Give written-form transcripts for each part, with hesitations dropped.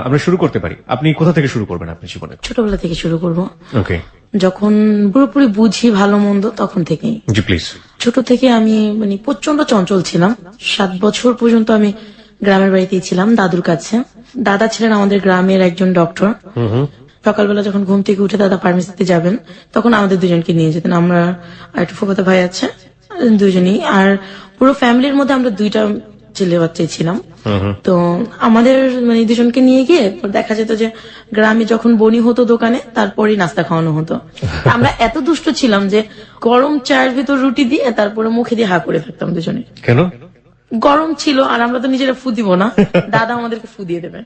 আমরা শুরু করতে পারি। আপনি কোথা থেকে শুরু করবেন আপনার জীবনে? ছোটবেলা থেকে শুরু করব। ওকে, যখন পুরোপুরি বুঝি ভালো মন্দ তখন থেকেই। জি প্লিজ। ছোট থেকে আমি মানে প্রচন্ড চঞ্চল ছিলাম। 7 বছর পর্যন্ত আমি গ্রামের বাড়িতেই ছিলাম দাদুর কাছে। দাদা ছিলেন আমাদের গ্রামের একজন ডক্টর। সকালবেলা যখন ঘুম থেকে উঠে দাদা ফার্মেসিতে যাবেন তখন আমাদের দুজনকে নিয়ে যেতেন। আমরা আর একটা ফুফাতো ভাই আছে, দুজনেই। আর পুরো ফ্যামিলির মধ্যে আমরা 2টা ছেলে বাচ্চাই ছিলাম। তো আমাদের মানে দুজনকে নিয়ে গিয়ে দেখা যেত যে গ্রামে যখন বনি হতো দোকানে তারপরেই নাস্তা খাওয়ানো হতো। আমরা এত দুষ্ট ছিলাম যে গরম চায়ের ভিতর রুটি দিয়ে তারপরে মুখে দিয়ে হা করে থাকতাম দুজনে। কেন? গরম ছিল আর আমরা তো নিজেরা ফু দিব না, দাদা আমাদেরকে ফু দিয়ে দেবে।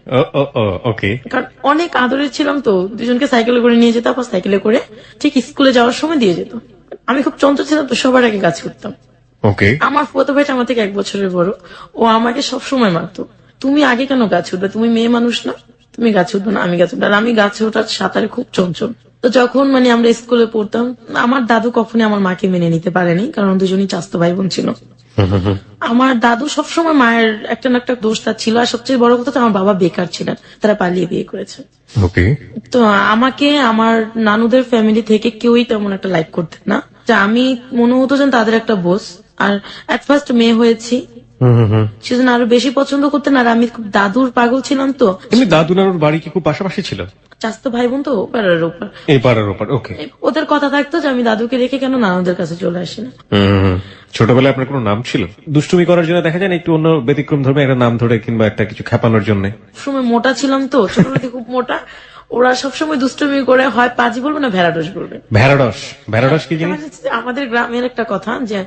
ওকে। কারণ অনেক আদরের ছিলাম তো, দুজনকে সাইকেলে করে নিয়ে যেত, আবার সাইকেলে করে ঠিক স্কুলে যাওয়ার সময় দিয়ে যেত। আমি খুব চঞ্চল ছিলাম তো সবার আগে গাছ উঠতাম। ওকে। আমার ফুফাতো ভাইটা আমার থেকে 1 বছরের বড়, ও আমাকে সবসময় মারতো, তুমি আগে কেন গাছ উঠবে, তুমি মেয়ে মানুষ না, তুমি গাছে উঠবে না, আমি গাছে উঠবো। আর আমি গাছে ওঠার সাঁতারে খুব চঞ্চল। তো যখন মানে আমরা স্কুলে পড়তাম, আমার দাদু কখনই আমার মাকে মেনে নিতে পারেনি, কারণ দুজনই চাস্তো ভাই বোন ছিল। আমার দাদু সবসময় মায়ের একটা না একটা দোষ তার ছিল, আর সবচেয়ে বড় কথা আমার বাবা বেকার ছিলেন, তারা পালিয়ে বিয়ে করেছে। ওকে। তো আমাকে আমার নানুদের ফ্যামিলি থেকে কেউই তেমন একটা লাইক করতেন না, যে আমি মনে হতো যেন তাদের একটা বোস। আর এট ফার্স্ট মেয়ে হয়েছি সেজন্য আরো বেশি পছন্দ করতেন। আর আমি খুব দাদুর পাগল ছিলাম তো। এমনি দাদু নানুর বাড়ি কি খুব পাশাপাশি ছিল? চাস্তো ভাই বোন তো পাড়ার উপর, এই পাড়ার ওপর। ওকে। ওদের কথা থাকতো যে আমি দাদুকে রেখে কেন নানুদের কাছে চলে আসি না। ছোটবেলায় আপনার কোনো নাম ছিল? দুষ্টুমি করার জন্য দেখা যায় না একটু অন্য ব্যতিক্রম ধর্মে একটা নাম ধরে কিংবা একটা কিছু খেপানোর জন্য? সময় মোটা ছিলাম তো, ছোটবেলাতে খুব মোটা। ওরা সবসময় দুষ্টুমি করে, হয় পাজি বলবে না ভেড়াডোস বলবে। ভেড়াডস? ভেড়াডস কি জিনিস? আমাদের গ্রামের একটা কথা যে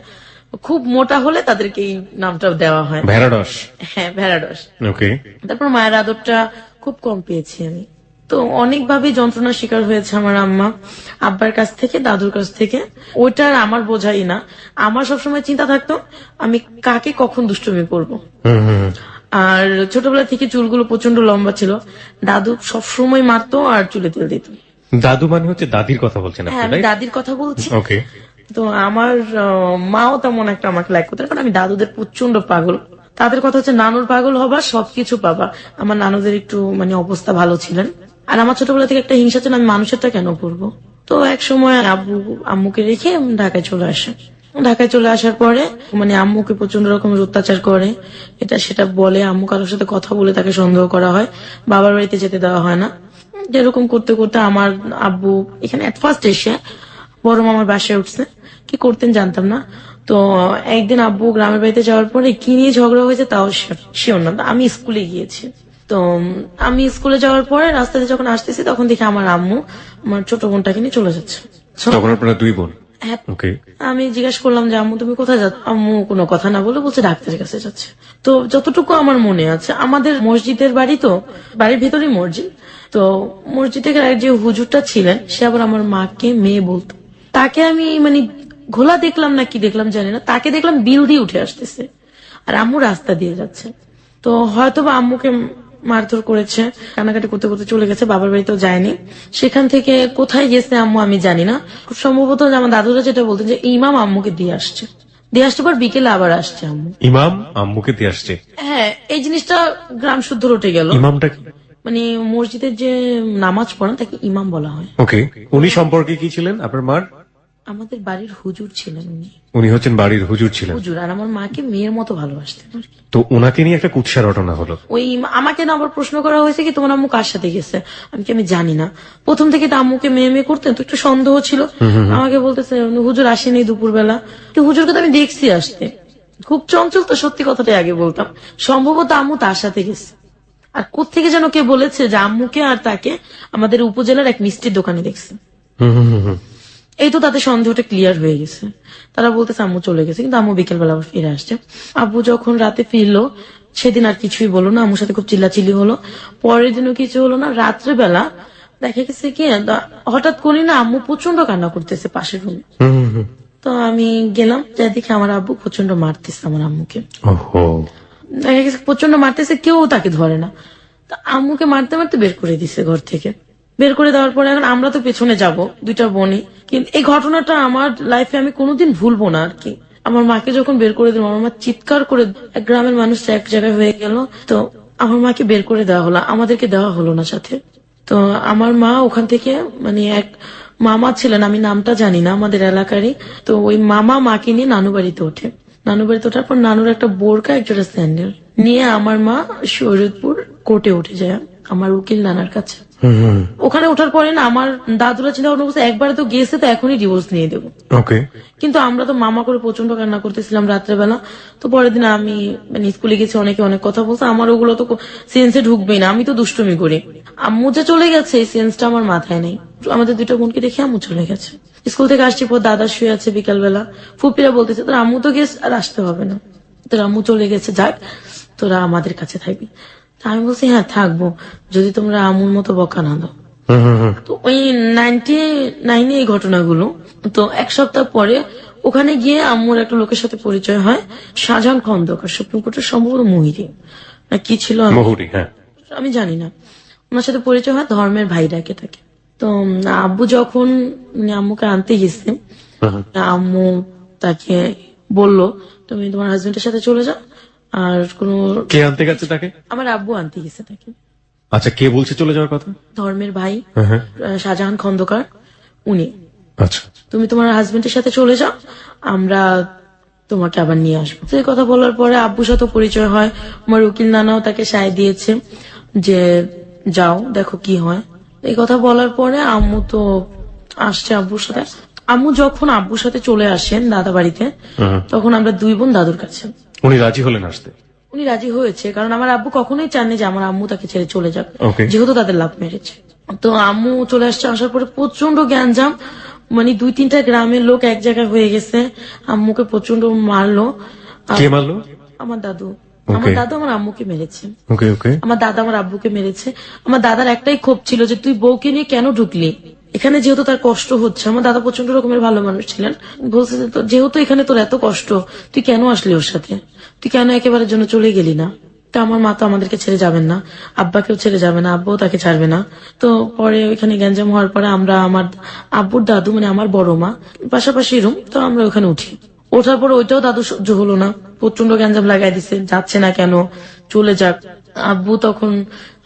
খুব মোটা হলে তাদেরকে এই নামটা দেওয়া হয়, ভেড়াডস। হ্যাঁ ভেড়াডোস। ওকে। তারপর মায়ের আদরটা খুব কম পেয়েছি আমি, তো অনেকভাবে যন্ত্রণার শিকার হয়েছে আমার আম্মা, আব্বার কাছ থেকে দাদুর কাছ থেকে। ওইটা আমার বোঝাই না, আমার সবসময় চিন্তা থাকতো আমি কাকে কখন দুষ্টুমি করবো। আর ছোটবেলা থেকে চুলগুলো প্রচন্ড লম্বা ছিল, দাদু সবসময় মারতো আর চুলে তেল দিত। দাদু মানে হচ্ছে দাদির কথা বলছেন হ্যাঁ আপনি? আমি দাদির কথা বলছি। ওকে। তো আমার মাও তেমন একটা আমাকে লাইক করতেন, কারণ আমি দাদুদের প্রচন্ড পাগল। তাদের কথা হচ্ছে নানুর পাগল হবা সবকিছু পাবা। আমার নানুদের একটু মানে অবস্থা ভালো ছিলেন। আর আমার ছোটবেলা থেকে একটা হিংসা ছিল, আমি মানুষেরটা কেন করবো। তো এক সময় আব্বু আম্মুকে রেখে ঢাকায় চলে আসে। ঢাকায় চলে আসার পরে মানে আম্মুকে প্রচন্ড রকমের অত্যাচার করে, এটা সেটা বলে, আম্মু কারোর সাথে কথা বলে তাকে সন্দেহ করা হয়, বাবার বাড়িতে যেতে দেওয়া হয় না। এরকম করতে করতে আমার আব্বু এখানে এট ফার্স্ট এসে বড় মামার বাসায় উঠছে, কি করতেন জানতাম না। তো একদিন আব্বু গ্রামের বাড়িতে যাওয়ার পরে কি নিয়ে ঝগড়া হয়েছে তাও শিওর না। আমি স্কুলে গিয়েছি, তো আমি স্কুলে যাওয়ার পরে রাস্তাতে যখন আসতেছি তখন দেখি আমার আম্মু আমার ছোট বোনটাকে নিয়ে চলে যাচ্ছে। তখন আপনারা 2 বোন? হ্যাঁ। ওকে। আমি জিজ্ঞাসা করলাম যে আম্মু তুমি কোথায় যাচ্ছ, আম্মু কোনো কথা না বলে বলছে ডাক্তারের কাছে যাচ্ছে। তো যতটুকু আমার মনে আছে, আমাদের মসজিদের বাড়ি, তো বাড়ির ভেতরেই মসজিদ, তো মসজিদের যে হুজুরটা ছিলেন সে আবার আমার মাকে মেয়ে বলতো। তাকে আমি মানে ঘোলা দেখলাম না কি দেখলাম জানি না, তাকে দেখলাম বিল দিয়ে উঠে আসতেছে আর আম্মু রাস্তা দিয়ে যাচ্ছে। তো হয়তো বা আম্মুকে মারধর করেছে, কান্নাকাটি করতে করতে চলে গেছে, বাবার বাড়িতেও যায়নি। সেখান থেকে কোথায় গেছে আম্মু আমি জানি না, খুব সম্ভবত আমার দাদুরা যেটা বলতেন যে ইমাম আম্মুকে দিয়ে আসছে, দিয়ে আসতে পর বিকেলে আবার আসছে আম্মু। ইমাম আম্মুকে দিয়ে আসছে? হ্যাঁ, এই জিনিসটা গ্রাম শুদ্ধ রটে গেল। ইমামটা কি? মানে মসজিদের যে নামাজ পড়েন তাকে ইমাম বলা হয়। ওকে। উনি সম্পর্কে কি ছিলেন আপনার মার? আমাদের বাড়ির হুজুর ছিলেন উনি। উনি হচ্ছেন বাড়ির হুজুর ছিলেন? হুজুর, আর আমার মাকে মেয়ের মতো ভালোবাসতেন। তো ওনাকে নিয়ে একটা কুৎসা রটনা হলো। ওই আমাকে না আবার প্রশ্ন করা হয়েছে কি তোমার আম্মু কার সাথে গেছে, আমি জানি না। প্রথম থেকে তো আম্মুকে মেয়ে মেয়ে করতেন, তো একটু সন্দেহ ছিল। আমাকে বলতেছে হুজুর আসেনি দুপুরবেলা, তো হুজুরকে তো আমি দেখছি আসতে, খুব চঞ্চল তো, সত্যি কথাটাই আগে বলতাম। সম্ভবত আম্মু তার সাথে গেছে। আর কোত্থেকে যেন কে বলেছে যে আম্মুকে আর তাকে আমাদের উপজেলার এক মিষ্টির দোকানে দেখছে। এই তো তাদের সন্দেহটা ক্লিয়ার হয়ে গেছে। তারা বলতেছে আম্মু চলে গেছে, কিন্তু আম্মু বিকেল বেলা আবার ফিরে আসছে। আব্বু যখন রাতে ফিরলো সেদিন আর কিছুই বলো না, আম্মুর সাথে খুব চিল্লাচিল্লি হলো। পরের দিনও কিছু হলো না। রাত্রেবেলা দেখা গেছে কি হঠাৎ করি না আম্মু প্রচন্ড কান্না করতেছে পাশের রুমে। তো আমি গেলাম, যাই দেখি আমার আব্বু প্রচন্ড মারতেছে আমার আম্মুকে। দেখা গেছে প্রচন্ড মারতেছে, কেউ তাকে ধরে না। তো আম্মুকে মারতে মারতে বের করে দিছে ঘর থেকে। বের করে দেওয়ার পরে এখন আমরা তো পেছনে যাব, 2টা বোনই। কিন্তু এই ঘটনাটা আমার লাইফে আমি কোনোদিন ভুলবো না আর কি। আমার মাকে যখন বের করে দিলাম, আমার মা চিৎকার করে, গ্রামের মানুষ এক জায়গায় হয়ে গেল। তো আমার মাকে বের করে দেওয়া হলো, আমাদেরকে দেওয়া হলো না সাথে। তো আমার মা ওখান থেকে মানে এক মামা ছিলেন, আমি নামটা জানি না, আমাদের এলাকারই। তো ওই মামা মাকে নিয়ে নানু বাড়িতে ওঠে। নানু বাড়িতে ওঠার পর নানুর একটা বোরকা একটা স্যান্ডেল নিয়ে আমার মা শরীয়তপুর কোর্টে উঠে যায় আমার উকিল নানার কাছে। ওখানে ওঠার পরে না আমার দাদুরা চিন্তা ভাবনা করছে একবারে তো গেছে, তো এখনই ডিভোর্স নিয়ে দেবো। ওকে। কিন্তু আমরা তো মামা করে প্রচন্ড কান্না করতেছিলাম রাত্রেবেলা। তো পরের দিন আমি মানে স্কুলে গেছি, অনেকে অনেক কথা বলছে, আমার ওগুলো তো সেন্সে ঢুকবেই না, আমি তো দুষ্টুমি করি। আম্মু যে চলে গেছে এই সেন্সটা আমার মাথায় নেই। আমাদের দুইটা বোনকে দেখে আম্মু চলে গেছে। স্কুল থেকে আসছি পর দাদা শুয়ে আছে বিকালবেলা, ফুপিরা বলতেছে তোর আম্মু তো গেছে, আর আসতে হবে না, তোর আম্মু চলে গেছে, যাক তোরা আমাদের কাছে থাকবি। তা আমি বলছি হ্যাঁ থাকবো, যদি তোমরা আম্মুর মতো বকা না দাও। তো ওই 99 এই ঘটনাগুলো। তো এক সপ্তাহ পরে ওখানে গিয়ে আম্মুর একটা লোকের সাথে পরিচয় হয়, শাহজাহান খন্দকার, সুপ্রিম কোর্টের সম্ভবত মহিরি না কি ছিল মহুরি, হ্যাঁ আমি জানি না। ওনার সাথে পরিচয় হয়, ধর্মের ভাই ডাকে তাকে। তো আব্বু যখন আম্মুকে আনতে গেছে, আম্মু তাকে বলল তুমি তোমার হাজবেন্ডের সাথে চলে যাও, আর কোনো কে আনতে গেছে তাকে? আমার আব্বু আনতে গেছে তাকে। আচ্ছা, কে বলছে চলে যাওয়ার কথা? ধর্মের ভাই শাহজাহান খন্দকার, উনি। আচ্ছা, তুমি তোমার হাজবেন্ডের সাথে চলে যাও, আমরা তোমাকে আবার নিয়ে আসবো। তো এই কথা বলার পরে আব্বুর সাথে পরিচয় হয়, আমার উকিল নানাও তাকে সায় দিয়েছে যে যাও দেখো কি হয়। এই কথা বলার পরে আম্মু তো আসছে আব্বুর সাথে। আম্মু যখন আব্বুর সাথে চলে আসেন দাদা বাড়িতে, তখন আমরা দুই বোন দাদুর কাছে। উনি রাজি হলেন আসতে? উনি রাজি হয়েছে, কারণ আমার আব্বু কখনোই চাননি যে আমার আম্মু তাকে ছেড়ে চলে যাবে, Okay. যেহেতু তাদের লাভ ম্যারেজ। তো আম্মু চলে আসছে, আসার পরে প্রচন্ড গ্যাঞ্জাম, মানে 2-3টা গ্রামের লোক এক জায়গায় হয়ে গেছে, আম্মুকে প্রচন্ড মারলো। আর কে মারলো? আমার দাদু। Okay. আমার দাদু আমার আম্মুকে মেরেছে, ওকে ওকে। আমার দাদা আমার আব্বুকে মেরেছে। আমার দাদার একটাই ক্ষোভ ছিল যে তুই বউকে নিয়ে কেন ঢুকলি এখানে, যেহেতু তার কষ্ট হচ্ছে। আমার দাদা প্রচন্ড রকমের ভালো মানুষ ছিলেন, বলছে যে যেহেতু এখানে তোর এত কষ্ট, তুই কেন আসলি ওর সাথে, তুই কেন একেবারের জন্য চলে গেলি না। তা আমার মা তো আমাদেরকে ছেড়ে যাবেন না, আব্বাকেও ছেড়ে যাবে না, আব্বাও তাকে ছাড়বে না। তো পরে ওইখানে গ্যাঞ্জাম হওয়ার পরে আমরা আমার আব্বুর দাদু মানে আমার বড় মা পাশাপাশি রুম, তো আমরা ওখানে উঠি। ওঠার পর ওইটাও দাদু সহ্য হলো না, প্রচন্ড গ্যাঞ্জাম লাগাই দিছে, যাচ্ছে না কেন, চলে যাক। আব্বু তখন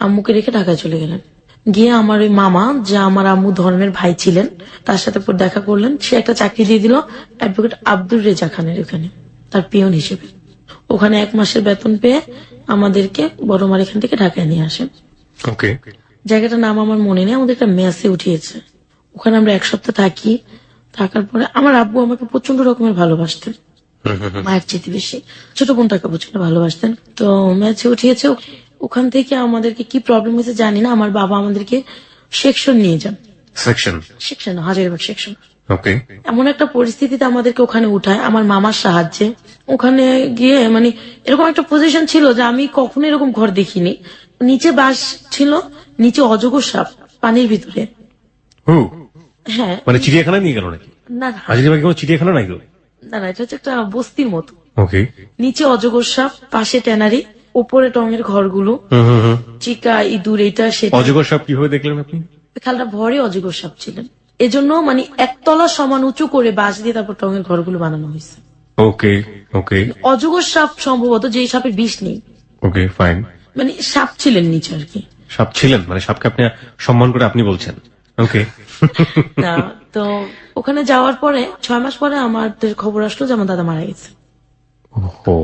আম্মুকে রেখে ঢাকায় চলে গেলেন। গিয়ে আমার ওই মামা, যে আমার আম্মু ধর্মের ভাই ছিলেন, তার সাথে পর দেখা করলেন। সে একটা চাকরি দিয়ে দিল অ্যাডভোকেট আব্দুর রেজা খানের ওখানে, তার পিয়ন হিসেবে। ওখানে 1 মাসের বেতন পেয়ে আমাদেরকে বড় মার এখান থেকে ঢাকায় নিয়ে আসেন। ওকে। জায়গাটার নাম আমার মনে নেই, আমাদের একটা মেসে উঠিয়েছে। ওখানে আমরা 1 সপ্তাহ থাকি। থাকার পরে আমার আব্বু আমাকে প্রচন্ড রকমের ভালোবাসতেন, মায়ের চেয়ে বেশি। ছোট বোনটাকে প্রচন্ড ভালোবাসতেন। তো ম্যাচে উঠিয়েছে। ওখান থেকে আমাদেরকে কি প্রবলেম হয়েছে জানি না, আমার বাবা আমাদেরকে সেকশন নিয়ে যান, সেকশন হাজারীবাগ সেকশন। ওকে। এমন একটা পরিস্থিতিতে আমাদেরকে ওখানে উঠায় আমার মামার সাহায্যে। ওখানে গিয়ে মানে এরকম একটা পজিশন ছিল যে আমি কখনো এরকম ঘর দেখিনি। নিচে বাস ছিল, নিচে অজগর সাপ পানির ভিতরে। হ্যাঁ, মানে চিড়িয়াখানায় নিয়ে গেল নাকি? না হাজারীবাগে কোনো চিড়িয়াখানা নাই? না না, এটা হচ্ছে একটা বস্তির মতো। ওকে। নিচে অজগর সাপ, পাশে ট্যানারি, উপরে টঙের ঘরগুলো, চিকা ইঁদুর এটা সেটা। অজগর সাপ কিভাবে দেখলেন আপনি? খালটা ভরে অজগর সাপ ছিলেন, এজন্য মানে 1 তলা সমান উঁচু করে বাঁশ দিয়ে তারপর টঙের ঘরগুলো বানানো হয়েছে। ওকে ওকে অজগর সাপ সম্ভবত, যে সাপের বিষ নেই, ওকে ফাইন। মানে সাপ ছিলেন নিচে আর কি। সাপ ছিলেন মানে সাপকে আপনি সম্মান করে আপনি বলছেন? ওকে। না, তো ওখানে যাওয়ার পরে 6 মাস পরে আমাদের খবর আসলো যে আমার দাদা মারা গেছে। ও,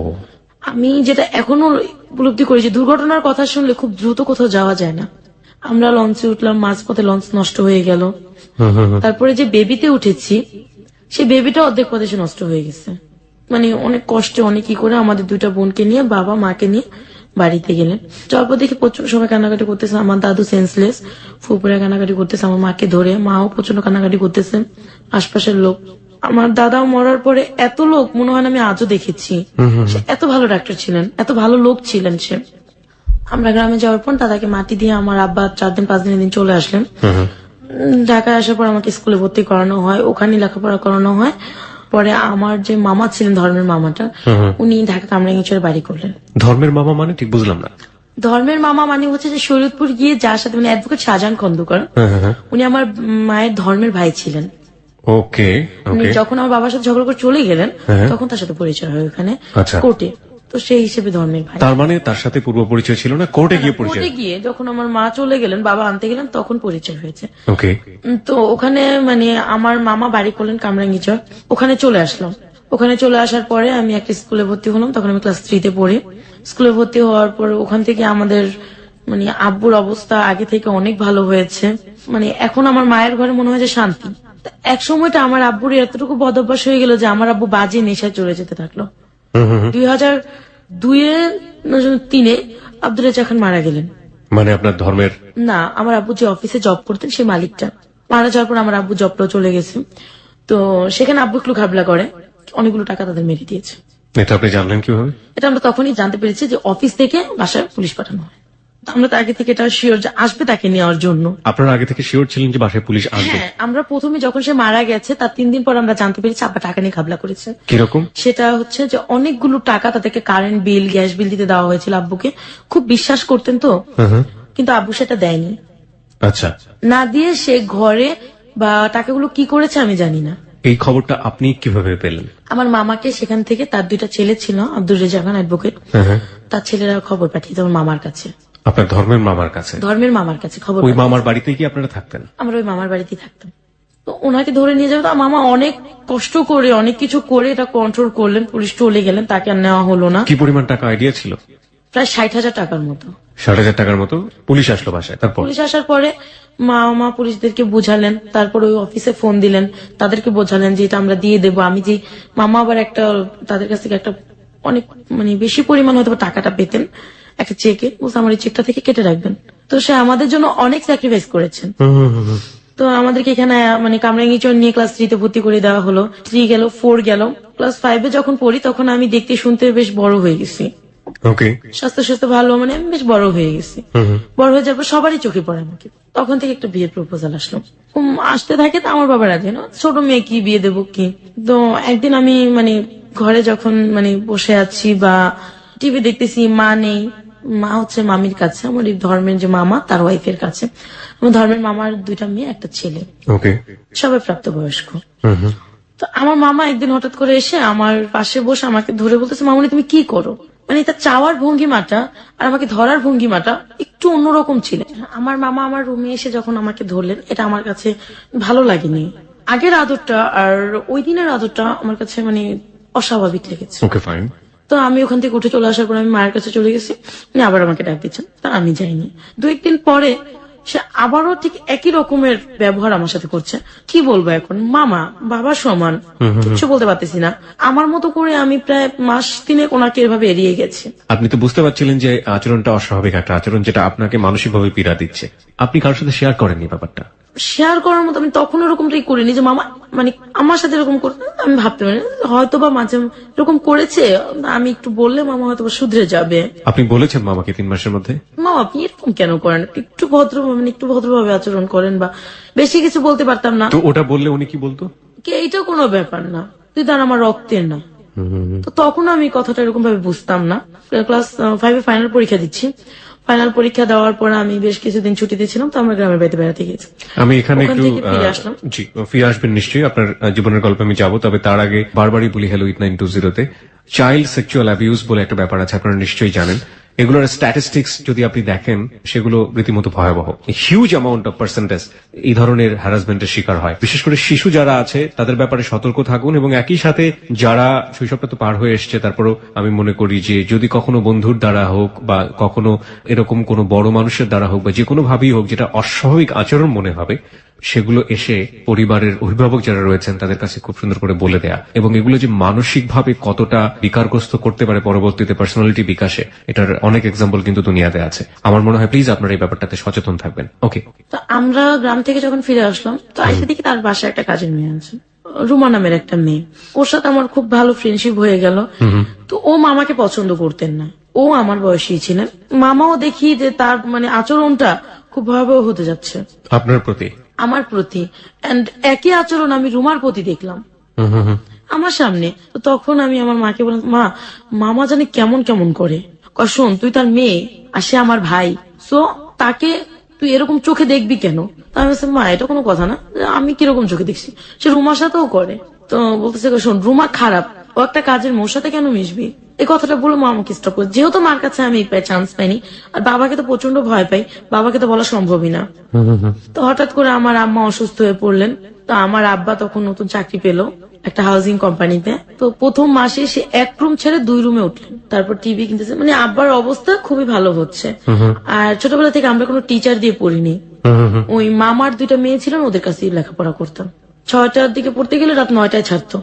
আমি যেটা এখনো উপলব্ধি করি যে দুর্ঘটনার কথা শুনলে খুব দ্রুত কোথাও যাওয়া যায় না। আমরা লঞ্চে উঠলাম, মাঝপথে লঞ্চ নষ্ট হয়ে গেল। তারপরে যে বেবিতে উঠেছি, সেই বেবিটা অর্ধেক পথে সে নষ্ট হয়ে গেছে। মানে অনেক কষ্টে অনেক কি করে আমাদের 2টা বোনকে নিয়ে বাবা মাকে নিয়ে বাড়িতে গেলেন। যাওয়ার পর দেখি প্রচন্ড সময় কান্নাকাটি করতেছে, আমার দাদু সেন্সলেস, ফুপুরা কান্নাকাটি করতেছে আমার মাকে ধরে, মাও প্রচন্ড কান্নাকাটি করতেছে, আশপাশের লোক। আমার দাদা মরার পরে এত লোক মনে হয় না আমি আজও দেখেছি। সে এত ভালো ডাক্তার ছিলেন, এত ভালো লোক ছিলেন সে। আমরা গ্রামে যাওয়ার পর দাদাকে মাটি দিয়ে আমার আব্বা 4 দিন 5 দিনের দিন চলে আসলেন। ঢাকায় আসার পর আমাকে স্কুলে ভর্তি করানো হয়, ওখানে লেখাপড়া করানো হয়। পরে আমার যে মামা ছিলেন ধর্মের মামাটা, উনি ঢাকা কামরাঙ্গীরচরে বাড়ি করলেন। ধর্মের মামা মানে ঠিক বুঝলাম না। ধর্মের মামা মানে হচ্ছে যে শরীয়তপুর গিয়ে যার সাথে মানে অ্যাডভোকেট শাহজাহান খন্দকার, উনি আমার মায়ের ধর্মের ভাই ছিলেন। ওকে উনি ওকে। যখন আমার বাবার সাথে ঝগড়া করে চলে গেলেন, তখন তার সাথে পরিচয় হয় ওখানে আচ্ছা। কোর্টে। তো সেই হিসেবে ধর্মের ভাই। তার মানে তার সাথে পূর্ব পরিচয় ছিল না, কোর্টে গিয়ে পরিচয়? কোর্টে গিয়ে যখন আমার মা চলে গেলেন, বাবা আনতে গেলেন, তখন পরিচয় হয়েছে। ওকে। তো ওখানে মানে আমার মামা বাড়ি করলেন কামরাঙ্গীচর, ওখানে চলে আসলাম। ওখানে চলে আসার পরে আমি একটা স্কুলে ভর্তি হলাম, তখন আমি ক্লাস 3-তে পড়ি। স্কুলে ভর্তি হওয়ার পর ওখান থেকে আমাদের মানে আব্বুর অবস্থা আগে থেকে অনেক ভালো হয়েছে। মানে এখন আমার মায়ের ঘরে মনে হয় যে শান্তি। এক সময়টা আমার আব্বুর এতটুকু বদভ্যাস হয়ে গেল যে আমার আব্বু বাজে নেশায় চলে যেতে থাকলো। 2002-3 আব্দুল রাজ্জাক খান মারা গেলেন। মানে আপনার ধর্মের? না, আমার আব্বু যে অফিসে জব করতেন সেই মালিকটা মারা যাওয়ার পর আমার আব্বু জবটাও চলে গেছে। তো সেখানে আব্বু একটু ঘাবলা করে, অনেকগুলো টাকা তাদের মেরে দিয়েছে। এটা আপনি জানলেন কিভাবে? এটা আমরা তখনই জানতে পেরেছি যে অফিস থেকে বাসায় পুলিশ পাঠানো হয়। তো আমরা তো আগে থেকে এটা শিওর যে আসবে তাকে নেওয়ার জন্য। আপনারা আগে থেকে শিওর ছিলেন যে বাসায় পুলিশ আসবে? হ্যাঁ, আমরা প্রথমে যখন সে মারা গেছে তার 3 দিন পর আমরা জানতে পেরেছি আব্বা টাকা নিয়ে ঘাবলা করেছে। কিরকম? সেটা হচ্ছে যে অনেকগুলো টাকা তাদেরকে কারেন্ট বিল, গ্যাস বিল দিতে দেওয়া হয়েছিল আব্বুকে। খুব বিশ্বাস করতেন তো, কিন্তু আব্বু সেটা দেয়নি। আচ্ছা। না দিয়ে সে ঘরে বা টাকাগুলো কি করেছে আমি জানি না। এই খবরটা আপনি কিভাবে পেলেন? আমার মামাকে সেখান থেকে, তার 2টা ছেলে ছিল, আব্দুর রেজা খান অ্যাডভোকেট, তার ছেলেরা খবর পাঠিয়েছে আমার মামার কাছে। আপনার ধর্মের মামার কাছে? ধর্মের মামার কাছে খবর। ওই মামার বাড়িতে কি আপনারা থাকতেন? আমরা ওই মামার বাড়িতেই থাকতাম। তো ওনাকে ধরে নিয়ে যাবে, তো মামা অনেক কষ্ট করে অনেক কিছু করে এটা কন্ট্রোল করলেন। পুলিশ চলে গেলেন, তাকে আর নেওয়া হলো না। কি পরিমাণ টাকা আইডিয়া ছিল? প্রায় 60,000 টাকার মতো। 60,000 টাকার মতো? পুলিশ আসলো বাসায়? তারপর? পুলিশ আসার পরে মামা পুলিশদেরকে বোঝালেন, তারপর ওই অফিসে ফোন দিলেন, তাদেরকে বোঝালেন যে এটা আমরা দিয়ে দেবো। আমি যে মামা আবার একটা তাদের কাছ থেকে একটা অনেক মানে বেশি পরিমাণ হয়তো টাকাটা পেতেন একটা চেকে, বলছে আমার এই চেকটা থেকে কেটে রাখবেন। তো সে আমাদের জন্য অনেক স্যাক্রিফাইস করেছেন। তো আমাদেরকে এখানে মানে কামরাঙ্গীচর নিয়ে ক্লাস 3-তে ভর্তি করে দেওয়া হলো। 3 গেল, 4 গেল, ক্লাস 5-এ যখন পড়ি তখন আমি দেখতে শুনতে বেশ বড় হয়ে গেছি। ওকে। স্বাস্থ্য ভালো, মানে আমি বেশ বড় হয়ে গেছি। বড় হয়ে যাওয়ার পর সবারই চোখে পড়ে আমাকে। তখন থেকে একটা বিয়ের প্রপোজাল আসলো, আসতে থাকে। তো আমার বাবা রাজি না, ছোট মেয়ে কি বিয়ে দেবো কি। তো একদিন আমি মানে ঘরে যখন মানে বসে আছি বা টিভি দেখতেছি, মা নেই, মা হচ্ছে মামির কাছে, আমার এই ধর্মের যে মামা তার ওয়াইফের কাছে। আমার ধর্মের মামার 2টা মেয়ে, একটা ছেলে, ওকে, সবাই প্রাপ্তবয়স্ক। তো আমার মামা একদিন হঠাৎ করে এসে আমার পাশে বসে আমাকে ধরে বলতেছে, মামুনি তুমি কি করো। মানে তার চাওয়ার ভঙ্গিমাটা আর আমাকে ধরার ভঙ্গিমাটা একটু অন্যরকম ছিল। আমার মামা আমার রুমে এসে যখন আমাকে ধরলেন, এটা আমার কাছে ভালো লাগেনি। আগের আদরটা আর ওই দিনের আদরটা আমার কাছে মানে অস্বাভাবিক লেগেছে। ওকে, ফাইন। তো আমি ওখান থেকে উঠে চলে আসার পর আমি মায়ের কাছে চলে গেছি, উনি আবার আমাকে ডাক দিচ্ছেন, তা আমি যাইনি। 2-1 দিন পরে সে আবারও ঠিক একই রকমের ব্যবহার আমার সাথে করছে। কি বলবো এখন, মামা বাবা সমান, কিছু বলতে পারতেছি না। আমার মতো করে আমি প্রায় মাস 3 ওনাকে এভাবে এড়িয়ে গেছি। আপনি তো বুঝতে পারছিলেন যে আচরণটা অস্বাভাবিক একটা আচরণ, যেটা আপনাকে মানসিকভাবে পীড়া দিচ্ছে। আপনি কারোর সাথে শেয়ার করেননি ব্যাপারটা? শেয়ার করার মতো আমি তখন এরকমটাই করিনি যে মামা মানে আমার সাথে এরকম করতে। আমি ভাবতে পারি হয়তো বা মাঝে এরকম করেছে, আমি একটু বললে মামা হয়তো শুধরে যাবে। আপনি বলেছেন মামাকে 3 মাসের মধ্যে? মামা আপনি এরকম কেন করেন, একটু ভদ্রভাবে আচরণ করেন, বা বেশি কিছু বলতে পারতাম না। তো ওটা বললে উনি কি বলতো? এইটা কোনো ব্যাপার না, তুই তার আমার রক্তের না। তো তখন আমি কথাটা এরকম ভাবে বুঝতাম না। ক্লাস 5-এ ফাইনাল পরীক্ষা দিচ্ছি। ফাইনাল পরীক্ষা দেওয়ার পর আমি বেশ কিছুদিন ছুটিতে ছিলাম, তো আমরা গ্রামের বাড়িতে বেড়াতে গেছি। আমি এখানে ওখান একটু থেকে ফিরে আসলাম। জি, ফিরে আসবেন নিশ্চয়ই, আপনার জীবনের গল্পে আমি যাবো। তবে তার আগে বারবারই বলি হ্যালো 8920-তে চাইল্ড সেক্সুয়াল অ্যাবিউজ বলে একটা ব্যাপার আছে, আপনারা নিশ্চয়ই জানেন। এগুলোর স্ট্যাটিস্টিক্স যদি আপনি দেখেন, সেগুলো রীতিমতো ভয়াবহ। হিউজ অ্যামাউন্ট অফ পার্সেন্টেজ এই ধরনের হ্যারাসমেন্টের শিকার হয়। বিশেষ করে শিশু যারা আছে তাদের ব্যাপারে সতর্ক থাকুন, এবং একই সাথে যারা শৈশবটা তো পার হয়ে এসছে, তারপরও আমি মনে করি যে যদি কখনো বন্ধুর দ্বারা হোক বা কখনো এরকম কোনো বড় মানুষের দ্বারা হোক বা যে কোনো ভাবেই হোক যেটা অস্বাভাবিক আচরণ মনে হবে, সেগুলো এসে পরিবারের অভিভাবক যারা রয়েছেন তাদের কাছে খুব সুন্দর করে বলে দেয়া, এবং এগুলো যে মানসিকভাবে কতটা বিকারগ্রস্ত করতে পারে পরবর্তীতে পার্সোনালিটি বিকাশে, এটার অনেক এক্সাম্পল কিন্তু দুনিয়াতে আছে। আমার মনে হয় প্লিজ আপনারা এই ব্যাপারটাতে সচেতন থাকবেন। ওকে। তো আমরা গ্রাম থেকে যখন ফিরে আসলাম, তো আইসা দেখি তার বাসায় একটা কাজের মেয়ে আছে, রুমা নামের একটা মেয়ে। ওর সাথে আমার খুব ভালো ফ্রেন্ডশিপ হয়ে গেল। তো ও মামাকে পছন্দ করতেন না, ও আমার বয়সী ছিলেন। মামাও দেখি যে তার মানে আচরণটা খুব ভয়াবহ হতে যাচ্ছে আপনার প্রতি, আমার প্রতি, এন্ড একই আচরণ আমি রুমার প্রতি দেখলাম আমার সামনে। তো তখন আমি আমার মাকে বললাম, মা মামা জানি কেমন কেমন করে। শোন, তুই তার মেয়ে আর সে আমার ভাই, সো তাকে তুই এরকম চোখে দেখবি কেন? আমি বলছি, মা এটা কোনো কথা না, আমি কিরকম চোখে দেখছি, সে রুমার সাথেও করে। তো বলতেছে, শোন রুমা খারাপ, ও একটা কাজের মোর সাথে কেন মিশবি? এই কথাটা বলে মা আমাকে স্টপ করে, যেহেতু মার কাছে আমি চান্স পাইনি আর বাবাকে তো প্রচন্ড ভয় পাই, বাবাকে তো বলা সম্ভবই না। তো হঠাৎ করে আমার আম্মা অসুস্থ হয়ে পড়লেন। তো আমার আব্বা তখন নতুন চাকরি পেলো একটা হাউজিং কোম্পানিতে। তো প্রথম মাসে সে 1 রুম ছেড়ে 2 রুমে উঠলেন, তারপর টিভি কিনতেছে। মানে আব্বার অবস্থা খুবই ভালো হচ্ছে। আর ছোটবেলা থেকে আমরা কোনো টিচার দিয়ে পড়িনি, ওই মামার 2টা মেয়ে ছিলেন, ওদের কাছেই লেখাপড়া করতাম। 6টার দিকে পড়তে গেলে রাত 9টায় ছাড়তো।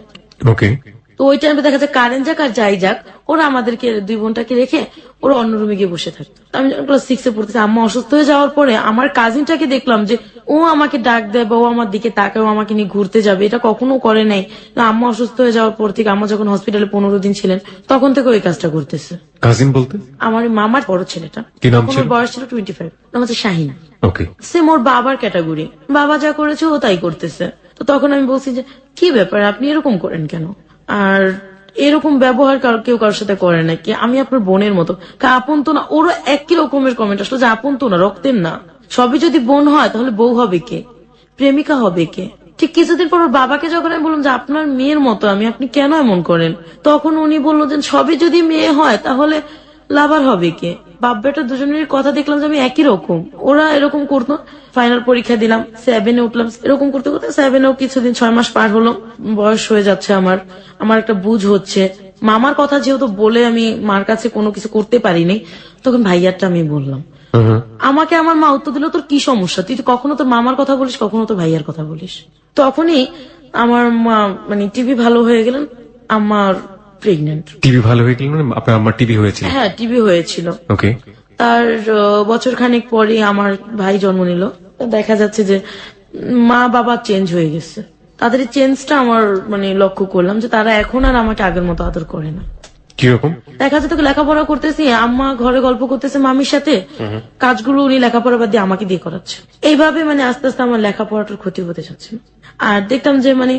ওকে। তো ওই টাইমে দেখা যায় কারেন্ট যাক আর যাই যাক, ওরা আমাদেরকে 2 বোনটাকে রেখে ওরা অন্য রুমে গিয়ে বসে থাকতো। তো আমি যখন ক্লাস 6-এ পড়তেছি, আম্মা অসুস্থ হয়ে যাওয়ার পরে আমার কাজিনটাকে দেখলাম যে ও আমাকে ডাক দেয় বা ও আমার দিকে তাকায়, ও আমাকে নিয়ে ঘুরতে যাবে, এটা কখনো করে নাই। আম্মা অসুস্থ হয়ে যাওয়ার পর থেকে, আম্মা যখন হসপিটালে 15 দিন ছিলেন, তখন থেকে ওই কাজটা করতেছে। কাজিন বলতে? আমার মামার বড় ছেলেটা, কি নাম তখন ছিল? ওর বয়স ছিল 25, নাম হচ্ছে শাহিন। ওকে। সেম ওর বাবার ক্যাটাগরি, বাবা যা করেছে ও তাই করতেছে। তো তখন আমি বলছি যে কি ব্যাপার, আপনি এরকম করেন কেন? আর এরকম ব্যবহার কেউ কারোর সাথে করে নাকি? আমি আপনার বোনের মতো, আপন তো না। ওরও একই রকমের কমেন্ট আসলো যে আপন তো না, রক্তের না। সবই যদি বোন হয় তাহলে বউ হবে কে, প্রেমিকা হবে কে? ঠিক কিছুদিন পর ওর বাবাকে যখন আমি বললাম যে আপনার মেয়ের মতো আমি, আপনি কেন এমন করেন, তখন উনি বললো যে সবই যদি মেয়ে হয় তাহলে লাভার হবে কে? বাপ বেটা দুজনের কথা দেখলাম যে আমি একই রকম, ওরা এরকম করতো। ফাইনাল পরীক্ষা দিলাম, 7-এ উঠলাম, এরকম করতে করতে 7-এও কিছুদিন 6 মাস পার হলো, বয়স হয়ে যাচ্ছে আমার একটা বুঝ হচ্ছে। মামার কথা যেহেতু বলে আমি মার কাছে কোনো কিছু করতে পারিনি, তখন ভাইয়ারটা আমি বললাম। আমাকে আমার মা উত্তর দিল, তোর কি সমস্যা, তুই তো কখনো তোর মামার কথা বলিস, কখনো তো ভাইয়ার কথা বলিস। তখনই আমার মা মানে টিভি ভালো হয়ে গেলেন, আমার প্রেগনেন্ট। টিভি ভালো হয়ে গেল মানে আপনার আম্মার টিভি হয়েছিল? হ্যাঁ, টিভি হয়েছিল। ওকে। তার বছর খানেক পরে আমার ভাই জন্ম নিল। দেখা যাচ্ছে যে মা বাবা চেঞ্জ হয়ে গেছে। তাদের এই চেঞ্জটা আমার মানে লক্ষ্য করলাম যে তারা এখন আর আমাকে আগের মতো আদর করে না। কিরকম? দেখা যাচ্ছে তোকে লেখাপড়া করতেছি, আম্মা ঘরে গল্প করতেছে মামির সাথে, কাজগুলো উনি লেখাপড়া বাদ দিয়ে আমাকে দিয়ে করাচ্ছে। এইভাবে মানে আস্তে আস্তে আমার লেখাপড়াটার ক্ষতি হতে যাচ্ছে। আর দেখতাম যে মানে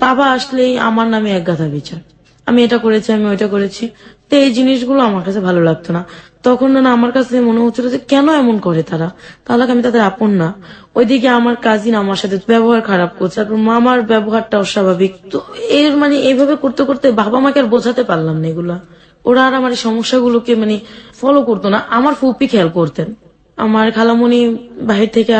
বাবা আসলেই আমার নামে এক গাদা বিচার, আমি এটা করেছি, আমি ওইটা করেছি। তো এই জিনিসগুলো আমার কাছে ভালো লাগতো না। তখন না আমার কাছে মনে হচ্ছিল যে কেন এমন করে তারা, তাহলে আমি তাদের আপন না। ওইদিকে আমার কাজিন আমার সাথে ব্যবহার খারাপ করছে, তারপর মামার ব্যবহারটা অস্বাভাবিক। তো এর মানে এইভাবে করতে করতে বাবা মাকে আর বোঝাতে পারলাম না এগুলা। ওরা আর আমার এই সমস্যাগুলোকে মানে ফলো করতো না। আমার ফুপি খেয়াল করতেন। আমার খালামণি বাহির থেকে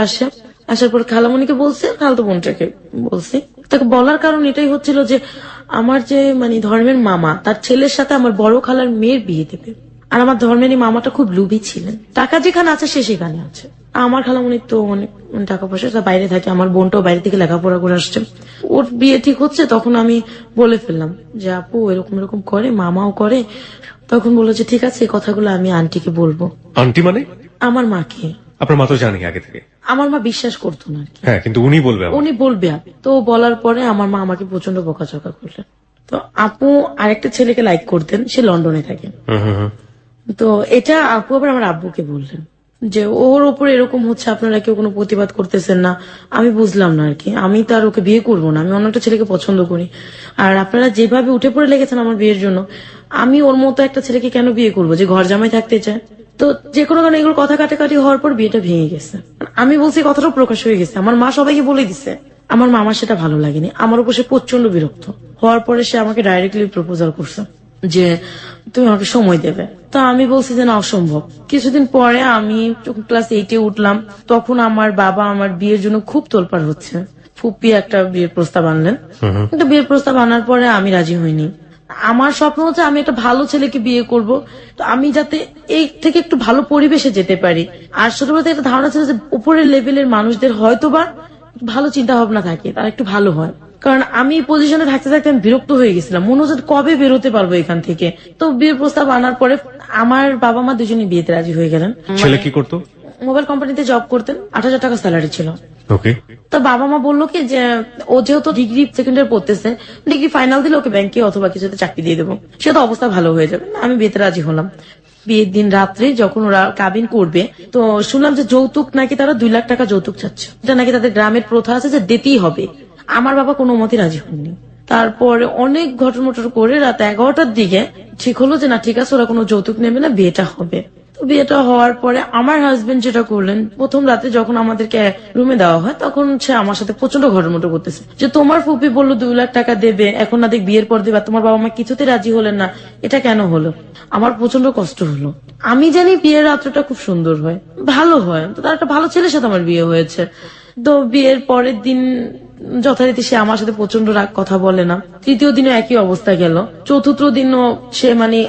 আসার পর খালামণিকে বলছে, খালাতো বোনটাকে বলছি। তাকে বলার কারণ এটাই হচ্ছিল যে আমার যে মানে ধর্মের মামা, তার ছেলের সাথে আমার বড় খালার মেয়ের বিয়ে দেবে। আর আমার ধর্মের এই মামাটা খুব লোভী ছিলেন, টাকা যেখানে আছে সে সেখানে আছে। আমার খালামণির তো অনেক টাকা পয়সা, বাইরে থাকে, আমার বোনটাও বাইরে থেকে লেখাপড়া করে আসছে। ওর বিয়ে ঠিক হচ্ছে, তখন আমি বলে ফেললাম যে আপু এরকম এরকম করে, মামাও করে। তখন বললো যে ঠিক আছে, এই কথাগুলো আমি আন্টিকে বলবো। আন্টি মানে? আমার মাকে। আপনার মা তো জানি আগে থেকে? আমার মা বিশ্বাস করতো না আর কি। হ্যাঁ, কিন্তু উনি বলবে আমাকে। উনি বলবে। তো বলার পরে আমার মা আমাকে প্রচন্ড বকাঝকা করলেন। তো আপু আরেকটা ছেলেকে লাইক করতেন, সে লন্ডনে থাকে। তো এটা আপু আবার আমার আব্বুকে বললেন যে ওর উপরে এরকম হচ্ছে, আপনারা কেউ কোনো প্রতিবাদ করতেছেন না। আমি বুঝলাম না আর কি, আমি তার ওকে বিয়ে করবো না, আমি অন্য একটা ছেলেকে পছন্দ করি। আর আপনারা যেভাবে উঠে পড়ে লেগেছেন আমার বিয়ের জন্য, আমি ওর মতো একটা ছেলেকে কেন বিয়ে করবো যে ঘর জামাই থাকতে চায়। তো যে কোনো কারণে এগুলো কথা কাটাকাটি হওয়ার পর বিয়েটা ভেঙে গেছে। আমি বলছি কথাটা প্রকাশ হয়ে গেছে, আমার মা সবাইকে বলে দিছে। আমার মামার সেটা ভালো লাগেনি, আমার উপর সে প্রচন্ড বিরক্ত হওয়ার পরে সে আমাকে ডাইরেক্টলি প্রপোজাল করছে যে তুমি আমাকে সময় দেবে। তো আমি বলছি যে না, অসম্ভব। কিছুদিন পরে আমি যখন ক্লাস 8-এ উঠলাম, তখন আমার বাবা আমার বিয়ের জন্য খুব তোলপাড় হচ্ছে। ফুপি একটা বিয়ের প্রস্তাব আনলেন। একটা বিয়ের প্রস্তাব আনার পরে আমি রাজি হইনি। আমার স্বপ্ন হচ্ছে আমি একটা ভালো ছেলেকে বিয়ে করব, তো আমি যাতে এই থেকে একটু ভালো পরিবেশে যেতে পারি। আর ছোটবেলা থেকে একটা ধারণা ছিল যে উপরের লেভেলের মানুষদের হয়তোবা ভালো চিন্তা ভাবনা থাকে, তারা একটু ভালো হয়। কারণ আমি পজিশনে থাকতে থাকতে আমি বিরক্ত হয়ে গেছিলাম, মনে হচ্ছে কবে বেরোতে পারবো এখান থেকে। তো বিয়ের প্রস্তাব আনার পরে আমার বাবা মা দুজনেই বিয়েতে রাজি হয়ে গেলেন। ছেলে কি করতো? মোবাইল কোম্পানিতে জব করতেন, 8,000 টাকা স্যালারি ছিল। ওকে। তো বাবা মা বললো কি যে ও যেহেতু ডিগ্রি সেকেন্ড ইয়ার পড়তেছে, ডিগ্রি ফাইনাল দিলে ওকে ব্যাংকে অথবা কিছুতে চাকরি দিয়ে দেবো, সে তো অবস্থা ভালো হয়ে যাবে। আমি বিয়েতে রাজি হলাম। বিয়ের দিন রাত্রে যখন ওরা কাবিন করবে, তো শুনলাম যে যৌতুক নাকি তারা 2 লাখ টাকা যৌতুক চাচ্ছে। এটা নাকি তাদের গ্রামের প্রথা আছে যে দিতেই হবে। আমার বাবা কোনো মতে রাজি হননি। তারপরে অনেক ঘটনা করে রাত 11টার দিকে ঠিক হলো যে না ঠিক আছে, ওরা কোনো যৌতুক নেবে না, বিয়েটা হবে। তো বিয়েটা হওয়ার পরে আমার হাজবেন্ড যেটা করলেন, প্রথম রাতে যখন আমাদেরকে রুমে দেওয়া হয় তখন সে আমার সাথে প্রচন্ড ঘটমটো করতেছে যে তোমার ফুপি বললো 2 লাখ টাকা দেবে, এখন না দেখ বিয়ের পর দেবে, তোমার বাবা মা কিছুতে রাজি হলেন না, এটা কেন হলো? আমার প্রচন্ড কষ্ট হলো। আমি জানি বিয়ের রাত্রটা খুব সুন্দর হয়, ভালো হয়, তো তার একটা ভালো ছেলের সাথে আমার বিয়ে হয়েছে। তো বিয়ের পরের দিন যথারীতি সে আমার সাথে প্রচন্ড রাগ, কথা বলে না। তৃতীয় দিনও একই অবস্থা গেল। চতুর্থ দিনও সে মানে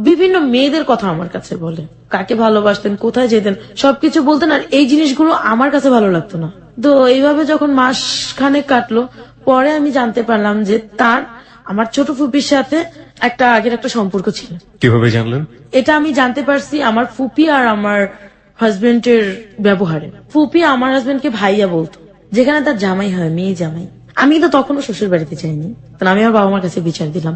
বিভিন্ন মেয়েদের কথা আমার কাছে বলে, কাকে ভালোবাসতেন, কোথায় যেতেন, সবকিছু বলতেন, আর এই জিনিসগুলো আমার কাছে ভালো লাগতো না। তো এইভাবে যখন মাস খানেক কাটলো, পরে আমি জানতে পারলাম যে তার আমার ছোট ফুপির সাথে আগের একটা সম্পর্ক ছিল। কিভাবে জানলেন? এটা আমি জানতে পারছি আমার ফুপি আর আমার হাজবেন্ডের ব্যবহারে। ফুপি আমার হাজবেন্ডকে ভাইয়া বলতো, যেখানে তার জামাই হয়, মেয়ে জামাই। আমি তো তখনও শ্বশুর বাড়িতে যাইনি, তাহলে আমি আমার বাবা মার কাছে বিচার দিলাম।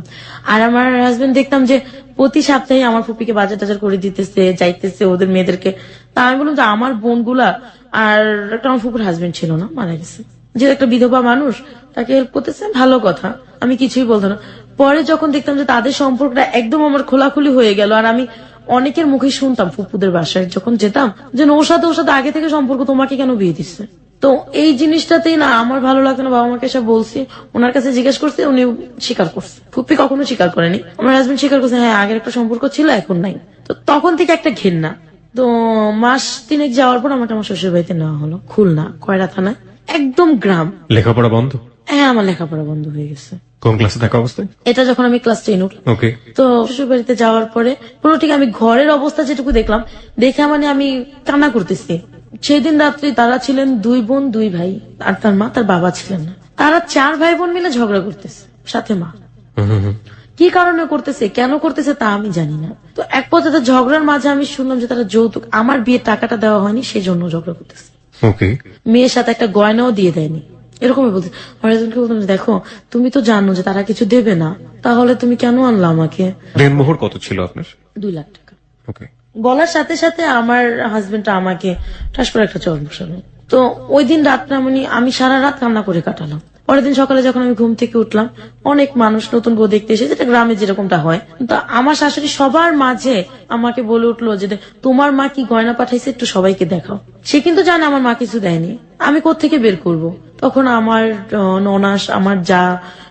আর আমার হাজবেন্ড দেখতাম যে প্রতি সপ্তাহে আমার ফুপিকে বাজার টাজার করে দিতেছে, যাইতেছে ওদের মেয়েদেরকে। তা আমি বললাম যে আমার বোনগুলা, আর একটা আমার ফুপুর হাজবেন্ড ছিল না, মারা গেছে, যে একটা বিধবা মানুষ, তাকে হেল্প করতেছে, ভালো কথা, আমি কিছুই বলতো না। পরে যখন দেখতাম যে তাদের সম্পর্কটা একদম আমার খোলাখুলি হয়ে গেল, আর আমি অনেকের মুখে শুনতাম ফুপুদের বাসায় যখন যেতাম যে ওর সাথে আগে থেকে সম্পর্ক, তোমাকে কেন বিয়ে দিচ্ছে? তো এই জিনিসটাতেই না আমার ভালো লাগতো না। বাবা মাকে এসব বলছি, ওনার কাছে জিজ্ঞেস করছে, উনি স্বীকার করছে। ফুপি কখনো স্বীকার করেনি, আমার হাজবেন্ড স্বীকার করছে, হ্যাঁ আগের একটা সম্পর্ক ছিল, এখন নাই। তো তখন থেকে একটা ঘেন্না। তো মাস 3 যাওয়ার পর আমাকে আমার শ্বশুর বাড়িতে নেওয়া হলো, খুলনা কয়রা থানায়, একদম গ্রাম। লেখাপড়া বন্ধ? হ্যাঁ, আমার লেখাপড়া বন্ধ হয়ে গেছে। কোন ক্লাসে থাকা অবস্থায়? এটা যখন আমি ক্লাস 10 উঠলাম। ওকে। তো শ্বশুর বাড়িতে যাওয়ার পরে পুরো ঠিক আমি ঘরের অবস্থা যেটুকু দেখলাম, দেখে মানে আমি কান্না করতেছি। সেদিন রাত্রি তারা ছিলেন 2 বোন 2 ভাই, আর তার মা, তার বাবা ছিলেন না। তারা 4 ভাই বোন মিলে ঝগড়া করতেছে, সাথে মা। কি কারণে করতেছে, কেন করতেছে তা আমি জানি না। তো এক পর্যায়ে ঝগড়ার মাঝে আমি শুনলাম যে তারা যৌতুক, আমার বিয়ের টাকাটা দেওয়া হয়নি সেই জন্য ঝগড়া করতেছে। ওকে। মেয়ের সাথে একটা গয়নাও দিয়ে দেয়নি, এরকমই বলছে। আমার হাজবেন্ডকে বলতাম, দেখো তুমি তো জানো যে তারা কিছু দেবে না, তাহলে তুমি কেন আনলা আমাকে? দেনমোহর কত ছিল আপনার? 2 লাখ টাকা। ওকে। বলার সাথে সাথে আমার হাজবেন্ডটা আমাকে ঠাস করে একটা চর বসালো। তো ওই দিন রাতটা মানে আমি সারা রাত কান্না করে কাটালাম। পরের দিন সকালে যখন আমি ঘুম থেকে উঠলাম, অনেক মানুষ নতুন বউ দেখতে এসে, যেটা গ্রামে যেরকমটা হয়। তো আমার শাশুড়ি সবার মাঝে আমাকে বলে উঠলো যে তোমার মা কি গয়না পাঠাইছে, একটু সবাইকে দেখাও। সে কিন্তু জানে আমার মা কিছু দেয়নি, আমি কোত্থেকে বের করব। তখন আমার ননাস, আমার যা,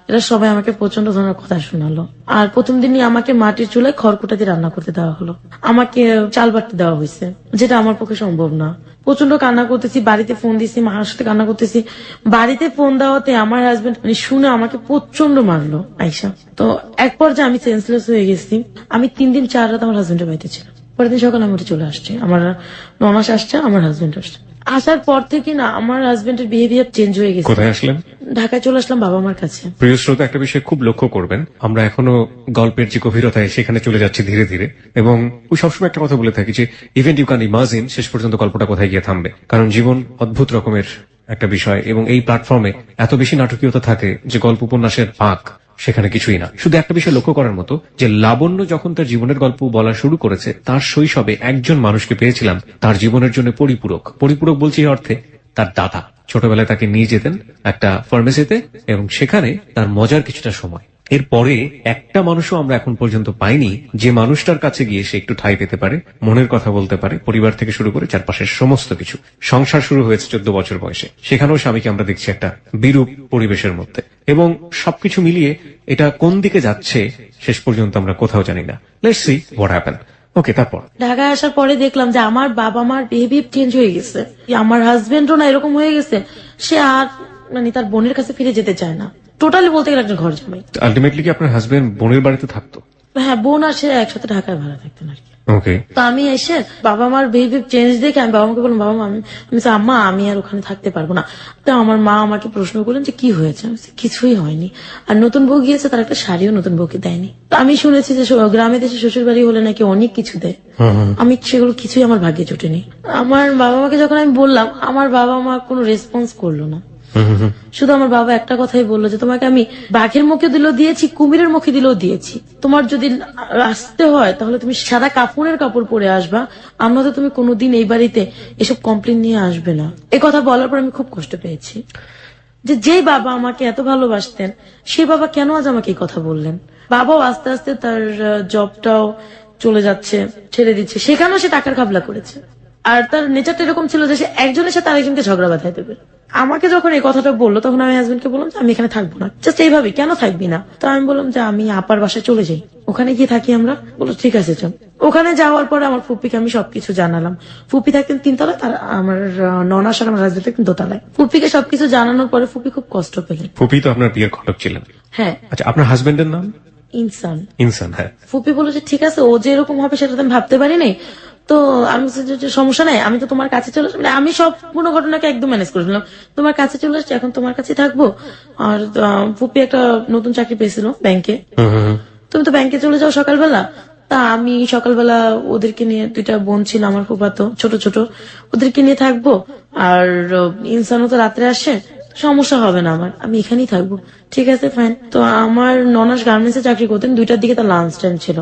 এরা সবাই আমাকে প্রচন্ড ধরনের কথা শোনালো। আর প্রথম দিনই আমাকে মাটির চুলায় খড়কুটা দিয়ে রান্না করতে দেওয়া হলো, আমাকে চাল বাটতে দেওয়া হয়েছে, যেটা আমার পক্ষে সম্ভব না। প্রচন্ড কান্না করতেছি, বাড়িতে ফোন দিয়েছি, মার সাথে কান্না করতেছি। বাড়িতে ফোন দেওয়াতে আমার হাজবেন্ড মানে শুনে আমাকে প্রচন্ড মারলো আইসা। তো এক পর্যায়ে আমি সেন্সলেস হয়ে গেছি। আমি 3 দিন 4 রাত আমার হাজবেন্ডের বাড়িতে ছিলাম। পরের দিন সকালে আমি উঠে চলে আসছি, আমার ননাস আসছে, আমার হাজবেন্ড আসছে। আসার পর থেকে না আমার হাজবেন্ডের বিহেভিয়ার চেঞ্জ হয়ে গেছে। কোথায় আসলেন? ঢাকায় চলে আসলাম বাবা মার কাছে। প্রিয় শ্রোতা, একটা বিষয় খুব লক্ষ্য করবেন, আমরা এখনো গল্পের যে গভীরতায় সেখানে চলে যাচ্ছি ধীরে ধীরে। এবং ওই সবসময় একটা কথা বলে থাকি যে ইভেন্ট ইউ ক্যান ইমাজিন, শেষ পর্যন্ত গল্পটা কোথায় গিয়ে থামবে। কারণ জীবন অদ্ভুত রকমের একটা বিষয়, এবং এই প্ল্যাটফর্মে এত বেশি নাটকীয়তা থাকে যে গল্প উপন্যাসের ফাঁক সেখানে কিছুই না। শুধু একটা বিষয় লক্ষ্য করার মতো যে লাবণ্য যখন তার জীবনের গল্প বলা শুরু করেছে, তার শৈশবে একজন মানুষকে পেয়েছিলাম তার জীবনের জন্য পরিপূরক বলছি এই অর্থে, তার দাদা ছোটবেলায় তাকে নিয়ে যেতেন একটা ফার্মেসিতে, এবং সেখানে তার মজার কিছুটা সময়। এরপরে একটা মানুষও আমরা এখন পর্যন্ত পাইনি যে মানুষটার কাছে গিয়ে সে একটু ঠাঁই পেতে পারে, মনের কথা বলতে পারে, পরিবার থেকে শুরু করে চারপাশের সমস্ত কিছু। সংসার শুরু হয়েছে 14 বছর বয়সে, সেখানেও স্বামীকে আমরা দেখছি একটা বিরূপ পরিবেশের মধ্যে। এবং সবকিছু মিলিয়ে এটা কোন দিকে যাচ্ছে শেষ পর্যন্ত আমরা কোথাও জানি না। Let's see what happen. Okay, তারপর ঢাকায় আসার পরে দেখলাম যে আমার বাবা মার বিহেভিয়ার চেঞ্জ হয়ে গেছে। আমার হাজবেন্ডও না এরকম হয়ে গেছে, সে আর মানে তার বোনের কাছে ফিরে যেতে চায় না। টোটালি বলতে গেলে একটা ঘর জামাই। আলটিমেটলি কি আপনার হাজবেন্ড বোনের বাড়িতে থাকতো? হ্যাঁ, বোন আর সে একসাথে ঢাকায় ভাড়া থাকতেন আর কি। ওকে। তো আমি এসে বাবা মার বিহেভিয়ার চেঞ্জ দেখে আমি বাবা মাকে বললাম, বাবা মা আমি আম্মা আমি আর ওখানে থাকতে পারবো না। তো আমার মা আমাকে প্রশ্ন করলেন যে কি হয়েছে। আমি বলছি, কিছুই হয়নি। আর নতুন বউ গিয়েছে, তার একটা শাড়িও নতুন বউকে দেয়নি। তো আমি শুনেছি যে গ্রামে দেশে শ্বশুর বাড়ি হলে নাকি অনেক কিছু দেয়, আমি সেগুলো কিছুই আমার ভাগ্যে জুটেনি। আমার বাবা মাকে যখন আমি বললাম, আমার বাবা মা কোনো রেসপন্স করলো না। শুধু আমার বাবা একটা কথাই বললো যে তোমাকে আমি বাঘের মুখে দিলেও দিয়েছি, কুমিরের মুখে দিলেও দিয়েছি, তোমার যদি আসতে হয় তাহলে তুমি সাদা কাপড়ের কাপড় পরে আসবা, আমরা তো তুমি কোনোদিন এই বাড়িতে এসব কমপ্লেন নিয়ে আসবে না। এই কথা বলার পর আমি খুব কষ্ট পেয়েছি যে যেই বাবা আমাকে এত ভালোবাসতেন সেই বাবা কেন আজ আমাকে এই কথা বললেন। বাবাও আস্তে আস্তে তার জবটাও চলে যাচ্ছে, ছেড়ে দিচ্ছে, সেখানেও সে টাকার ঘাবলা করেছে। আর তার নেচারটা এরকম ছিল যে সে একজনের সাথে আরেকজনকে ঝগড়া বাঁধায় দেবে। আমাকে যখন এই কথাটা বললো তখন আমি হাজবেন্ডকে বললাম যে আমি এখানে থাকবো না, জাস্ট এইভাবে, কেন থাকবি না? তো আমি বললাম যে আমি আপার বাসায় চলে যাই, ওখানে গিয়ে থাকি আমরা। বললো ঠিক আছে চল। ওখানে যাওয়ার পরে আমার ফুপিকে আমি সবকিছু জানালাম। ফুপি থাকতেন 3 তলায়, তার আমার ননাস আর আমার হাজবেন্ড থাকতেন 2 তলায়। ফুপিকে সবকিছু জানানোর পরে ফুপি খুব কষ্ট পেলেন। ফুপি তো আপনার বিয়ের ঘটক ছিলেন। হ্যাঁ, আচ্ছা, আপনার হাজবেন্ডের নাম? ইনসান। ইনসান, হ্যাঁ। ফুপি বললো যে ঠিক আছে, ও যে এরকম হবে সেটা তো আমি ভাবতে পারি নাই। তো আমি বলছি যে সমস্যা নাই, আমি তো তোমার কাছে চলে আসলাম, আমি সম্পূর্ণ ঘটনাকে একদম ম্যানেজ করে ফেললাম। তোমার কাছে চলে আসছি, এখন তোমার কাছে থাকবো। আর ফুপি একটা নতুন চাকরি পেয়েছিল ব্যাংকে। তুমি তো ব্যাংকে চলে যাও সকালবেলা। তা আমি সকালবেলা ওদেরকে নিয়ে, 2টা বোন ছিল আমার ফুফাতো, ছোট ছোট, ওদেরকে নিয়ে থাকবো। আর ইনসানও তো রাত্রে আসে, সমস্যা হবে না আমার, আমি এখানেই থাকবো। ঠিক আছে ফাইন। তো আমার ননাস গার্মেন্টস এ চাকরি করতেন, 2টার দিকে তার লাঞ্চ টাইম ছিল।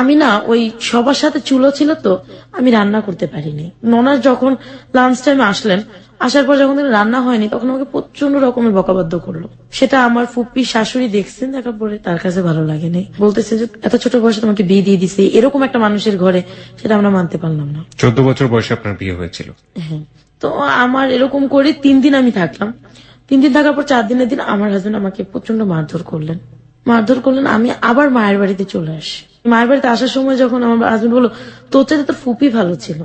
আমি না ওই সবার সাথে চুলো ছিল তো আমি রান্না করতে পারিনি। ননাস যখন লাঞ্চ টাইমে আসলেন, আসার পর যখন রান্না হয়নি তখন আমাকে প্রচন্ড রকমের বকাবাদ্য করলো। সেটা আমার ফুপ্পি শাশুড়ি দেখছেন, দেখার পরে তার কাছে ভালো লাগেনি। বলতেছে যে এত ছোট বয়সে তোমাকে বিয়ে দিয়ে দিছে এরকম একটা মানুষের ঘরে, সেটা আমরা মানতে পারলাম না। 14 বছর বয়সে আপনার বিয়ে হয়েছিল। হ্যাঁ। তো আমার এরকম করে 3 দিন আমি থাকলাম। 3 দিন থাকার পর 4 দিনের দিন আমার হাজবেন্ড আমাকে প্রচন্ড মারধর করলেন। আমি আবার মায়ের বাড়িতে চলে আসি। মায়ের বাড়িতে আসার সময় যখন আমার হাজবেন্ড বললো তোর চাইতে তোর ফুপি ভালো ছিল,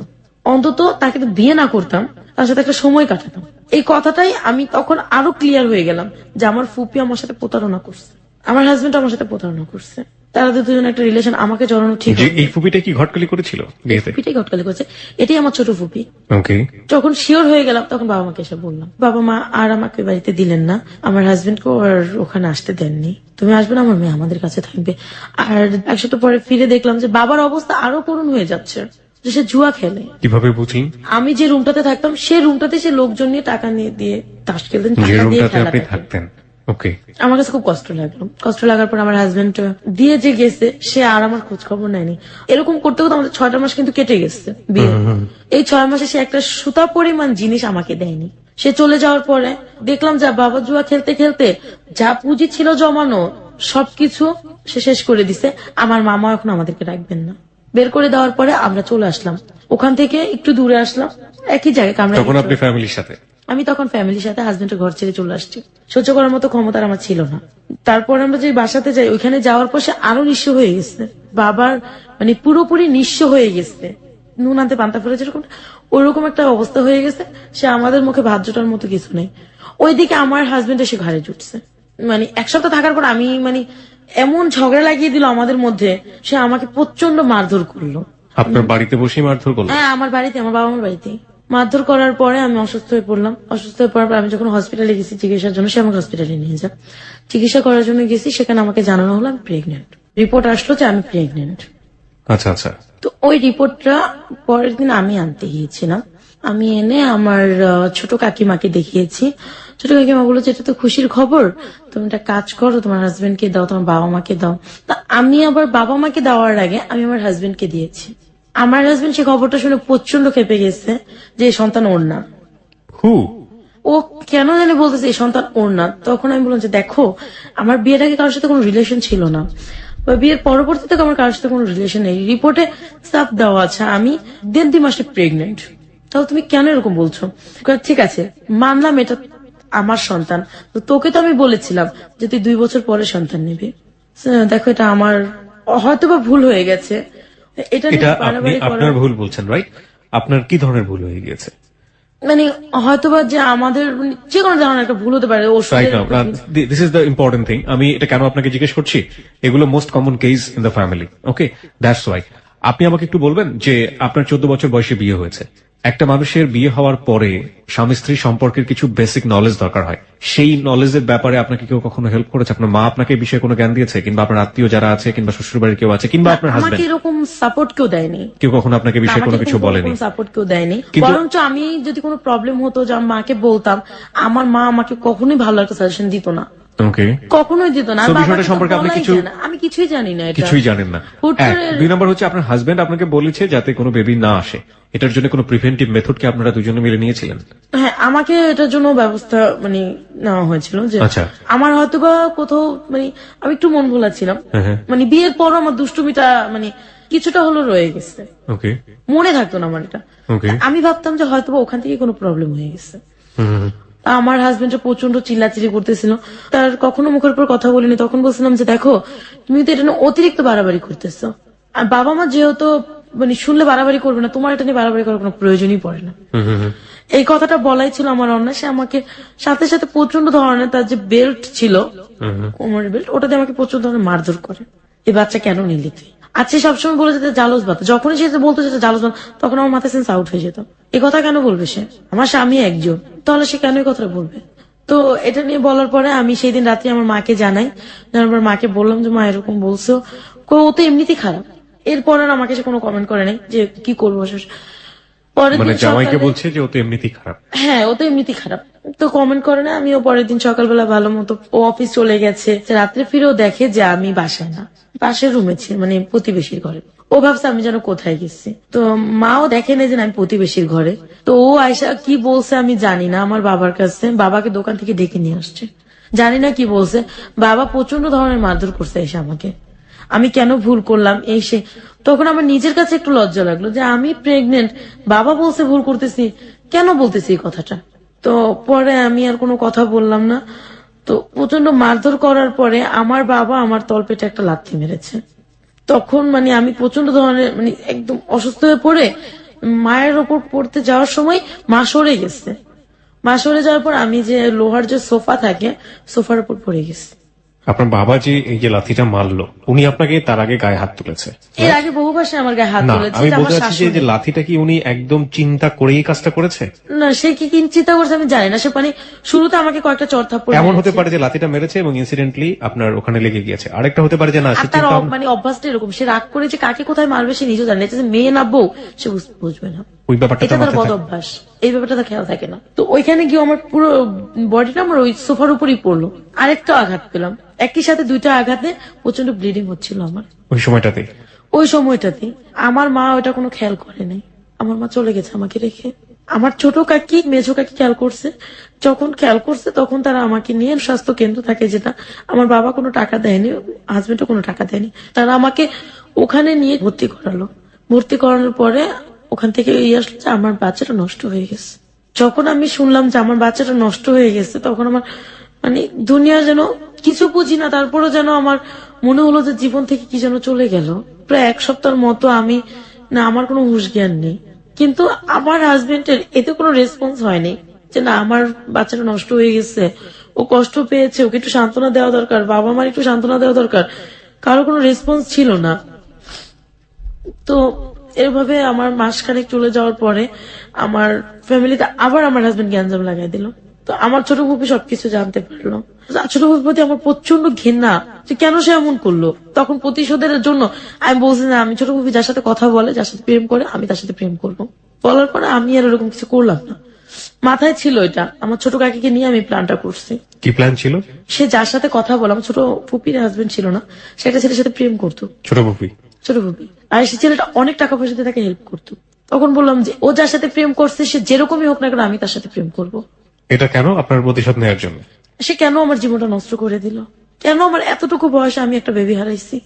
অন্তত তাকে তো বিয়ে না করতাম, তার সাথে একটা সময় কাটাতাম। এই কথাটাই আমি তখন আরো ক্লিয়ার হয়ে গেলাম যে আমার ফুপি আমার সাথে প্রতারণা করছে, আমার হাজবেন্ড আমার সাথে প্রতারণা করছে। তারা দুজন একটা রিলেশন আমাকে জড়ানো ঠিক যে এই ফুপিটা কি ঘটকালি করেছিল বিয়েতে? ফুপিটাই ঘটকালি করছে, এটাই আমার ছোট ফুপি। ওকে। যখন শিওর হয়ে গেলাম তখন বাবা মাকে এসে বললাম। বাবা মা আর আমাকে বাড়িতে দিলেন না, আমার হাজবেন্ডকে আর ওখানে আসতে দেননি। তুমি আসবে না, আমার মেয়ে আমাদের কাছে থাকবে। আর 1 সপ্তাহ পরে ফিরে দেখলাম যে বাবার অবস্থা আরো করুণ হয়ে যাচ্ছে, যে সে জুয়া খেলে। কিভাবে বুঝলেন? আমি যে রুমটাতে থাকতাম সেই রুমটাতে সে লোকজন নিয়ে টাকা নিয়ে দিয়ে তাস খেলতেন, যে টাকা দিয়ে রুমটাতে খেলা আপনি করতেন। থাকতেন। ওকে। আমার কাছে খুব কষ্ট লাগলো। কষ্ট লাগার পর আমার হাজবেন্ড দিয়ে যে গেছে সে আর আমার খোঁজ খবর নেয়নি। এরকম করতে করতে আমাদের 6টা মাস কিন্তু কেটে গেছে বিয়ে। এই 6 মাসে সে একটা সুতা পরিমাণ জিনিস আমাকে দেয়নি। সে চলে যাওয়ার পরে দেখলাম যে বাবা জুয়া খেলতে খেলতে যা পুঁজি ছিল জমানো সবকিছু সে শেষ করে দিছে। আমার মামা এখন আমাদেরকে রাখবেন না। বের করে দেওয়ার পরে আমরা চলে আসলাম, ওখান থেকে একটু দূরে আসলাম, একই জায়গায় তখন আপনি ফ্যামিলির সাথে? আমি তখন ফ্যামিলির সাথে হাজবেন্ডের ঘর ছেড়ে চলে আসছি। সহ্য করার মতো ক্ষমতা আমার ছিল না। তারপর আমরা যে বাসাতে যাই, ওইখানে যাওয়ার পর সে আরো নিঃস্ব হয়ে গেছে। বাবার মানে পুরোপুরি নিঃস্ব হয়ে গেছে, নুন আনতে পান্তা ফেলে যেরকম ওইরকম একটা অবস্থা হয়ে গেছে। সে আমাদের মুখে ভাত জোটার মতো কিছু নেই। ওইদিকে আমার হাজবেন্ড এসে ঘাড়ে জুটছে। মানে 1 সপ্তাহ থাকার পর আমি এমন ঝগড়া লাগিয়ে দিল আমাদের মধ্যে, সে আমাকে প্রচন্ড মারধর করলো। আপনার বাড়িতে বসেই মারধর করলো? হ্যাঁ, আমার বাড়িতে, আমার বাবা মার বাড়িতে মারধর করার পরে আমি অসুস্থ হয়ে পড়লাম। অসুস্থ হয়ে পড়ার পর আমি যখন হসপিটালে গেছি চিকিৎসার জন্য, সে আমাকে হসপিটালে নিয়ে যায়। চিকিৎসা করার জন্য গেছি, সেখানে আমাকে জানানো হলো আমি প্রেগনেন্ট। রিপোর্ট আসলো যে আমি প্রেগনেন্ট। আচ্ছা আচ্ছা। তো ওই রিপোর্টটা পরের দিন আমি আনতে গিয়েছিলাম। আমি এনে আমার ছোট কাকিমাকে দেখিয়েছি। ছোট কাকিমা বললো যে এটা তো খুশির খবর, তুমি একটা কাজ করো, তোমার হাজবেন্ডকে দাও, তোমার বাবা মাকে দাও। তা আমি আবার বাবা মাকে দেওয়ার আগে আমি আমার হাজবেন্ডকে দিয়েছি। আমার হাজবেন্ড সে খবরটা শুনে প্রচন্ড খেপে গেছে যে এই সন্তান ওর না। ও কেন জানি বলতেছে এই সন্তান ওর না। তখন আমি বললাম যে দেখো, আমার বিয়ের আগে কারোর সাথে কোনো রিলেশন ছিল না, বা বিয়ের পরবর্তীতে আমার কারোর সাথে কোনো রিলেশন নেই, রিপোর্টে সাফ দেওয়া আছে আমি 1.5-2 মাসে প্রেগনেন্ট। তাহলে তুমি কেন এরকম বলছো? ঠিক আছে মানলাম এটা আমার সন্তান, তো তোকে তো আমি বলেছিলাম যে তুই 2 বছর পরে সন্তান নিবি। দেখো এটা আমার হয়তোবা ভুল হয়ে গেছে, এটা আপনি আপনার ভুল বলছেন, রাইট? আপনার কি ধরনের ভুল হয়ে গিয়েছে? মানে হয়তোবা যে আমাদের যে কোনো ধরনের একটা ভুল হতে পারে। This is the important thing. আমি এটা কেন আপনাকে জিজ্ঞেস করছি, এগুলো most common case in the family. Okay, that's why. আপনি আমাকে একটু বলবেন যে আপনার 14 বছর বয়সে বিয়ে হয়েছে। একটা মানুষের বিয়ে হওয়ার পরে স্বামী স্ত্রী সম্পর্কের কিছু বেসিক নলেজ দরকার হয়। সেই নলেজের ব্যাপারে আপনাকে কেউ কখনো হেল্প করেছে? আপনার মা আপনাকে এই বিষয়ে কোনো জ্ঞান দিয়েছে, কিংবা আপনার আত্মীয় যারা আছে, কিংবা শ্বশুর বাড়ির কেউ আছে, কিংবা আপনার হাজবেন্ড? আমাকে এরকম সাপোর্ট কেউ দেয়নি। কেউ কখনো আপনাকে বিষয়ে কোনো কিছু বলেনি? সাপোর্ট কেউ দেয়নি। বরঞ্চ আমি যদি কোনো প্রবলেম হতো যে আমার মাকে বলতাম, আমার মা আমাকে কখনোই ভালো একটা সাজেশন দিত না। কখনোই দিত না। বিষয়টা সম্পর্কে আপনি আমি কিছুই জানি না, কিছুই জানেন না। 2 নম্বর হচ্ছে আপনার হাজবেন্ড আপনাকে বলেছে যাতে কোনো বেবি না আসে, এটার জন্য কোনো প্রিভেন্টিভ মেথড কি আপনারা দুজনে মিলে নিয়েছিলেন? হ্যাঁ, আমাকে এটার জন্য ব্যবস্থা নেওয়া হয়েছিল যে আমার হয়তোবা কোথাও আমি একটু মন ভোলা ছিলাম। বিয়ের পর আমার দুষ্টুমিটা কিছুটা হলো রয়ে গেছে, ওকে মনে থাকতো না আমার এটা। ওকে আমি ভাবতাম যে হয়তো বা ওখান থেকে কোনো প্রবলেম হয়ে গেছে। আমার হাজবেন্ড প্রচন্ড চিল্লাচিল্লি করতেছিল, তার কখনো মুখের উপর কথা বলিনি। তখন বলছিলাম যে দেখো তুমি তো এটা নিয়ে অতিরিক্ত বাড়াবাড়ি করতেছো, আর বাবা মা যেহেতু মানে শুনলে বাড়াবাড়ি করবে না, তোমার এটা নিয়ে বাড়াবাড়ি করার কোনো প্রয়োজনই পড়ে না। এই কথাটা বলাই ছিল আমার অন্যায়। সে আমাকে সাথে সাথে প্রচন্ড ধরনের তার যে বেল্ট ছিল, কোমরের বেল্ট, ওটাতে আমাকে প্রচুর ধরনের মারধর করে। এই বাচ্চা কেন নিলি তুই? আচ্ছা সবসময় বলে যেতে জালস বাত, যখনই সে বলতো সেটা জালস বাত, তখন আমার মাথায় সেন্স আউট হয়ে যেত। এই কথা কেন বলবে সে? আমার স্বামী একজন, তাহলে সে কেন এই কথাটা বলবে? তো এটা নিয়ে বলার পরে আমি সেই দিন রাত্রে আমার মাকে জানাই, জানার পর মাকে বললাম যে মা এরকম বলছো, ও তো এমনিতেই খারাপ। এরপর আর আমাকে সে কোনো কমেন্ট করে নাই যে কি করবো। পরের মানে দিন জামাইকে সকালে- বলছে যে ও তো এমনিতেই খারাপ। হ্যাঁ, ও তো এমনিতেই খারাপ, তো কমেন্ট করে না। আমিও পরের দিন সকালবেলা ভালো মতো, ও অফিস চলে গেছে, রাত্রে ফিরেও দেখে যে আমি বাসায় না, পাশের রুমে ছি, মানে প্রতিবেশীর ঘরে। ও ভাবছে আমি যেন কোথায় গেছি। তো মাও দেখে নেই যে আমি প্রতিবেশীর ঘরে। তো ও আয়সা কি বলছে আমি জানি না আমার বাবার কাছে, বাবাকে দোকান থেকে ডেকে নিয়ে আসছে, জানি না কি বলছে। বাবা প্রচন্ড ধরনের মারধর করছে এসে আমাকে, আমি কেন ভুল করলাম এই সে। তখন আমার নিজের কাছে একটু লজ্জা লাগলো যে আমি প্রেগনেন্ট, বাবা বলছে ভুল করতেছি, কেন বলতেছি এই কথাটা। তো পরে আমি আর কোনো কথা বললাম না। তো প্রচন্ড মারধর করার পরে আমার বাবা আমার তলপেটে একটা লাথি মেরেছে। তখন মানে আমি প্রচন্ড ধরনের মানে একদম অসুস্থ হয়ে পড়ে মায়ের ওপর পড়তে যাওয়ার সময় মা সরে গেছে। মা সরে যাওয়ার পর আমি যে লোহার যে সোফা থাকে, সোফার উপর পড়ে গেছি। আপনার বাবা যে এই যে লাথিটা মারলো, উনি আপনাকে তার আগে গায়ে হাত তুলেছে? এর আগে বহুবার সে আমার গায়ে হাত না, তুলেছে, আমি যে আমার বলতে চাচ্ছি যে শাশুড়ি। যে লাথিটা কি উনি একদম চিন্তা করেই কাজটা করেছে? না, সে কি চিন্তা করছে আমি জানি না। সে মানে শুরুতে আমাকে কয়েকটা চড় থাপ্পড় এমন হতে মেরেছে। পারে যে লাথিটা মেরেছে এবং ইনসিডেন্টলি আপনার ওখানে লেগে গিয়েছে। আরেকটা হতে পারে যে না, আর সে তার চিন্তা মানে অভ্যাসটা এরকম, সে রাগ করে যে কাকে কোথায় মারবে সে নিজেও জানে না। এটা যে মেয়ে না বউ সে বুঝবে না, ওই ব্যাপারটা এটা তার তার মাথায় বদ থাকে। অভ্যাস। এই ব্যাপারটা তার খেয়াল থাকে না। তো ওইখানে গিয়ে আমার পুরো বডিটা আমার ওই সোফার উপরই পড়লো। আরেকটা আঘাত পেলাম, একই সাথে দুইটা আঘাতে প্রচন্ড ব্লিডিং হচ্ছিল আমার। ওই সময়টাতে ওই সময়টাতে আমার মা ওটা কোনো খেয়াল করে নাই। আমার মা চলে গেছে আমাকে রেখে। আমার ছোট কাকি মেজো কাকি খেয়াল করছে, যখন খেয়াল করছে তখন তারা আমাকে নিয়ে স্বাস্থ্য কেন্দ্র থাকে যেটা, আমার বাবা কোনো টাকা দেয়নি, হাজবেন্ডও কোনো টাকা দেয়নি, তারা আমাকে ওখানে নিয়ে ভর্তি করালো। ভর্তি করানোর পরে ওখান থেকে ইয়ে আসলো যে আমার বাচ্চাটা নষ্ট হয়ে গেছে। যখন আমি শুনলাম যে আমার বাচ্চাটা নষ্ট হয়ে গেছে, তখন আমার মানে দুনিয়া যেন কিছু বুঝি না, তারপরে যেন আমার মনে হলো যে জীবন থেকে কি যেন চলে গেল। প্রায় এক সপ্তাহের মতো আমি না, আমার কোনো হুঁশ জ্ঞান নেই। কিন্তু আমার হাজবেন্ডের এতে কোনো রেসপন্স হয়নি যে না আমার বাচ্চাটা নষ্ট হয়ে গেছে, ও কষ্ট পেয়েছে, ওকে একটু সান্ত্বনা দেওয়া দরকার, বাবা মার একটু সান্ত্বনা দেওয়া দরকার। কারো কোনো রেসপন্স ছিল না। তো এভাবে আমার মাসখানেক চলে যাওয়ার পরে আমার ফ্যামিলিতে আবার আমার হাজবেন্ড গ্যাঞ্জাম লাগাই দিল। তো আমার ছোট ফুপি সবকিছু জানতে পারলো। ছোট ফুপির প্রতি আমার প্রচন্ড ঘৃণা যে কেন সে এমন করলো। তখন প্রতিশোধের জন্য আমি বলছি না, আমি ছোট ফুপি যার সাথে কথা বলে, যার সাথে প্রেম করে, আমি তার সাথে প্রেম করবো। বলার পরে আমি আর এরকম কিছু করলাম না। মাথায় ছিল এটা, আমার ছোট কাকিকে নিয়ে আমি প্ল্যানটা করছি। কি প্ল্যান ছিল? সে যার সাথে কথা বলে, আমার ছোট ফুপির হাজবেন্ড ছিল না, সে একটা ছেলের সাথে প্রেম করতো, ছোট পুপি? ছোট ভাবি। আর সে ছেলেটা অনেক টাকা পয়সা দিয়ে তাকে হেল্প করতো। তখন বললাম যে ও যার সাথে প্রেম করছে সে যেরকমই হোক না কেন আমি তার সাথে প্রেম করব। এটা কেন? আপনার প্রতিশোধ নেওয়ার জন্য? সে কেন আমার জীবনটা নষ্ট করে দিল? কেন আমার এতটুকু বয়সে আমি একটা বেবি হারাইছি?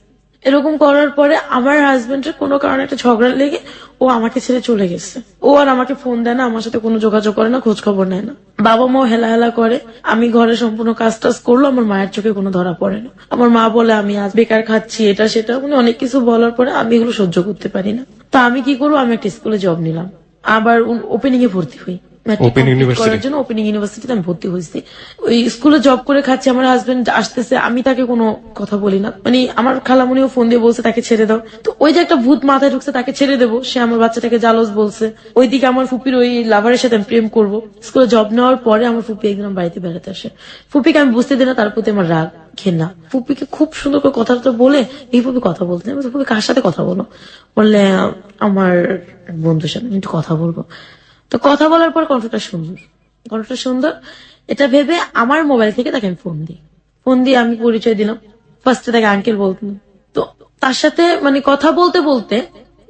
এরকম করার পরে আমার হাজবেন্ডের কোনো কারণে একটা ঝগড়া লেগে ও আমাকে ছেড়ে চলে গেছে। ও আর আমাকে ফোন দেয় না, আমার সাথে কোনো যোগাযোগ করে না, খোঁজ খবর নেয় না। বাবা মাও হেলা হেলা করে। আমি ঘরে সম্পূর্ণ কাজ টাজ করলো, আমার মায়ের চোখে কোনো ধরা পড়ে না। আমার মা বলে আমি আজ বেকার খাচ্ছি, এটা সেটা, মানে অনেক কিছু বলার পরে আমি এগুলো সহ্য করতে পারি না। তো আমি কি করবো, আমি একটা স্কুলে জব নিলাম, আবার ওপেনিং এ ভর্তি হই। Open University? জন্য ওপেনিং ইউনিভার্সিটিতে আমি ভর্তি হয়েছি। ওই স্কুলে জব করে খাচ্ছি, আমার হাজবেন্ড আসতেছে, আমি তাকে কোনো কথা বলি না। মানে আমার খালামণিও ফোন দিয়ে বলছে তাকে ছেড়ে দাও। তো ওই যে একটা ভূত মাথায় ঢুকছে, তাকে ছেড়ে দেবো, সে আমার বাচ্চাটাকে জালস বলছে। ওইদিকে আমার ফুপির ওই লাভারের সাথে আমি প্রেম করবো। স্কুলে জব নেওয়ার পরে আমার ফুপি একদিন আমার বাড়িতে বেড়াতে আসে। ফুপিকে আমি বুঝতে দিই না, তার প্রতি আমার রাগ ঘেন্না। ফুপিকে খুব সুন্দর করে কথাটা বলে এই ফুপি কথা বলতে, আমি বলছি, ফুপি কার সাথে কথা বলো? বললে আমার বন্ধুর সাথে একটু কথা বলবো। তো কথা বলার পর কণ্ঠটা সুন্দর, এটা ভেবে আমার মোবাইল থেকে তাকে আমি ফোন দিয়ে আমি পরিচয় দিলাম। ফার্স্টে তাকে আঙ্কেল বলতাম। তো তার সাথে মানে কথা বলতে বলতে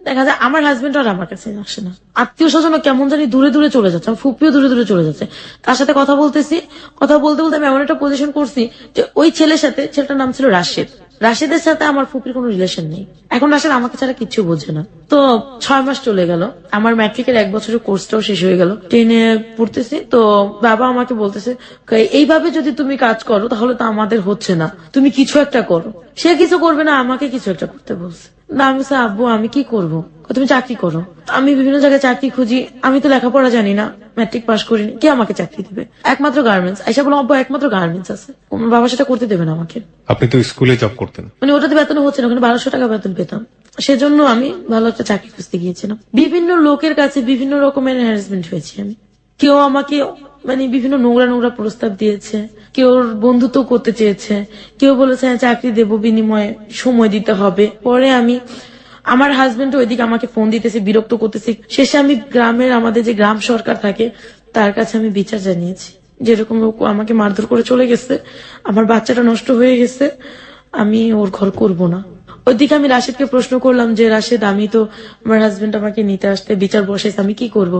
দেখা যায় আমার হাজবেন্ড আর আমার কাছে আসে না, আত্মীয় স্বজন কেমন জানি দূরে দূরে চলে যাচ্ছে, আমার ফুপিও দূরে দূরে চলে যাচ্ছে। তার সাথে কথা বলতেছি, কথা বলতে বলতে আমি এমন একটা পজিশন করছি যে ওই ছেলের সাথে, ছেলেটার নাম ছিল রাশেদ, রাশেদের সাথে আমার ফুপির কোনো রিলেশন নেই। এখন রাশেদ আমাকে ছাড়া কিচ্ছু বোঝে না। তো 6 মাস চলে গেল, আমার ম্যাট্রিকের 1 বছরের কোর্সটাও শেষ হয়ে গেল, 10-এ পড়তেছি। তো বাবা আমাকে বলতেছে এইভাবে যদি তুমি কাজ করো তাহলে তো আমাদের হচ্ছে না, তুমি কিছু একটা করো। সে কিছু করবে না, আমাকে কিছু একটা করতে বলছে। না আমি বলছি, আব্বু আমি কি করবো? তুমি চাকরি করো। আমি বিভিন্ন জায়গায় চাকরি খুঁজি, আমি তো লেখাপড়া জানি না, ম্যাট্রিক পাস করিনি, কে আমাকে চাকরি দিবে? একমাত্র গার্মেন্টস। আইসা বলো আব্বু একমাত্র গার্মেন্টস আছে, আমার বাবা সেটা করতে দেবে না আমাকে। আপনি তো স্কুলে জব করতেন। মানে ওটাতে বেতন হচ্ছে না, ওখানে 1200 টাকা বেতন পেতাম। সেজন্য আমি ভালো একটা চাকরি খুঁজতে গিয়েছিলাম। বিভিন্ন লোকের কাছে বিভিন্ন রকমের হ্যারাসমেন্ট হয়েছি আমি। কেউ আমাকে মানে বিভিন্ন নোংরা নোংরা প্রস্তাব দিয়েছে, কেউ বন্ধুত্ব করতে চেয়েছে, কেউ বলেছে হ্যাঁ চাকরি দেবো, বিনিময়ে সময় দিতে হবে। পরে আমি আমার হাজবেন্ড ওইদিকে আমাকে ফোন দিতেছে, বিরক্ত করতেছে। শেষে আমি গ্রামের আমাদের যে গ্রাম সরকার থাকে তার কাছে আমি বিচার জানিয়েছি, যেরকম ও আমাকে মারধর করে চলে গেছে, আমার বাচ্চাটা নষ্ট হয়ে গেছে, আমি ওর ঘর করব না। ওইদিকে আমি রাশেদকে প্রশ্ন করলাম যে রাশেদ আমি তো আমার হাজবেন্ড আমাকে নিতে আসতে বিচার বসাইছে, আমি কি করব?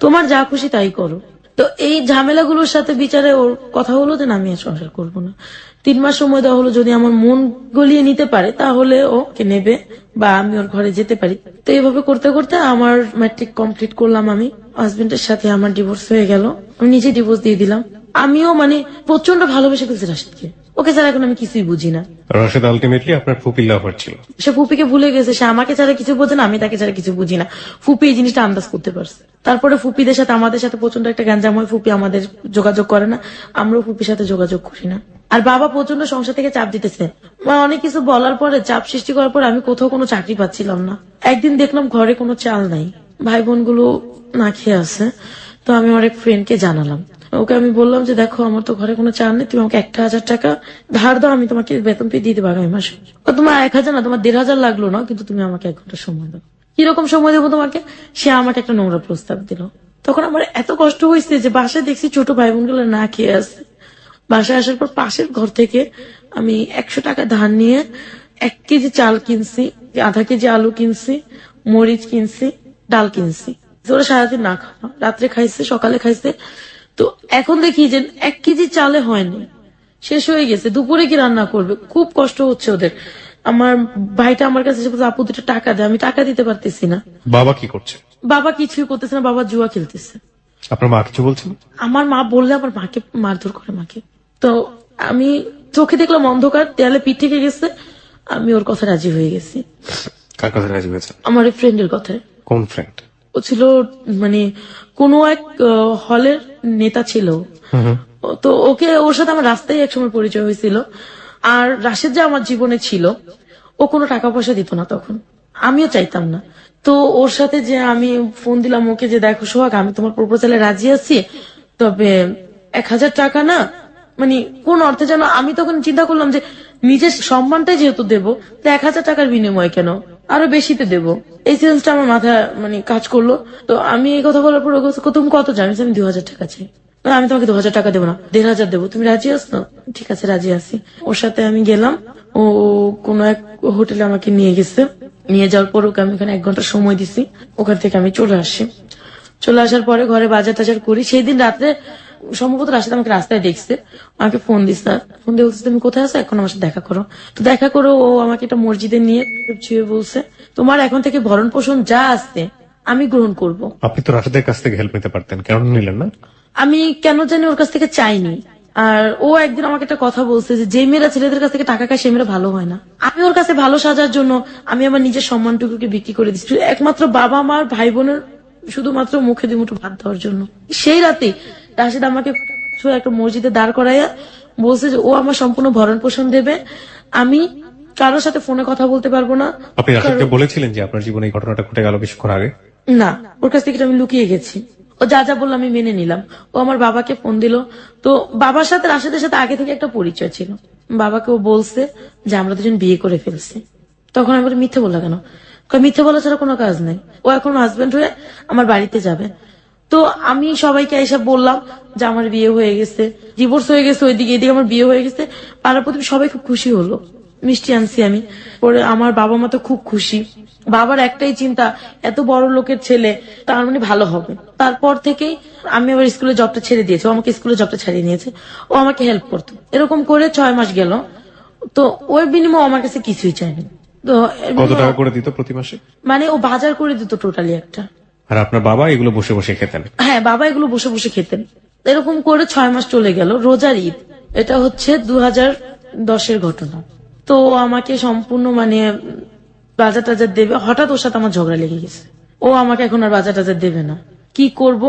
তোমার যা খুশি তাই করো। তো এই ঝামেলাগুলোর সাথে বিচারে ওর কথা হলো যে না, আমি আর সংসার করবো না। 3 মাস সময় দেওয়া হলো, যদি আমার মন গলিয়ে নিতে পারে তাহলে ওকে নেবে বা আমি ওর ঘরে যেতে পারি। তো এইভাবে করতে করতে আমার ম্যাট্রিক কমপ্লিট করলাম। আমি হাজবেন্ডের সাথে আমার ডিভোর্স হয়ে গেল, আমি নিজে ডিভোর্স দিয়ে দিলাম। আমিও মানে প্রচন্ড ভালোবেসে ফেলছি রাশেদকে, ওকে ছাড়া এখন আমি কিছুই বুঝি না। রাশেদ আলটিমেটলি আপনার ফুপির লাভার ছিল। সে ফুপিকে ভুলে গেছে, সে আমাকে ছাড়া কিছু বোঝে না, আমি তাকে ছাড়া কিছু বুঝি না। ফুপি এই জিনিসটা আন্দাজ করতে পারছে। তারপরে ফুপিদের সাথে আমাদের সাথে প্রচন্ড একটা গ্যাঞ্জাম হয়, ফুপি আমাদের যোগাযোগ করে না, আমরাও ফুপির সাথে যোগাযোগ করি না। আর বাবা প্রচন্ড সংসার থেকে চাপ দিতেছে, অনেক কিছু বলার পরে চাপ সৃষ্টি করার পর আমি কোথাও কোনো চাকরি পাচ্ছিলাম না। একদিন দেখলাম ঘরে কোনো চাল নাই, ভাই বোন গুলো না খেয়ে আছে। তো আমি আমার এক ফ্রেন্ডকে জানালাম, ওকে আমি বললাম যে দেখো আমার তো ঘরে কোনো চাল নেই, তুমি আমাকে 1000 টাকা ধার দাও, আমি তোমাকে বেতন পেয়ে দিয়ে দেবো আগামী মাসে। তোমার 1000 না, তোমার 1500 লাগলো না, কিন্তু তুমি আমাকে 1 ঘন্টা সময় দাও। কিরকম সময় দেবো তোমাকে? সে আমাকে একটা নোংরা প্রস্তাব দিল। তখন আমার এত কষ্ট হয়েছে যে বাসায় দেখছি ছোট ভাই বোন গুলো না খেয়ে আছে। বাসায় আসার পর পাশের ঘর থেকে আমি 100 টাকা ধার নিয়ে 1 কেজি চাল কিনছি, আধা কেজি আলু কিনছি, মরিচ কিনছি, ডাল কিনছি। ওরা সারাদিন না খাওয়া, রাত্রে খাইছে, সকালে খাইছে। তো এখন দেখি যে 1 কেজি চালে হয়নি, শেষ হয়ে গেছে। দুপুরে কি রান্না করবে? খুব কষ্ট হচ্ছে ওদের। আমার ভাইটা আমার কাছে এসে বলছে, আপু 2টা টাকা দেয়, আমি টাকা দিতে পারতেছি না। বাবা কি করছে? বাবা কিছুই করতেছে না, বাবা জুয়া খেলতেছে। আপনার মা কিছু বলছেন? আমার মা বললে আমার মাকে মারধর করে মাকে। তো আমি চোখে দেখলাম অন্ধকার, দেয়ালে পিঠ থেকে গেছে, আমি ওর কথা রাজি হয়ে গেছি। কার কথা রাজি হয়েছেন? আমার এক ফ্রেন্ডের কথায়। কোন ফ্রেন্ড? ও ছিল মানে কোন এক হলের নেতা ছিল। তো ওর সাথে আমার রাস্তায় একসময় পরিচয় হয়েছিল। আর রাশেদ যে আমার জীবনে ছিল, ও কোনো টাকা পয়সা দিত না তখন, আমিও চাইতাম না। তো ওর সাথে যে আমি ফোন দিলাম ওকে যে দেখো সোহাগ, আমি তোমার প্রপোজালে রাজি আছি, তবে 1000 টাকা না, মানে কোন অর্থে যেন। আমি তখন চিন্তা করলাম যে নিজের সম্মানটাই যেহেতু দেবো, তো 1000 টাকার বিনিময় কেন, আরো বেশিতে দেবো। এই সেন্সটা আমার মাথায় মানে কাজ করলো। তো আমি এই কথা বলার পর তুমি কত চাই? আমি 2000 টাকা চাই। আমি তোমাকে 2000 টাকা দেবো না, 1500 দেবো, তুমি রাজি আছো? ঠিক আছে রাজি আছি। ওর সাথে আমি গেলাম, ও কোনো এক হোটেলে আমাকে নিয়ে গেছে। নিয়ে যাওয়ার পর ওকে আমি ওখানে 1 ঘন্টা সময় দিছি। ওখান থেকে আমি চলে আসি। চলে আসার পরে ঘরে বাজার টাজার করি। সেই দিন রাত্রে সম্ভবত রাশেদ আমাকে রাস্তায় দেখছে, আমাকে ফোন দিচ্ছে, ফোন দিয়ে বলছে তুমি কোথায় আছো, এখন আমার সাথে দেখা করো। তো দেখা করো, ও আমাকে একটা মসজিদে নিয়ে ছুঁয়ে বলছে তোমার এখন থেকে ভরণ পোষণ যা আছে আমি গ্রহণ করব। আপনি তো রাশেদের কাছ থেকে হেল্প নিতে পারতেন, কেন নিলেন না? আমি কেন জানি ওর কাছ থেকে চাইনি। আর ও একদিন আমাকে একটা কথা বলছে যে মেয়েরা ছেলেদের কাছ থেকে টাকা খায় সে মেয়েরা ভালো হয় না। আমি ওর কাছে ভালো সাজার জন্য আমি আমার নিজের সম্মানটুকুকে বিক্রি করে দিচ্ছি একমাত্র বাবা মার ভাই বোনের শুধুমাত্র মুখে দুমুঠো ভাত দেওয়ার জন্য। সেই রাতে রাশেদ আমাকে একটা মসজিদে দাঁড় করাইয়া বলছে যে ও আমার সম্পূর্ণ ভরণ পোষণ দেবে, আমি কারোর সাথে ফোনে কথা বলতে পারবো না। আপনি রাশেদকে বলেছিলেন যে আপনার জীবনে এই ঘটনাটা ঘটে গেল কিছুক্ষণ আগে? না, ওর কাছ থেকে আমি লুকিয়ে গেছি। ও যা যা বললো আমি মেনে নিলাম। ও আমার বাবাকে ফোন দিল। তো বাবার সাথে রাশেদের সাথে আগে থেকে একটা পরিচয় ছিল। বাবাকে ও বলছে যে আমরা দুজন বিয়ে করে ফেলছি। তখন আমি বলি মিথ্যে বললা কেন? মিথ্যে বলা ছাড়া কোনো কাজ নাই, ও এখন হাজবেন্ড হয়ে আমার বাড়িতে যাবে। তো আমি সবাইকে এসে বললাম যে আমার বিয়ে হয়ে গেছে, ডিভোর্স হয়ে গেছে, ওইদিকে এদিকে আমার বিয়ে হয়ে গেছে। পাড়া প্রতিবেশী সবাই খুব খুশি হলো। মিষ্টি আনছি আমি। পরে আমার বাবা মা তো খুব খুশি। বাবার একটাই চিন্তা, এত বড় লোকের ছেলে, তার মানে ভালো হবে। তারপর থেকেই আমি আবার স্কুলে জবটা ছেড়ে দিয়েছি, ও আমাকে স্কুলে জবটা ছাড়িয়ে নিয়েছে। ও আমাকে হেল্প করতো। এরকম করে 6 মাস গেল। তো ওর বিনিময়ে আমার কাছে কিছুই চাইনি। তো এর কত বিনিময়ে- টাকা করে দিত প্রতি মাসে? মানে ও বাজার করে দিত টোটালি একটা। আর আপনার বাবা এগুলো বসে বসে খেতেন? হ্যাঁ, বাবা এগুলো বসে বসে খেতেন। এরকম করে 6 মাস চলে গেল। রোজার ঈদ, এটা হচ্ছে 2010-এর ঘটনা। তো ও আমাকে সম্পূর্ণ মানে বাজার টাজার দেবে, হঠাৎ ওর সাথে আমার ঝগড়া লেগে গেছে। ও আমাকে এখন আর বাজার টাজার দেবে না, কি করব।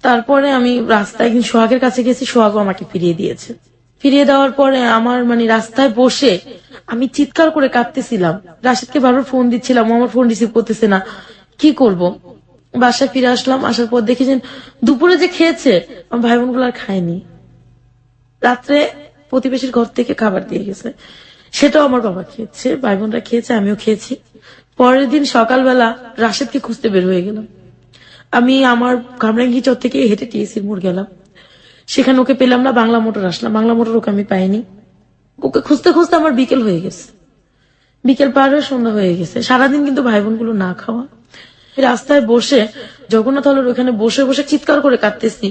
তারপরে আমি রাস্তায় একদিন সোহাগের কাছে গেছি, সোহাগও আমাকে ফিরিয়ে দিয়েছে। ফিরিয়ে দেওয়ার পরে আমার মানে রাস্তায় বসে আমি চিৎকার করে কাঁদতেছিলাম। রাশিদকে বারবার ফোন দিচ্ছিলাম, ও আমার ফোন রিসিভ করতেছে না, কি করব। বাসায় ফিরে আসলাম, আসার পর দেখি যে দুপুরে যে খেয়েছে আমার ভাই বোনগুলো আর খায়নি। রাত্রে প্রতিবেশীর ঘর থেকে খাবার দিয়ে গেছে, সেটাও আমার বাবা খেয়েছে, ভাই বোনরা খেয়েছে, আমিও খেয়েছি। পরের দিন সকালবেলা রাশেদকে খুঁজতে বের হয়ে গেলাম। আমি আমার কামরাঙ্গি চর থেকে হেঁটে টিএসির মোড় গেলাম, সেখানে ওকে পেলাম না। বাংলা মোটর আসলাম, বাংলা মোটর ওকে আমি পাইনি। ওকে খুঁজতে খুঁজতে আমার বিকেল হয়ে গেছে, বিকেল পার হয়ে সন্ধ্যা হয়ে গেছে। সারাদিন কিন্তু ভাই বোনগুলো না খাওয়া। রাস্তায় বসে জগন্নাথ হলের ওখানে বসে বসে চিৎকার করে কাঁদতেছি,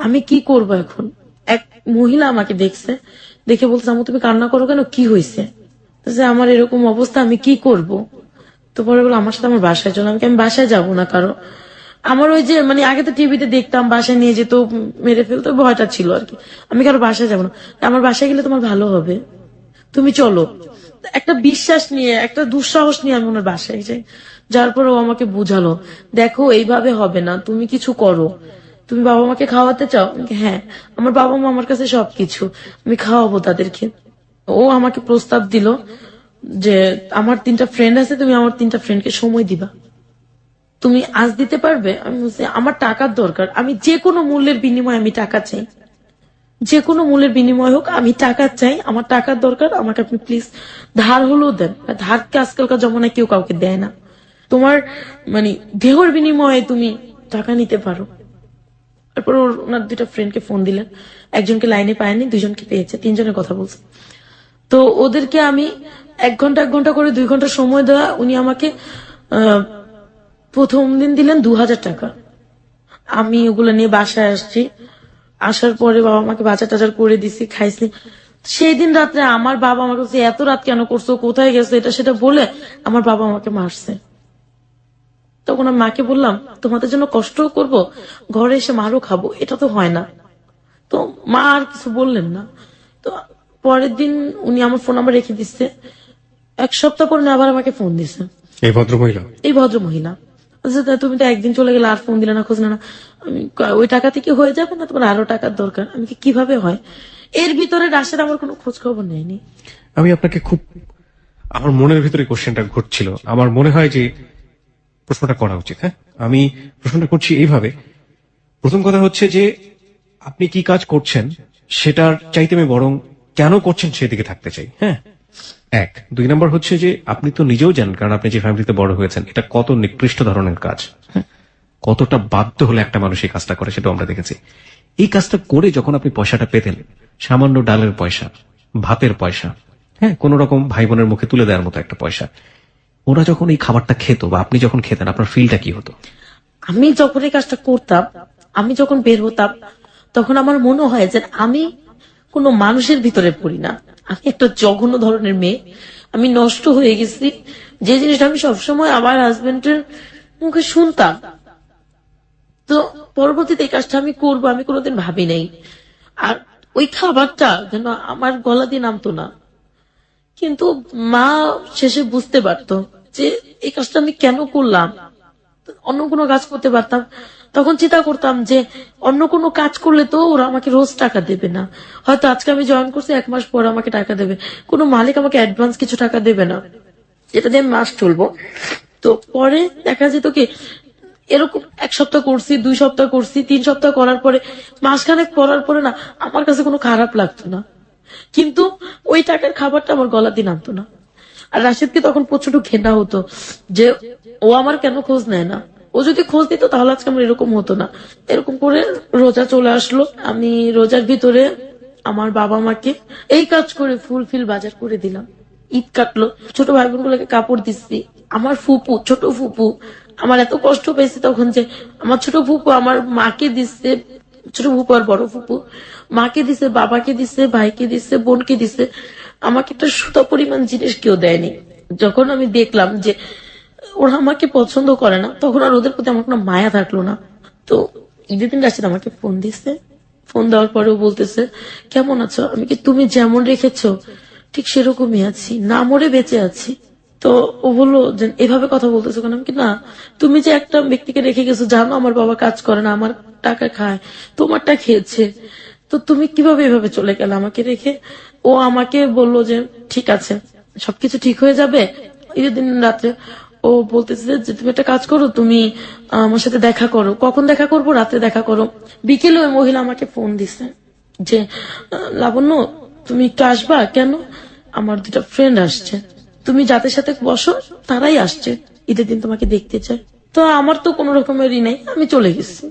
আমি কি করব এখন। এক মহিলা আমাকে দেখছে, দেখে বলছে, আমু তুমি কান্না করো কেন, কি হয়েছে? যে আমার এরকম অবস্থা, আমি কি করব। তো পরে বলো আমার সাথে আমার বাসায় চলো। আমি বাসায় যাবো না, কারো আমার ওই যে মানে আগে তো টিভিতে দেখতাম বাসায় নিয়ে যেত, মেরে ফেলতো, ভয়টা ছিল আর কি। আমি কারো বাসায় যাবো না, আমার বাসায় গেলে তোমার ভালো হবে, তুমি চলো। একটা বিশ্বাস নিয়ে, একটা দুঃসাহস নিয়ে আমি ওনার বাসায় যাই। যার পর ও আমাকে বুঝালো, দেখো এইভাবে হবে না, তুমি কিছু করো। তুমি বাবা মাকে খাওয়াতে চাও? হ্যাঁ, আমার বাবা মা আমার কাছে সবকিছু, আমি খাওয়াবো তাদেরকে। ও আমাকে প্রস্তাব দিল যে আমার 3টা ফ্রেন্ড আছে, তুমি আমার 3টা ফ্রেন্ডকে সময় দিবা, তুমি আজ দিতে পারবে? আমি বলছি আমার টাকার দরকার, আমি যে কোনো মূল্যের বিনিময়ে আমি টাকা চাই, যে কোনো মূল্যের বিনিময় হোক আমি টাকা চাই, আমার টাকার দরকার, আমাকে আপনি প্লিজ ধার হলেও দেন। ধারকে আজকালকার জমানায় কেউ কাউকে দেয় না, তোমার মানে দেহর বিনিময়ে তুমি টাকা নিতে পারো। তারপর ওনার 2টা ফ্রেন্ডকে ফোন দিলেন, একজনকে লাইনে পায়নি, 2জনকে পেয়েছে, 3জনের কথা বলছে। তো ওদেরকে আমি 1 ঘন্টা 1 ঘন্টা করে 2 ঘন্টা সময় দেওয়া। উনি আমাকে প্রথম দিন দিলেন 2000 টাকা। আমি ওগুলো নিয়ে বাসায় আসছি, আসার পরে বাবা মাকে বাজার টাজার করে দিছি, খাইছি। সেই দিন রাত্রে আমার বাবা আমাকে বলছে, এত রাত কেন করছো, কোথায় গেছো, এটা সেটা বলে আমার বাবা আমাকে মারছে। তখন আমি মাকে বললাম, তোমাদের জন্য কষ্ট করব, ঘরে এসে মারও খাবো, এটা তো হয় না। তো মা আর কিছু বললেন না। তো পরের দিন উনি আমার ফোন নাম্বার রেখে দিচ্ছে। 1 সপ্তাহ পর আবার আমাকে ফোন দিছে এই ভদ্রমহিলা? এই ভদ্র মহিলা। তুমি তো একদিন চলে গেলে, আর ফোন দিলে না, খোঁজ না। আমি ওই টাকা থেকে হয়ে যাবে না, তোমার আরো টাকার দরকার। আমি কিভাবে হয়? এর ভিতরে রাশেদ আমার কোনো খোঁজ খবর নেয়নি। আমি আপনাকে খুব, আমার মনের ভিতরে কোশ্চেনটা ঘুরছিল, আমার মনে হয় যে প্রশ্নটা করা উচিত। হ্যাঁ, আমি প্রশ্নটা করছি এইভাবে। প্রথম কথা হচ্ছে যে আপনি কি কাজ করছেন সেটার চাইতে আমি বরং কেন করছেন সেদিকে থাকতে চাই। হ্যাঁ, 1। 2 নম্বর হচ্ছে যে আপনি তো নিজেও জানেন, কারণ আপনি যে ফ্যামিলিতে বড় হয়েছেন, এটা কত নিকৃষ্ট ধরনের কাজ। হ্যাঁ, কতটা বাধ্য হলে একটা মানুষ এই কাজটা করে, সেটাও আমরা দেখেছি। এই কাজটা করে যখন আপনি পয়সাটা পেতেন, সামান্য ডালের পয়সা, ভাতের পয়সা, হ্যাঁ, কোন রকম ভাই বোনের মুখে তুলে দেওয়ার মতো একটা পয়সা, ওরা যখন এই খাবারটা খেত বা আপনি যখন খেতেন, আপনার ফিলটা কি হতো? আমি যখন এই কাজটা করতাম, আমি যখন বের হতাম, তখন আমার মনে হয় যে আমি কোনো মানুষের ভিতরে পড়ি না, আমি একটা জঘন্য ধরনের মেয়ে, আমি নষ্ট হয়ে গেছি। যে জিনিসটা আমি সবসময় আমার হাজবেন্ডের মুখে শুনতাম। তো পরবর্তীতে এই কাজটা আমি করবো আমি কোনোদিন ভাবি নাই। আর ওই খাবারটা যেন আমার গলা দিয়ে নামতো না। কিন্তু মা শেষে বুঝতে পারতো যে এই কাজটা আমি কেন করলাম। অন্য কোনো কাজ করতে পারতাম, তখন চিন্তা করতাম যে অন্য কোনো কাজ করলে তো ওরা আমাকে রোজ টাকা দেবে না। হয়তো আজকে আমি জয়েন করছি, 1 মাস পর আমাকে টাকা দেবে, কোনো মালিক আমাকে অ্যাডভান্স কিছু টাকা দেবে না, যেটা দিয়ে আমি মাস চলবো। তো পরে দেখা যেত কি, এরকম 1 সপ্তাহ করছি, 2 সপ্তাহ করছি, 3 সপ্তাহ করার পরে, মাসখানেক করার পরে না আমার কাছে কোনো খারাপ লাগতো না, কিন্তু ওই টাকার খাবারটা আমার গলা দিয়ে নামতো না। আর রাশিদকে তখন প্রচন্ড ঘেন্না হতো যে ও আমার কেন খোঁজ নেয় না, ও যদি খোঁজ দিত তাহলে আজকে আমার এরকম হতো না। এরকম করে রোজা চলে আসলো, আমি রোজার ভিতরে আমার বাবা মাকে এই কাজ করে ফুলফিল বাজার করে দিলাম। ঈদ কাটলো, ছোট ভাই বোন গুলোকে কাপড় দিচ্ছি। আমার ফুপু, ছোট ফুপু, আমার এত কষ্ট পেয়েছে তখন যে আমার ছোট ফুপু আমার মাকে দিচ্ছে, ছোট ফুপু আর বড় ফুপু মাকে দিছে, বাবাকে দিছে, ভাইকে দিছে, বোনকে দিছে। আমাকে একটা সুতা পরিমাণ জিনিস কেউ দেয়নি। যখন আমি দেখলাম যে ওরা আমাকে পছন্দ করে না, তখন আর ওদের প্রতি আমার কোনো মায়া থাকলো না। তো ঈদের দিন রাশিদ আমাকে ফোন দিছে। ফোন দেওয়ার পরেও বলতেছে, কেমন আছো? আমি কি তুমি যেমন রেখেছো ঠিক সেরকমই আছি, না মরে বেঁচে আছি। তো ও বললো যে এভাবে কথা বলতেছো কেন? আমি কি না, তুমি যে একটা ব্যক্তিকে রেখে গেছো, জানো আমার বাবা কাজ করে না, আমার টাকা খায়, তোমারটা খেয়েছে, তো তুমি কিভাবে এভাবে চলে গেলে আমাকে রেখে? ও আমাকে বললো যে ঠিক আছে, সবকিছু ঠিক হয়ে যাবে। ঈদের দিন রাত্রে ও বলতেছে যে তুমি একটা কাজ করো, তুমি আমার সাথে দেখা করো। কখন দেখা করবো? রাতে দেখা করো। বিকেলে ওই মহিলা আমাকে ফোন দিছে যে লাবণ্য তুমি একটু আসবা। কেন? আমার 2টা ফ্রেন্ড আসছে, তুমি যাদের সাথে বসো তারাই আসছে, ঈদের দিন তোমাকে দেখতে চায়। তো আমার তো কোনো রকমেরই নেই, আমি চলে গেছি।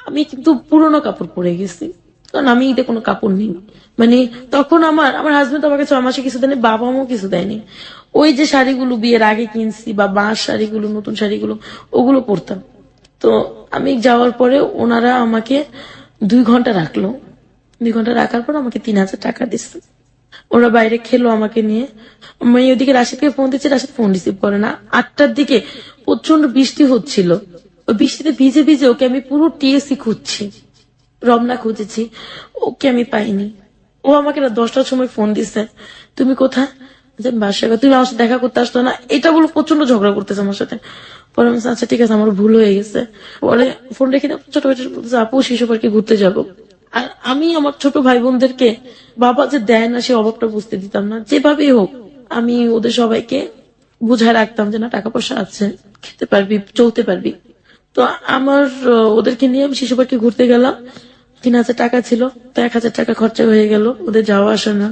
আমি কিন্তু পুরোনো কাপড় পরে গেছি, কারণ আমি ঈদে কোনো কাপড় নিই। মানে তখন আমার হাজবেন্ড আমাকে 6 মাসে কিছু দেয়নি, বাবা মাও কিছু দেয়নি। ওই যে শাড়িগুলো বিয়ের আগে কিনছি বা বাঁশ শাড়িগুলো, নতুন শাড়িগুলো, ওগুলো পরতাম। তো আমি যাওয়ার পরে ওনারা আমাকে 2 ঘন্টা রাখলো। 2 ঘন্টা রাখার পর আমাকে 3000 টাকা দিচ্ছে। ওরা বাইরে খেলো আমাকে নিয়ে। আমি ওদিকে রাশিদকে ফোন দিচ্ছি, রাশিদ ফোন রিসিভ করে না। 8টার দিকে প্রচন্ড বৃষ্টি হচ্ছিল, ওই বৃষ্টিতে ভিজে ভিজে ওকে আমি পুরো টিএসসি খুঁজছি, রমনা খুঁজেছি, ওকে আমি পাইনি। ও আমাকে রাত 10টার সময় ফোন দিছে, তুমি কোথায়? বাসায়। তুমি আমার সাথে দেখা করতে আসতো না, এটা বলে প্রচন্ড ঝগড়া করতেছে আমার সাথে। পরে আমি বলছি, আচ্ছা ঠিক আছে, আমার ভুল হয়ে গেছে। পরে ফোন রেখে ছোট ভাই বলতেছে, আপু শিশু পার্কে ঘুরতে যাবো। আর আমি আমার ছোট ভাই বোনদেরকে বাবা যে দেয় না সে অভাবটা বুঝতে দিতাম না। যেভাবেই হোক আমি ওদের সবাইকে বুঝায় রাখতাম যে না, টাকা পয়সা আছে, খেতে পারবি, চলতে পারবি। তো আমার ওদেরকে নিয়ে আমি শিশু পার্কে ঘুরতে গেলাম। 3000 টাকা ছিল, তো 1000 টাকা খরচা হয়ে গেল ওদের যাওয়া আসা না।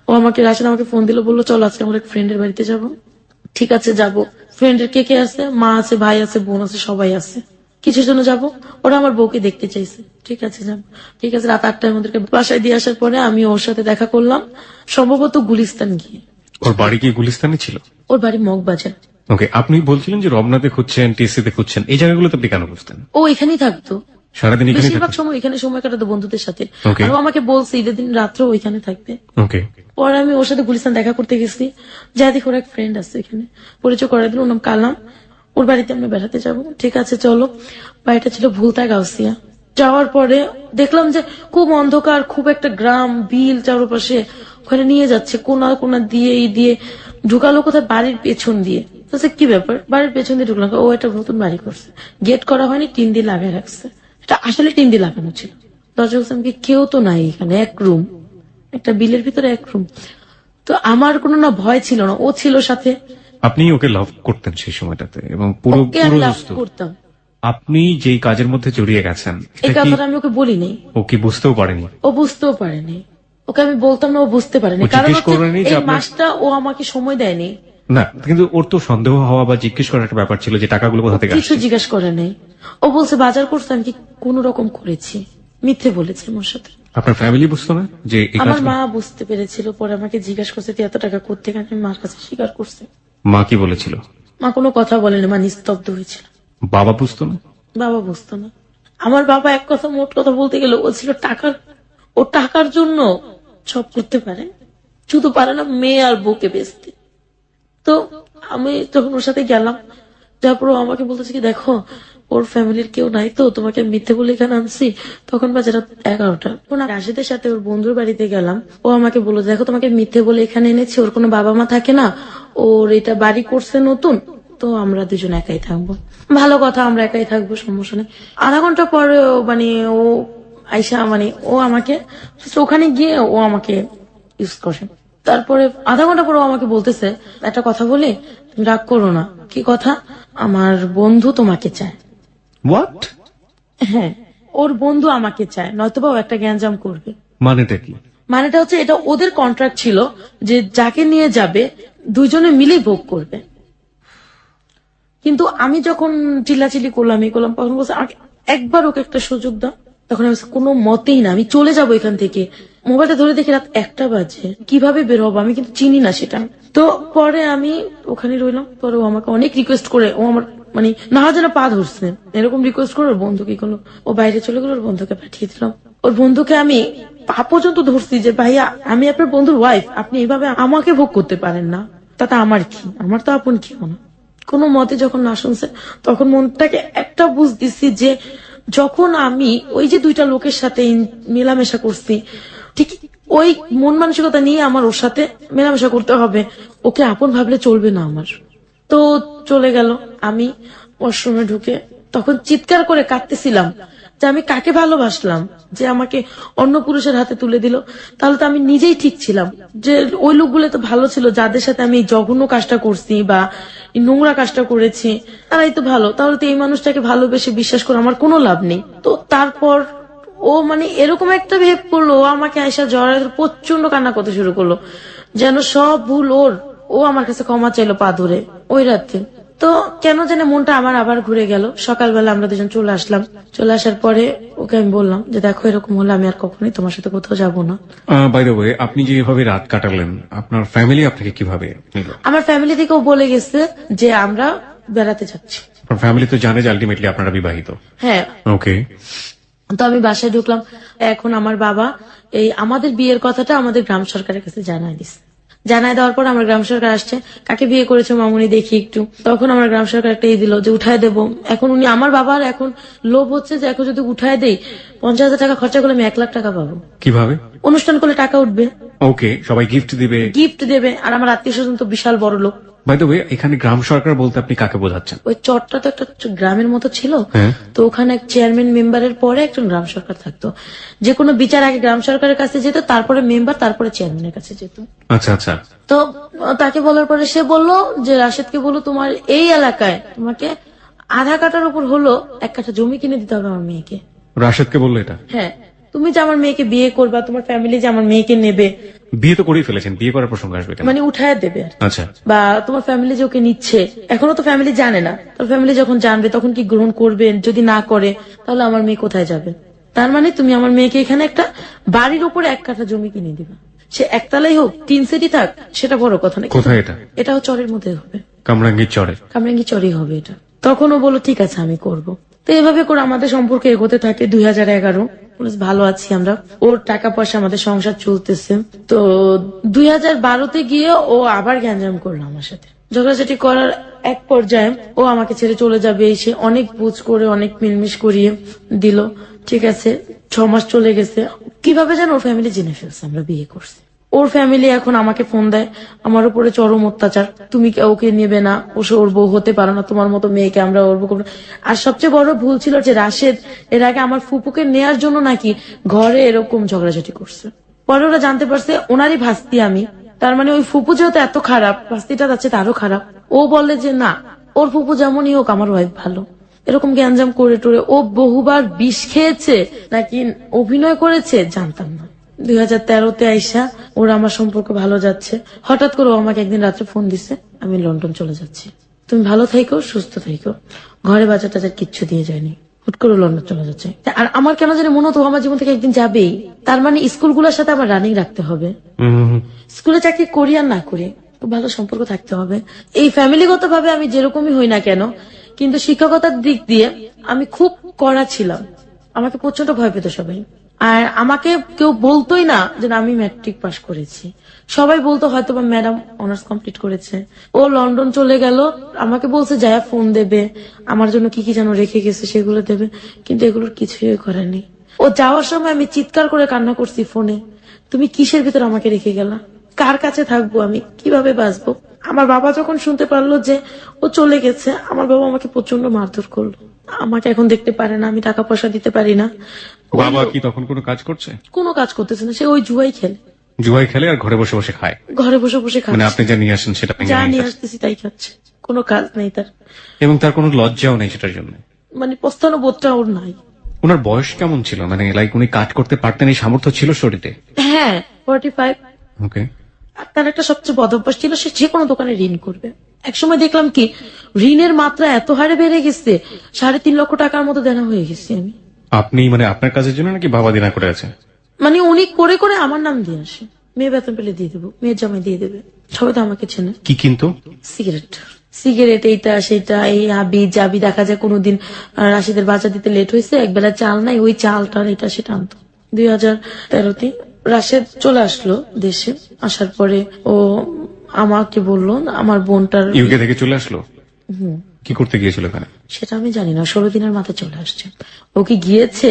ও আমাকে রাশিদ আমাকে ফোন দিল, বললো চল আজকে আমরা এক ফ্রেন্ডের বাড়িতে যাব। ঠিক আছে যাব। ফ্রেন্ডের কে কে আছে? মা আছে, ভাই আছে, বোন আছে, সবাই আছে। কিছুর জন্য যাব, ওরা আমার বউকে দেখতে চাইছে। ঠিক আছে যাব। ঠিক আছে, রাত 8টায় আমাদেরকে বাসায় দিয়ে আসার পরে আমি ওর সাথে দেখা করলাম, সম্ভবত গুলিস্তান গিয়ে। ওর বাড়ি কি গুলিস্তানে ছিল? ওর বাড়ি মগবাজার। ওকে, আপনি বলছিলেন যে রমনাতে খুঁজছেন, টিএসসিতে খুঁজছেন, এই জায়গাগুলোতে আপনি কেন বুঝতেন? ও এখানেই থাকতো, সারাদিন এখানে বেশিরভাগ সময় এখানে সময় কাটাতো বন্ধুদের সাথে। Okay. আর ও আমাকে বলছে ঈদের দিন রাত্রেও ওইখানে থাকবে। ওকে, পরে আমি ওর সাথে গুলিস্তান দেখা করতে গেছি, যা দেখি ওর এক ফ্রেন্ড আছে এখানে, পরিচয় করে দিল, ওর নাম কালাম। ওর বাড়িতে আমরা বেড়াতে যাব। ঠিক আছে চলো। বাড়িটা ছিল ভুলতা গাউসিয়া। যাওয়ার পরে দেখলাম যে খুব অন্ধকার, খুব একটা গ্রাম, বিল চারপাশে, ওখানে নিয়ে যাচ্ছে কোনা কোনা দিয়ে, এই দিয়ে ঢুকালো কোথায় বাড়ির পেছন দিয়ে। বলছে, কি ব্যাপার? বাড়ির পেছন দিয়ে ঢুকলাম। ও একটা নতুন বাড়ি করছে, গেট করা হয়নি, টিন দিয়ে লাগিয়ে রাখছে। এটা আসলে টিন দিয়ে লাগানো ছিল। দরজা বলছে, আমি কেউ তো নাই এখানে, এক রুম, একটা বিলের ভিতরে এক রুম। তো আমার কোনো না ভয় ছিল না, ও ছিল সাথে। আপনি ওকে লাভ করতেন সেই সময়টাতে এবং পুরো ওকে আমি পুরো লাভ দোস্ত। করতাম, আপনি যেই কাজের মধ্যে জড়িয়ে গেছেন এই এটা কি কথাটা আমি ওকে বলিনি। ও কি বুঝতেও পারেনি? ও বুঝতেও পারেনি, ওকে আমি বলতাম না, ও বুঝতে পারেনি। ও কারণ জিজ্ঞেস হচ্ছে করেনি যে এই আপনার- মাসটা ও আমাকে সময় দেয়নি। না, কিন্তু ওর তো সন্দেহ হওয়া বা জিজ্ঞেস করার একটা ব্যাপার ছিল যে টাকাগুলো কোথা থেকে কিছু আসছে। জিজ্ঞেস করে নাই। ও বলছে বাজার করছে, আমি কি কোন রকম করেছি, মিথ্যে বলেছে আমার সাথে। আপনার ফ্যামিলি বুঝতো না যে এই আমার কাজগুলো? মা বুঝতে পেরেছিল, পরে আমাকে জিজ্ঞাসা করছে তুই এত টাকা করতে, আমি মার কাছে স্বীকার করছে। মা কি বলেছিল? মা কোনো কথা বলেনি, মা নিস্তব্ধ হয়েছিল। বাবা বুঝতো না? বাবা বুঝতো না। আমার বাবা এক কথা, মোট কথা বলতে গেলে ও ছিল টাকার, ও টাকার জন্য সব করতে পারে, শুধু পারে না মেয়ে আর বউকে বেচতে। তো আমি যখন ওর সাথে গেলাম, যারপর ও আমাকে বলতেছে কি দেখো ওর ফ্যামিলির কেউ নাই, তো তোমাকে মিথ্যে বলে এখানে আনছি। তখন বাজে রাত 11টা। তখন রাশিদের সাথে ওর বন্ধুর বাড়িতে গেলাম। ও আমাকে বললো দেখো তোমাকে মিথ্যে বলে এখানে এনেছি, ওর কোনো বাবা মা থাকে না, ওর এটা বাড়ি করছে নতুন, তো আমরা দুজন একাই থাকবো। ভালো কথা, আমরা একাই থাকবো, সমস্যা নেই। আধা ঘন্টা পরে মানে ও আইসা, মানে ও আমাকে ওখানে গিয়ে ও আমাকে ইউজ করে। তারপরে আধা ঘন্টা পরে ও আমাকে বলতেছে একটা কথা বলে, তুমি রাগ করো না। কি কথা? আমার বন্ধু তোমাকে চায়। হোয়াট? হ্যাঁ, ওর বন্ধু আমাকে চায়, নয়তোবা ও একটা গ্যাঞ্জাম করবে। মানেটা কি? মানেটা হচ্ছে এটা ওদের কন্ট্রাক্ট ছিল যে যাকে নিয়ে যাবে দুইজনে মিলেই ভোগ করবে। কিন্তু আমি যখন চিল্লাচিল্লি করলাম, এই করলাম, তখন বলছে আমাকে একবার ওকে একটা সুযোগ দাও। তখন আমি বলছি, কোনো মতেই না, আমি চলে যাবো এখান থেকে। মোবাইলটা ধরে দেখি রাত 1টা বাজে, কিভাবে বের হবো, আমি কিন্তু চিনি না সেটা। তো পরে আমি ওখানে রইলাম। পরে ও আমাকে অনেক রিকোয়েস্ট করে, ও আমার মানে না যেন পা ধরছে এরকম রিকোয়েস্ট করে ওর বন্ধুকে করলো। ও বাইরে চলে গেলো, ওর বন্ধুকে পাঠিয়ে দিলাম। ওর বন্ধুকে আমি পা পর্যন্ত ধরছি যে ভাইয়া আমি আপনার বন্ধুর ওয়াইফ, আপনি এইভাবে আমাকে ভোগ করতে পারেন না, তাতে আমার কি, আমার তো আপন কেউ না। কোনো মতে যখন না শুনছে তখন মনটাকে একটা বুঝ দিছি যে যখন আমি ওই যে দুইটা লোকের সাথে মেলামেশা করছি, ঠিক ওই মন মানসিকতা নিয়ে আমার ওর সাথে মেলামেশা করতে হবে, ওকে আপন ভাবলে চলবে না আমার। তো চলে গেল। আমি ওয়াশরুমে ঢুকে তখন চিৎকার করে কাঁদতেছিলাম যে আমি কাকে ভালোবাসলাম যে আমাকে অন্য পুরুষের হাতে তুলে দিল। তাহলে তো আমি নিজেই ঠিক ছিলাম, যে ওই লোকগুলো তো ভালো ছিল, যাদের সাথে আমি এই জঘন্য কাজটা করছি বা এই নোংরা কাজটা করেছি তারাই তো ভালো। তাহলে তো এই মানুষটাকে ভালোবেসে বিশ্বাস করে আমার কোনো লাভ নেই। তো তারপর ও মানে এরকম একটা ভেব করলো, ও আমাকে আয়সা জড়ায় প্রচন্ড কান্না করতে শুরু করলো, যেন সব ভুল ওর। ও আমার কাছে ক্ষমা চাইলো পা ধরে ওই রাতে। তো কেন জানে মনটা আমার আবার ঘুরে গেল। সকালবেলা আমরা দুজন চলে আসলাম। চলে আসার পরে ওকে আমি বললাম যে দেখো এরকম হলে আমি আর কখনোই তোমার সাথে কোথাও যাবো না। বাই দ্য ওয়ে, আপনি যেভাবে রাত কাটালেন, আপনার ফ্যামিলি আপনাকে কিভাবে নিল? আমার ফ্যামিলি থেকেও বলে গেছে যে আমরা বেড়াতে যাচ্ছি। আপনার ফ্যামিলি তো জানে যে আলটিমেটলি আপনারা বিবাহিত। হ্যাঁ। ওকে। তো আমি বাসায় ঢুকলাম। এখন আমার বাবা এই আমাদের বিয়ের কথাটা আমাদের গ্রাম সরকারের কাছে জানায় দিচ্ছে। জানায় দেওয়ার পর আমার গ্রাম সরকার আসছে, কাকে বিয়ে করেছে মামুনি দেখি একটু। তখন আমার গ্রাম সরকার একটা দিল যে উঠায় দেবো। এখন উনি আমার বাবার এখন লোভ হচ্ছে যে এখন যদি উঠায় দেই 50,000 টাকা খরচা করলে আমি 1 লাখ টাকা পাবো। কিভাবে? অনুষ্ঠান করলে টাকা উঠবে, ওকে, সবাই গিফট দিবে। গিফট দেবে, আর আমার আত্মীয় স্বজন তো বিশাল বড় লোক। বাই দ্য ওয়ে, এখানে গ্রাম সরকার বলতে আপনি কাকে বোঝাচ্ছেন? ওই চরটা তো একটা গ্রামের মতো ছিল, হ্যাঁ। তো ওখানে এক চেয়ারম্যান মেম্বারের পরে একজন গ্রাম সরকার থাকতো। যে কোনো বিচার আগে গ্রাম সরকারের কাছে যেত, তারপরে মেম্বার, তারপরে চেয়ারম্যানের কাছে যেত। আচ্ছা আচ্ছা। তো তাকে বলার পরে সে বলল যে রাশেদকে বলো তোমার এই এলাকায় তোমাকে আধা কাটার উপর হলো 1 কাঠা জমি কিনে দিতে হবে আমার মেয়েকে। রাশেদকে বললো এটা? হ্যাঁ, তুমি যে আমার মেয়েকে বিয়ে করবা, তোমার ফ্যামিলি যে আমার মেয়েকে নেবে, বিয়ে তো করেই ফেলেছেন, বিয়ে করার প্রসঙ্গ আসবে কেন? মানে উঠায় দেবে আর কি। আচ্ছা। বা তোমার ফ্যামিলি যে ওকে নিচ্ছে, এখনো তো ফ্যামিলি জানে না, তোর ফ্যামিলি যখন জানবে তখন কি গ্রহণ করবেন, যদি না করে তাহলে আমার মেয়ে কোথায় যাবে। তার মানে তুমি আমার মেয়েকে এখানে একটা বাড়ির উপরে 1 কাঠা জমি কিনে দিবা, সে একতলাই হোক 3 সেটি থাক, সেটা বড় কথা না। কোথায় এটা? এটাও চরের মধ্যে হবে, কামরাঙ্গীর চরে। কামরাঙ্গি চরই হবে এটা। তখন ও বললো ঠিক আছে আমি করব। তো এভাবে করে আমাদের সম্পর্ক এগোতে থাকে। 2011 ভালো আছি আমরা, ওর টাকা পয়সা আমাদের সংসার চলতেছে। তো 2012তে গিয়ে ও আবার গ্যাঞ্জাম করলো আমার সাথে। ঝগড়াঝাটি করার এক পর্যায়ে ও আমাকে ছেড়ে চলে যাবে, এসে অনেক বুঝ করে অনেক মিলমিশ করিয়ে দিল। ঠিক আছে, 6 মাস চলে গেছে। কিভাবে যেন ওর ফ্যামিলি জেনে ফেলছে আমরা বিয়ে করছি। ওর ফ্যামিলি এখন আমাকে ফোন দেয়, আমার উপরে চরম অত্যাচার, তুমি ওকে নেবে না, ওর বউ হতে পারো না, তোমার মতো মেয়েকে আমরা ওর বউ করবো না। আর সবচেয়ে বড় ভুল ছিল যে রাশেদ এর আগে আমার ফুপুকে নেয়ার জন্য নাকি ঘরে এরকম ঝগড়াঝাটি করছে। পরে ওরা জানতে পারছে ওনারই ভাস্তি আমি, তার মানে ওই ফুপু যেহেতু এত খারাপ, ভাস্তিটা যাচ্ছে তারও খারাপ। ও বলে যে না, ওর ফুপু যেমনই হোক আমার ওয়াইফ ভালো। এরকম গ্যাঞ্জাম করে টোরে ও বহুবার বিষ খেয়েছে নাকি অভিনয় করেছে জানতাম না। 2013তে আইসা ওরা আমার সম্পর্ক ভালো যাচ্ছে, হঠাৎ করে ও আমাকে একদিন রাত্রে ফোন দিছে, আমি লন্ডন চলে যাচ্ছি, তুমি ভালো থাইকো সুস্থ থাইকো। ঘরে বাজার টাজার কিচ্ছু দিয়ে যায়নি, হুট করে লন্ডন চলে যাচ্ছে। আর আমার কেন জানি মনে হতো আমার জীবন থেকে একদিন যাবেই। তার মানে স্কুলগুলোর সাথে আমার রানিং রাখতে হবে, স্কুলে চাকরি করি আর না করি খুব ভালো সম্পর্ক থাকতে হবে। এই ফ্যামিলিগত ভাবে আমি যেরকমই হই না কেন, কিন্তু শিক্ষকতার দিক দিয়ে আমি খুব কড়া ছিলাম। আমাকে প্রচন্ড ভয় পেত সবাই, আর আমাকে কেউ বলতোই না যে আমি ম্যাট্রিক পাস করেছি। সবাই বলতো হয়তো বা ম্যাডাম অনার্স কমপ্লিট করেছে। ও লন্ডন চলে গেল, আমাকে বলছে যায়া ফোন দেবে, আমার জন্য কি কি যেন রেখে গেছে সেগুলো দেবে, কিন্তু এগুলোর কিছুই করেনি। ও যাওয়ার সময় আমি চিৎকার করে কান্না করছি ফোনে, তুমি কিসের ভিতর আমাকে রেখে গেলা, কার কাছে থাকবো আমি, কিভাবে বাঁচবো। আমার বাবা যখন শুনতে পারলো যে ও চলে গেছে, আমার বাবা আমাকে প্রচন্ড মারধর করলো। আমাকে এখন দেখতে পারে না, আমি টাকা পয়সা দিতে পারি না। বাবা কি তখন কোনো কাজ করছে? কোনো কাজ করতেছে না, সে ওই জুয়াই খেলে। জুয়াই খেলে আর ঘরে বসে বসে খায়? ঘরে বসে বসে খায়, মানে আপনি যা নিয়ে আসেন সেটা ভেঙে যা নিয়ে নিয়ে খায়। আসতেছি তাই খাচ্ছে, কোনো কাজ নেই তার। এবং তার কোনো লজ্জাও নেই সেটার জন্য, মানে পস্তানো বোধটা ওর নাই। ওনার বয়স কেমন ছিল? মানে লাইক উনি কাজ করতে পারতেন, এই সামর্থ্য ছিল শরীরে? হ্যাঁ, 45। ওকে। আর তার একটা সবচেয়ে বদ অভ্যাস ছিল, সে যে কোনো দোকানে ঋণ করবে। একসময় দেখলাম কি ঋণের মাত্রা এত হারে বেড়ে গেছে, 3.5 লক্ষ টাকার মতো দেনা হয়ে গেছি আমি। আপনি মানে আপনার কাজের জন্য নাকি বাবা দিনা করে আছে? মানে উনি করে করে আমার নাম দিয়ে আসে, মেয়ে বেতন পেলে দিয়ে দেবো, মেয়ের জামাই দিয়ে দেবে, সবাই তো আমাকে চেনে। কি কিন্তু? সিগারেট এইটা সেইটা, এই হাবি জাবি। দেখা যায় কোনোদিন রাশিদের বাজার দিতে লেট হয়েছে, একবেলা চাল নাই, ওই চালটা এটা সেটা আনতো। 2013-তে রাশেদ চলে আসলো দেশে। আসার পরে ও আমাকে বললো আমার বোনটার ইউকে থেকে চলে আসলো, কি করতে গিয়েছিল এখানে? সেটা আমি জানি না, 16 দিনের মাথায় চলে আসছে। ও কি গিয়েছে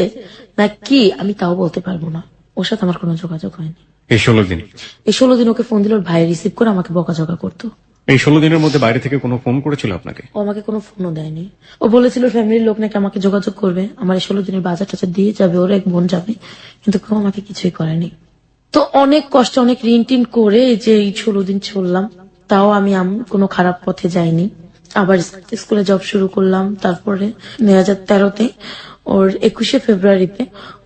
না কি আমি তাও বলতে পারবো না, ওর সাথে আমার কোনো যোগাযোগ হয়নি। এই 16 দিন? এই 16 দিন ওকে ফোন দিল, ওর ভাই রিসিভ করে আমাকে বকাঝকা করতো। এই 16 দিনের মধ্যে বাইরে থেকে কোনো ফোন করেছিল আপনাকে? ও আমাকে কোনো ফোনও দেয়নি। ও বলেছিল ফ্যামিলির লোক নাকি আমাকে যোগাযোগ করবে, আমার এই 16 দিনের বাজার টাজার দিয়ে যাবে, ওর এক বোন যাবে, কিন্তু কেউ আমাকে কিছুই করেনি। তো অনেক কষ্ট, অনেক ঋণ টিন করে এই যে এই 16 দিন চললাম, তাও আমি কোনো খারাপ পথে যাইনি। আবার স্কুলে জব শুরু করলাম। তারপরে 2013-তে ওর 21শে ফেব্রুয়ারিতে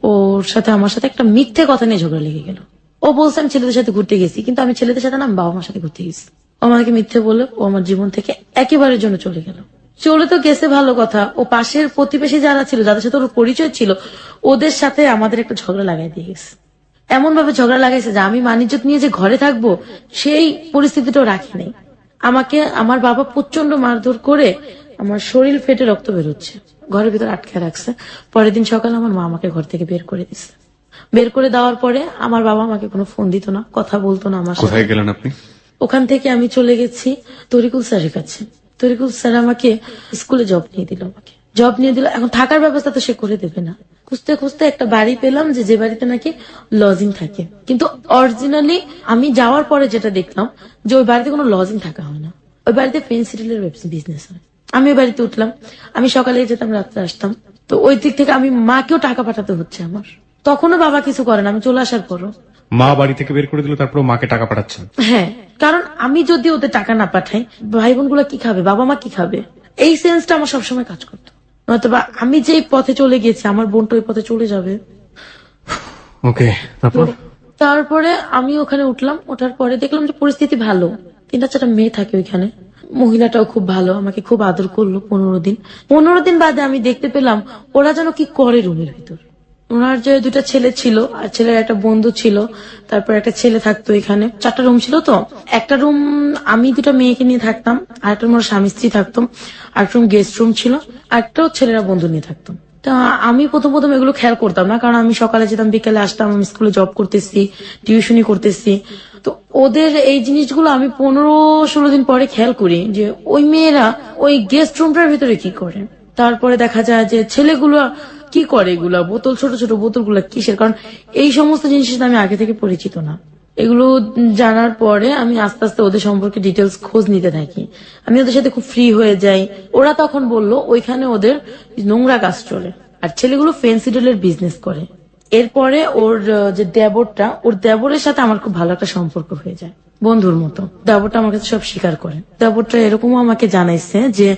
ওর সাথে আমার সাথে একটা মিথ্যে কথা নিয়ে ঝগড়া লেগে গেল। ও বলছে আমি ছেলেদের সাথে ঘুরতে গেছি, কিন্তু আমি ছেলেদের সাথে না, আমি বাবা মার সাথে ঘুরতে গেছি। ও আমাকে মিথ্যে বলে ও আমার জীবন থেকে একেবারের জন্য চলে গেল। চলে তো গেছে ভালো কথা, ও পাশের প্রতিবেশী যারা ছিল, যাদের সাথে ওর পরিচয় ছিল, ওদের সাথে আমাদের একটা ঝগড়া লাগাই দিয়ে গেছে। এমন ভাবে ঝগড়া লাগাইছে যে আমি মানিজ্যত নিয়ে যে ঘরে থাকবো সেই পরিস্থিতিটাও রাখি নাই। আমাকে আমার বাবা প্রচন্ড মারধর করে আমার শরীর ফেটে রক্ত বেরোচ্ছে, ঘরের ভিতর আটকে রাখছে। পরের দিন সকালে আমার মা আমাকে ঘর থেকে বের করে দিচ্ছে। বের করে দেওয়ার পরে আমার বাবা আমাকে কোনো ফোন দিত না, কথা বলতো না আমার সাথে। কোথায় গেলেন আপনি? ওখান থেকে আমি চলে গেছি তরিকুল স্যারের কাছে। তরিকুল স্যার আমাকে স্কুলে জব নিয়ে দিল। এখন থাকার ব্যবস্থা তো সে করে দেবে না। খুঁজতে খুঁজতে একটা বাড়ি পেলাম, যে বাড়িতে নাকি লজিং থাকে, কিন্তু অরিজিনালি আমি যাওয়ার পরে যেটা দেখলাম যে ওই বাড়িতে কোনো লজিং থাকা হয় না, ওই বাড়িতে ফেন্সিডিলের বিজনেস হয়। আমি ওই বাড়িতে উঠলাম, আমি সকালে যেতাম, রাত্রে আসতাম। তো ওই দিক থেকে আমি মাকেও টাকা পাঠাতে হচ্ছে আমার। তখনও বাবা কিছু করে না, আমি চলে আসার পরও। মা বাড়ি থেকে বের করে দিল, তারপর মাকে টাকা পাঠাচ্ছেন? হ্যাঁ, কারণ আমি যদি ওদের টাকা না পাঠাই, ভাই বোন গুলা কি খাবে, বাবা মা কি খাবে, এই সেন্সটা আমার সবসময় কাজ করতো। নয়তোবা আমি যেই পথে চলে গেছি আমার বোনটা ওই পথে চলে যাবে। ওকে, তারপরে আমি ওখানে উঠলাম। ওঠার পরে দেখলাম যে পরিস্থিতি ভালো, 3-4টা মেয়ে থাকে ওইখানে। মহিলাটাও খুব ভালো, আমাকে খুব আদর করলো। 15 দিন বাদে আমি দেখতে পেলাম ওরা যেন কি করে রুমের ভিতর। ওনার যে 2টা ছেলে ছিল আর ছেলের একটা বন্ধু ছিল, তারপর একটা ছেলে থাকতো এখানে। 4টা রুম ছিল। তো একটা রুম আমি 2টা মেয়েকে নিয়ে থাকতাম, আর একটা রুম স্বামী স্ত্রী থাকতাম, আর একটা রুম গেস্ট রুম ছিল, আর একটা ছেলেরা বন্ধু নিয়ে থাকতাম। তা আমি প্রথম এগুলো খেয়াল করতাম না, কারণ আমি সকালে যেতাম, বিকেলে আসতাম, আমি স্কুলে জব করতেছি, টিউশনি করতেছি। তো ওদের এই জিনিসগুলো আমি 15-16 দিন পরে খেয়াল করি যে ওই মেয়েরা ওই গেস্ট রুমটার ভিতরে কি করে। তারপরে দেখা যায় যে ছেলেগুলো কি করে, এগুলা বোতল, ছোট ছোট বোতল গুলা কিসের, কারণ এই সমস্ত জিনিসের সাথে আমি আগে থেকে পরিচিত না। এগুলো জানার পরে আমি আস্তে আস্তে ওদের সম্পর্কে ডিটেলস খোঁজ নিতে থাকি। আমি ওদের সাথে খুব ফ্রি হয়ে যাই। ওরা তখন বলল ওইখানে ওদের নোংরা কাজ চলে, আর ছেলেগুলো ফেন্সিডেলের বিজনেস করে। এরপরে ওর যে দেবরটা, ওর দেবরের সাথে আমার খুব ভালো একটা সম্পর্ক হয়ে যায়, বন্ধুর মতো। দেবরটা আমার কাছে সব স্বীকার করে। দেবরটা এরকমও আমাকে জানাইছে যে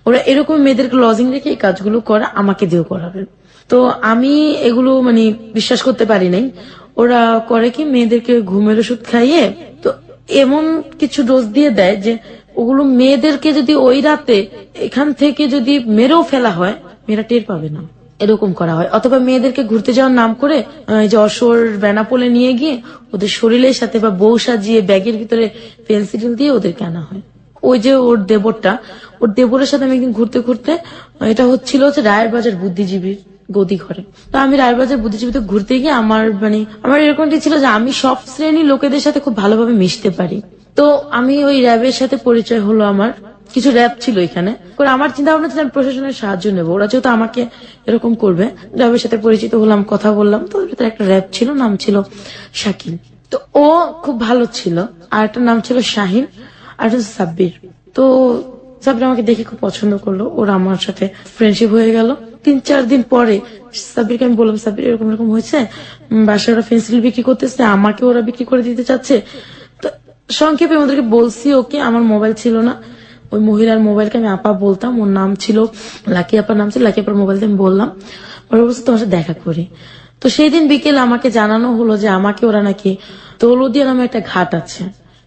ওরা এরকম মেয়েদেরকে লজিং রেখে এই কাজগুলো করে, আমাকে দিয়েও করাবে। তো আমি এগুলো বিশ্বাস করতে পারি নাই। ওরা করে কি, মেয়েদেরকে ঘুমের ওষুধ খাইয়ে তো এমন কিছু ডোজ দিয়ে দেয় যে ওগুলো মেয়েদেরকে যদি ওই রাতে এখান থেকে যদি মেরেও ফেলা হয়, মেয়েরা টের পাবে না, এরকম করা হয়। অথবা মেয়েদেরকে ঘুরতে যাওয়ার নাম করে যশোর বেনাপোলে নিয়ে গিয়ে ওদের শরীরের সাথে বা বউ সাজিয়ে ব্যাগের ভিতরে পেন্সিল দিয়ে ওদেরকে আনা হয়। ওই যে ওর দেবরের সাথে আমি একদিন ঘুরতে ঘুরতে, এটা হচ্ছিল হচ্ছে রায়ের বাজার বুদ্ধিজীবীর গদি ঘরে। তো আমি রায়ের বাজার বুদ্ধিজীবীতে ঘুরতে গিয়ে আমার এরকমটি ছিল যে আমি সব শ্রেণীর লোকেদের সাথে খুব ভালোভাবে মিশতে পারি। তো আমি ওই র্যাবের সাথে পরিচয় হলো আমার। কিছু র্যাব ছিল এখানে, আমার চিন্তা ভাবনা ছিল আমি প্রশাসনের সাহায্য নেবো, ওরা যেহেতু আমাকে এরকম করবে। র্যাবের সাথে পরিচিত হলাম, কথা বললাম। তো ওর ভিতরে একটা র্যাব ছিল, নাম ছিল শাকিল। তো ও খুব ভালো ছিল। আর একটা নাম ছিল শাহিন, আর একটা সাব্বির। তো সাব্বির আমাকে দেখে খুব পছন্দ করলো, ওরা আমার সাথে ফ্রেন্ডশিপ হয়ে গেল। 3-4 দিন পরে সাব্বিরকে আমি বললাম, সাব্বির এরকম এরকম হয়েছে, বাসায় ওরা পেন্সিল বিক্রি করতেছে, আমাকে ওরা বিক্রি করে দিতে চাচ্ছে। তো সংক্ষেপে ওদেরকে বলছি ওকে। আমার মোবাইল ছিল না, ওই মহিলার মোবাইলকে আমি আপা বলতাম, ওর নাম ছিল লাকি আপার নাম ছিল, লাকি আপার মোবাইল দিয়ে আমি বললাম, ওরা বলছে তোমার সাথে দেখা করি। তো সেই দিন বিকেল আমাকে জানানো হলো যে আমাকে ওরা নাকি দৌলদিয়া নামে একটা ঘাট আছে,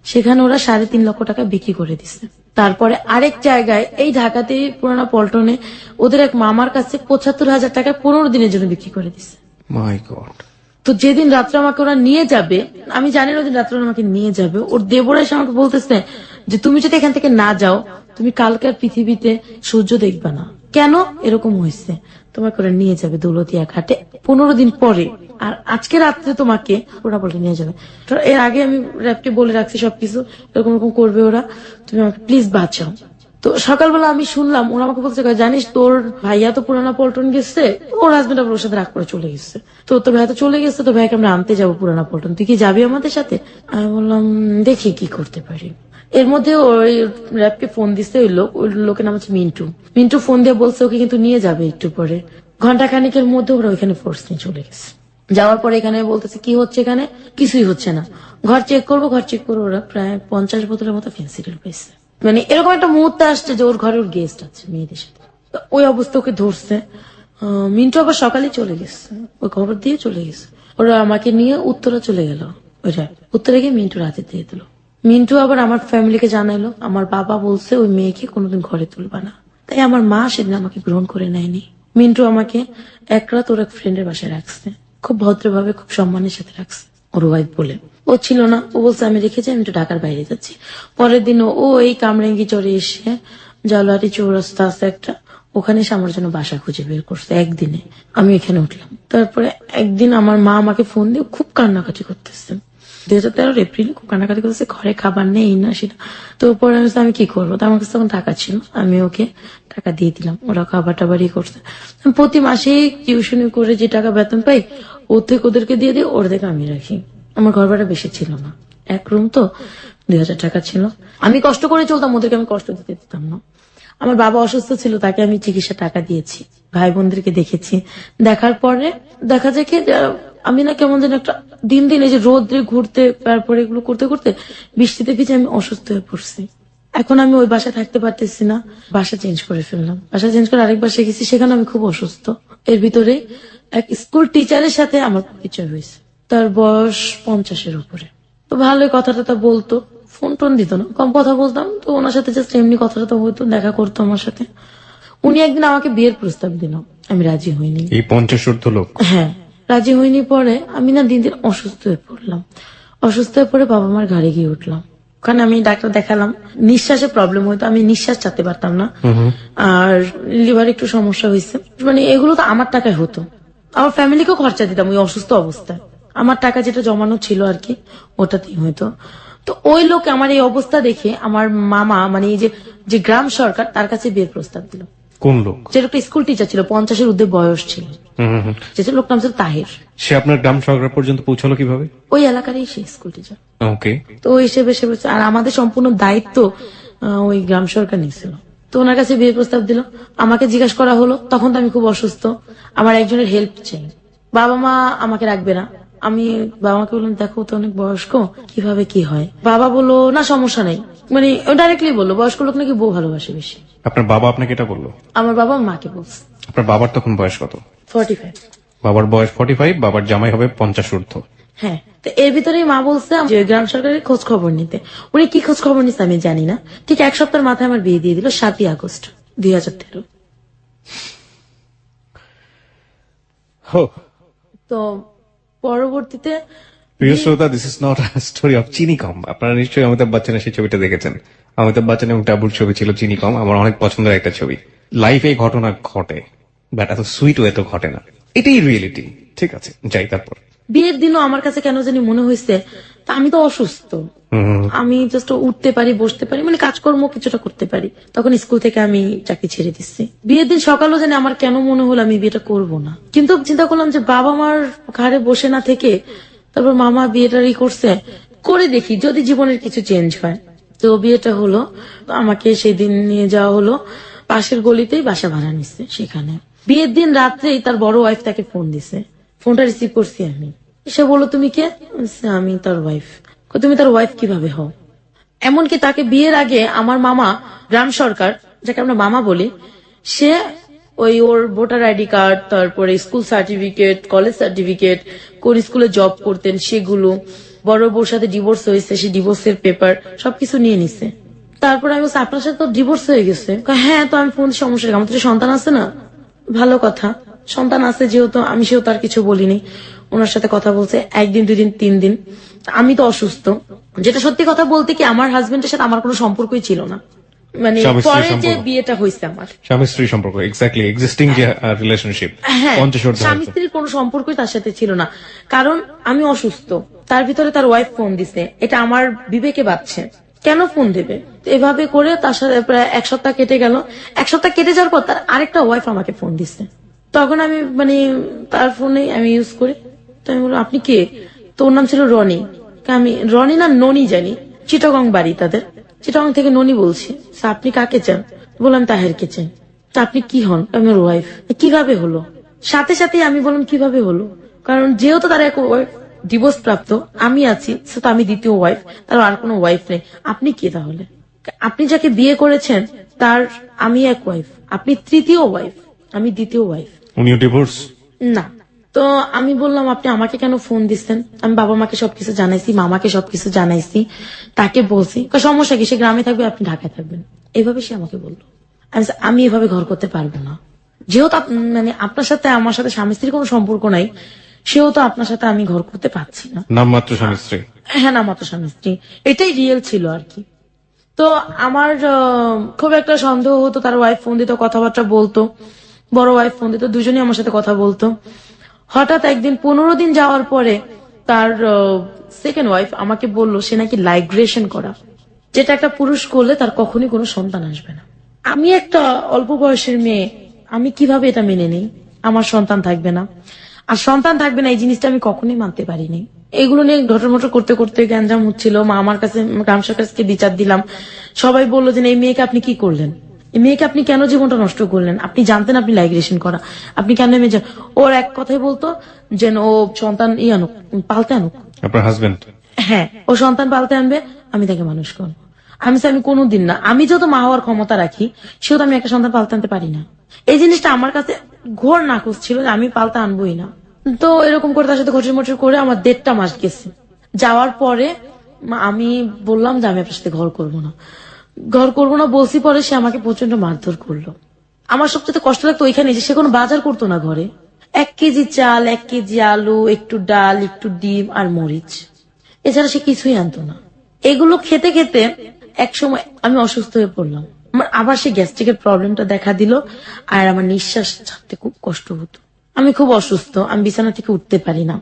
সেখানে ওরা 3.5 লক্ষ টাকা বিক্রি করে দিছে। তারপরে আরেক জায়গায় এই ঢাকাতে পুরানা পল্টনে ওদের এক মামার কাছে 75,000 টাকা 15 দিনের জন্য বিক্রি করে দিছে। মাই গড। তো যেদিন রাত্রে আমাকে ওরা নিয়ে যাবে, আমি জানি না ওদিন রাত্রে আমাকে নিয়ে যাবে, ওর দেবরা এসে আমাকে বলতেছে যে তুমি যদি এখান থেকে না যাও, তুমি কালকের পৃথিবীতে সূর্য দেখবে না। কেন এরকম হয়েছে, তোমাকে ওরা নিয়ে যাবে দৌলতিয়া ঘাটে 15 দিন পরে, আর আজকে রাত্রে তোমাকে ওরা বলে নিয়ে যাবে। তো এর আগে আমি র্যাপকে বলে রাখছি সবকিছু এরকম এরকম করবে ওরা, তুমি আমাকে প্লিজ বাঁচাও। তো সকালবেলা আমি শুনলাম ওরা আমাকে বলছে, জানিস তোর ভাইয়া তো পুরানা পল্টন গেছে, ওর হাজবেন্ড আবার ওর সাথে রাগ করে চলে গেছে, তো তোর ভাইয়া তো চলে গেছে, তো ভাইকে আমরা আনতে যাবো পুরানা পল্টন, তুই কি যাবি আমাদের সাথে? আমি বললাম দেখি কি করতে পারি। এর মধ্যে ওই র্যাপকে ফোন দিচ্ছে ওই লোকের নাম হচ্ছে মিন্টু। মিন্টু ফোন দিয়ে বলছে ওকে কিন্তু নিয়ে যাবে একটু পরে। ঘন্টা খানিকের মধ্যে ওরা ওইখানে ফোর্স নিয়ে চলে গেছে। যাওয়ার পরে এখানে বলতেছে কি হচ্ছে, এখানে কিছুই হচ্ছে না, ঘর চেক করবো ওরা প্রায় 50 বোতলের মতো ফেন্সিডিল পেয়েছে। মানে এরকম একটা মুহূর্তে আসছে যে ওর ঘরে ওর গেস্ট আছে মেয়েদের সাথে, তো ওই অবস্থা ওকে ধরছে। মিন্টু আবার সকালে চলে গেছে, ওই খবর দিয়ে চলে গেছে। ওরা আমাকে নিয়ে উত্তরা চলে গেল, ওইটা উত্তরে গিয়ে মিন্টু রাতে দিয়ে দিল। মিন্টু আবার আমার ফ্যামিলিকে জানাইলো, আমার বাবা বলছে ওই মেয়েকে কোনোদিন ঘরে তুলবা না, তাই আমার মা সেদিন আমাকে গ্রহণ করে নেয়নি। মিন্টু আমাকে এক রাত ওর এক ফ্রেন্ডের বাসায় রাখছে, খুব ভদ্রভাবে খুব সম্মানের সাথে রাখছে, ওর ওয়াইফ বলে। ও ছিল না, ও বলছে আমি রেখেছি, আমি একটু ঢাকার বাইরে যাচ্ছি। পরের দিন ও এই কামরাঙ্গি চড়ে এসে জালুয়ারি চৌরাস্তা আছে একটা, ওখানে এসে আমার জন্য বাসা খুঁজে বের করছে একদিনে। আমি এখানে উঠলাম, তারপরে একদিন আমার মা আমাকে ফোন দিয়ে খুব কান্নাকাটি করতেছে। 2013 এপ্রিল খুব কান্নাকাটি করতেছে, ঘরে খাবার নেই না সেটা। তো পরে আমি কি করবো, তো আমার কাছে তখন টাকা ছিল, আমি ওকে টাকা দিয়ে দিলাম, ওরা খাবার টাবারই করছে। প্রতি মাসে টিউশনি করে যে টাকা বেতন পাই ওর থেকে ওদেরকে দিয়ে দিই, ওর থেকে আমি রাখি। আমার ঘর ভাড়া বেশি ছিল না, এক রুম তো 2000 টাকা ছিল। আমি কষ্ট করে চলতাম, ওদেরকে আমি কষ্ট দিতে দিতাম না। আমার বাবা অসুস্থ ছিল, তাকে আমি চিকিৎসা টাকা দিয়েছি, ভাই বোনদেরকে দেখেছি। দেখার পরে দেখা যায় কি আমি না কেমন যেন একটা দিন দিন এই যে রোদ্রে ঘুরতে, তারপরে এগুলো করতে করতে বৃষ্টিতে ভিজে আমি অসুস্থ হয়ে পড়ছি। এখন আমি ওই বাসায় থাকতে পারতেছি না, বাসা চেঞ্জ করে ফেললাম। বাসা চেঞ্জ করে আরেক বাসায় গেছি, সেখানে আমি খুব অসুস্থ। এর ভিতরে এক স্কুল টিচারের সাথে আমার পরিচয় হয়েছে, তার বয়স 50-এর উপরে। তো ভালোই কথাটা বলতো, ফোন টোন দিত না, কম কথা বলতাম। তো ওনার সাথে জাস্ট এমনি কথাটা হইতো, দেখা করতো আমার সাথে। উনি একদিন আমাকে বিয়ের প্রস্তাব দিল, আমি রাজি হইনি। এই 50 ঊর্ধ্ব লোক? হ্যাঁ, রাজি হইনি। পরে আমি না দিন দিন অসুস্থ হয়ে পড়লাম। অসুস্থ হয়ে পড়ে বাবা মার ঘাড়ে গিয়ে উঠলাম। ওখানে আমি ডাক্তার দেখালাম, নিঃশ্বাসে প্রবলেম হইতো, আমি নিঃশ্বাস চাতে পারতাম না, আর লিভার একটু সমস্যা হয়েছে। মানে এগুলো তো আমার টাকায় হতো, আমার ফ্যামিলিকেও খরচা দিতাম ওই অসুস্থ অবস্থায়। আমার টাকা যেটা জমানো ছিল আর কি, ওটাতেই হয়তো। তো ওই লোক আমার এই অবস্থা দেখে আমার মামা, মানে এই যে গ্রাম সরকার, তার কাছে বিয়ের প্রস্তাব দিল। কোন লোক? যে লোকটা স্কুল টিচার ছিল, 50-এর ঊর্ধ্বে বয়স ছিল, যে লোকটা নাম ছিল তাহির। সে আপনার গ্রাম সরকার পর্যন্ত পৌঁছালো কিভাবে? ওই এলাকারই সে স্কুল টিচার। ওকে। তো ওই হিসেবে সে বলছে, আর আমাদের সম্পূর্ণ দায়িত্ব ওই গ্রাম সরকার নিয়েছিল। তো ওনার কাছে বিয়ের প্রস্তাব দিল। আমাকে জিজ্ঞাসা করা হলো, তখন তো আমি খুব অসুস্থ, আমার একজনের হেল্প চাই। বাবা মা আমাকে রাখবে না। আমি বাবা মাকে বললাম, দেখো তো অনেক বয়স্ক, কিভাবে কি হয়। বাবা বললো না সমস্যা নেই, মানে ডাইরেক্টলি বললো বয়স্ক লোক নাকি বউ ভালোবাসে বেশি। আপনার বাবা আপনাকে এটা বললো? আমার বাবা মাকে বলছে। আপনার বাবার তখন বয়স কত? 45। বাবার বয়স 45, বাবার জামাই হবে 50 ঊর্ধ্ব। হ্যাঁ, তো এর ভিতরেই মা বলছে যে গ্রাম সরকারের খোঁজ খবর নিতে। উনি কি খোঁজ খবর নিচ্ছে আমি জানি না। ঠিক এক সপ্তাহের মাথায় আমার বিয়ে দিয়ে দিল, 7ই আগস্ট 2013। তো পরবর্তীতে প্রিয় শ্রোতা, this is not story of চিনি কম। আপনারা নিশ্চয়ই অমিতাভ বচ্চনের সেই ছবিটা দেখেছেন। অমিতাভ বচ্চন এবং টাবুর ছবি ছিল চিনি কম, আমার অনেক পছন্দের একটা ছবি। লাইফে এই ঘটনা ঘটে, বাট এত সুইট ওয়ে তো ঘটে না, এটাই রিয়েলিটি। ঠিক আছে, যাই। তারপর বিয়ের দিনও আমার কাছে কেন জানি মনে হয়েছে তা আমি তো অসুস্থ, আমি জাস্ট উঠতে পারি, বসতে পারি, মানে কাজকর্ম কিছুটা করতে পারি। তখন স্কুল থেকে আমি চাকরি ছেড়ে দিচ্ছি। বিয়ের দিন সকালেও জানি আমার কেন মনে হলো আমি বিয়েটা করব না, কিন্তু চিন্তা করলাম যে বাবা মার ঘাড়ে বসে না থেকে তারপর মামা বিয়েটারই করছে, করে দেখি যদি জীবনের কিছু চেঞ্জ হয়। তো বিয়েটা হলো, আমাকে সেদিন নিয়ে যাওয়া হলো পাশের গলিতেই, বাসা ভাড়া নিচ্ছে সেখানে। বিয়ের দিন রাত্রেই তার বড় ওয়াইফ তাকে ফোন দিছে, ফোনটা রিসিভ করছি আমি। সে বললো তুমি কে? আমি তার ওয়াইফ। তুমি তার ওয়াইফ কিভাবে হও? এমনকি তাকে বিয়ের আগে আমার মামা গ্রাম সরকার, যাকে আমরা মামা বলি, সে ওই ওর ভোটার আইডি কার্ড, তারপরে স্কুল সার্টিফিকেট, কলেজ সার্টিফিকেট, কোন স্কুলে জব করতেন সেগুলো, বড় বউর সাথে ডিভোর্স হয়েছে সে ডিভোর্সের পেপার সবকিছু নিয়ে নিছে। তারপরে আমি বলছি আপনার সাথে তো ডিভোর্স হয়ে গেছে। হ্যাঁ, তো আমি ফোন সমস্যা, আমার তো সন্তান আছে না। ভালো কথা, সন্তান আছে যেহেতু, আমি সেও তার কিছু বলিনি। ওনার সাথে কথা বলছে 1 দিন 2 দিন 3 দিন। আমি তো অসুস্থ, যেটা সত্যি কথা বলতে কি আমার হাজবেন্ডের সাথে আমার কোনো সম্পর্কই ছিল না। মানে স্বামী স্ত্রী পরে যে সম্পর্ক। বিয়েটা হয়েছে আমার, স্বামী স্ত্রী সম্পর্ক, এক্স্যাক্টলি এক্সিস্টিং যে রিলেশনশিপ, হ্যাঁ, পঞ্চশোর্ধ স্বামী স্ত্রীর কোনো সম্পর্কই তার সাথে ছিল না, কারণ আমি অসুস্থ, তার ভিতরে তার ওয়াইফ ফোন দিছে, এটা আমার বিবেকে বাজছে, কেন ফোন দেবে? তো এভাবে করে তার সাথে প্রায় 1 সপ্তাহ কেটে গেল। 1 সপ্তাহ কেটে যাওয়ার পর তার আরেকটা ওয়াইফ আমাকে ফোন দিছে। তখন আমি মানে তার ফোনে আমি ইউজ করি, তো আমি বললাম আপনি কে? তো ওর নাম ছিল রনি। আমি রনি না ননি জানি, চিটাগং বাড়ি তাদের, চিটাগং থেকে ননি বলছি। "স্যার, আপনি কাকে চান?" বললাম তাহেরকে চাই। "তা আপনি কি হন?" "আমার ওয়াইফ।" "কিভাবে হলো?" সাথে সাথে আমি বললাম কিভাবে হলো, কারণ যেহেতু তার এক ওয়াইফ ডিভোর্স প্রাপ্ত, আমি আছি, সে তো আমি দ্বিতীয় ওয়াইফ, তার আর কোনো ওয়াইফ নেই। "আপনি কে তাহলে?" "আপনি যাকে বিয়ে করেছেন তার আমি এক ওয়াইফ, আপনি তৃতীয় ওয়াইফ, আমি দ্বিতীয় ওয়াইফ।" উনিও ডিভোর্স? না। তো আমি বললাম আপনি আমাকে কেন ফোন দিচ্ছেন? আমি বাবা মাকে সবকিছু জানাইছি, মামাকে সবকিছু জানাইছি, তাকে বলছি। সমস্যা কি, সে গ্রামে থাকবে, আপনি ঢাকায় থাকবেন, এইভাবে সে আমাকে বললো। আমি এভাবে ঘর করতে পারবো না, যেহেতু মানে আপনার সাথে আমার সাথে স্বামী স্ত্রীর কোনো সম্পর্ক নাই, সেহেতু আপনার সাথে আমি ঘর করতে পারছি না। নামমাত্র স্বামী স্ত্রী? হ্যাঁ, না মাত্র স্বামী স্ত্রী, এটাই রিয়েল ছিল আর কি। তো আমার খুব একটা সন্দেহ হতো, তার ওয়াইফ ফোন দিত, কথাবার্তা বলতো, বড় ওয়াইফ ফোন দিত, দুজনেই আমার সাথে কথা বলতো। হঠাৎ একদিন 15 দিন যাওয়ার পরে তার সেকেন্ড ওয়াইফ আমাকে বলল সে নাকি লাইগ্রেশন করা, যেটা একটা পুরুষ করলে তার কখনই কোনো সন্তান আসবে না। আমি একটা অল্প বয়সের মেয়ে, আমি কিভাবে এটা মেনে নেই? আমার সন্তান থাকবে না, আর সন্তান থাকবে না এই জিনিসটা আমি কখনোই মানতে পারিনি। এগুলো নিয়ে ঘটমট করতে করতে গ্যাঞ্জাম হচ্ছিল, মা আমার কাছে, গ্রামসার কাছে বিচার দিলাম। সবাই বললো যে এই মেয়েকে আপনি কি করলেন, এই মেয়েকে আপনি কেন জীবনটা নষ্ট করলেন? আপনি জানতেন আপনি লাইগ্রেশন করা, আপনি কেন মেয়ে? ওর এক কথাই বলতো যে ও সন্তান আনুক, পালতে আনুক। আপনার হাজবেন্ড? হ্যাঁ, ও সন্তান পালতে আনবে, আমি তাকে মানুষ করবো। আমি কোনোদিন না, আমি যত মা হওয়ার ক্ষমতা রাখি সেহেতু আমি একটা সন্তান পালতে আনতে পারি না। এই জিনিসটা আমার কাছে ঘোর নাকচ ছিল যে আমি পালতে আনবোই না। তো এরকম করে তার সাথে ঘটর মটর করে আমার 1.5 মাস গেছে। যাওয়ার পরে আমি বললাম যে আমি আপনার সাথে ঘর করবো না, ঘর করবো না বলছি, পরে সে আমাকে প্রচন্ড মারধর করলো। আমার সবচেয়ে কষ্ট লাগতো ওইখানে যে সে কোনো বাজার করতো না ঘরে। 1 কেজি চাল, 1 কেজি আলু, একটু ডাল, একটু ডিম আর মরিচ, এছাড়া সে কিছুই আনতো না। এগুলো খেতে খেতে এক সময় আমি অসুস্থ হয়ে পড়লাম। আমার আবার সে গ্যাস্ট্রিকের প্রবলেমটা দেখা দিল, আর আমার নিঃশ্বাস ছাড়তে খুব কষ্ট হতো। আমি খুব অসুস্থ, আমি বিছানা থেকে উঠতে পারি না।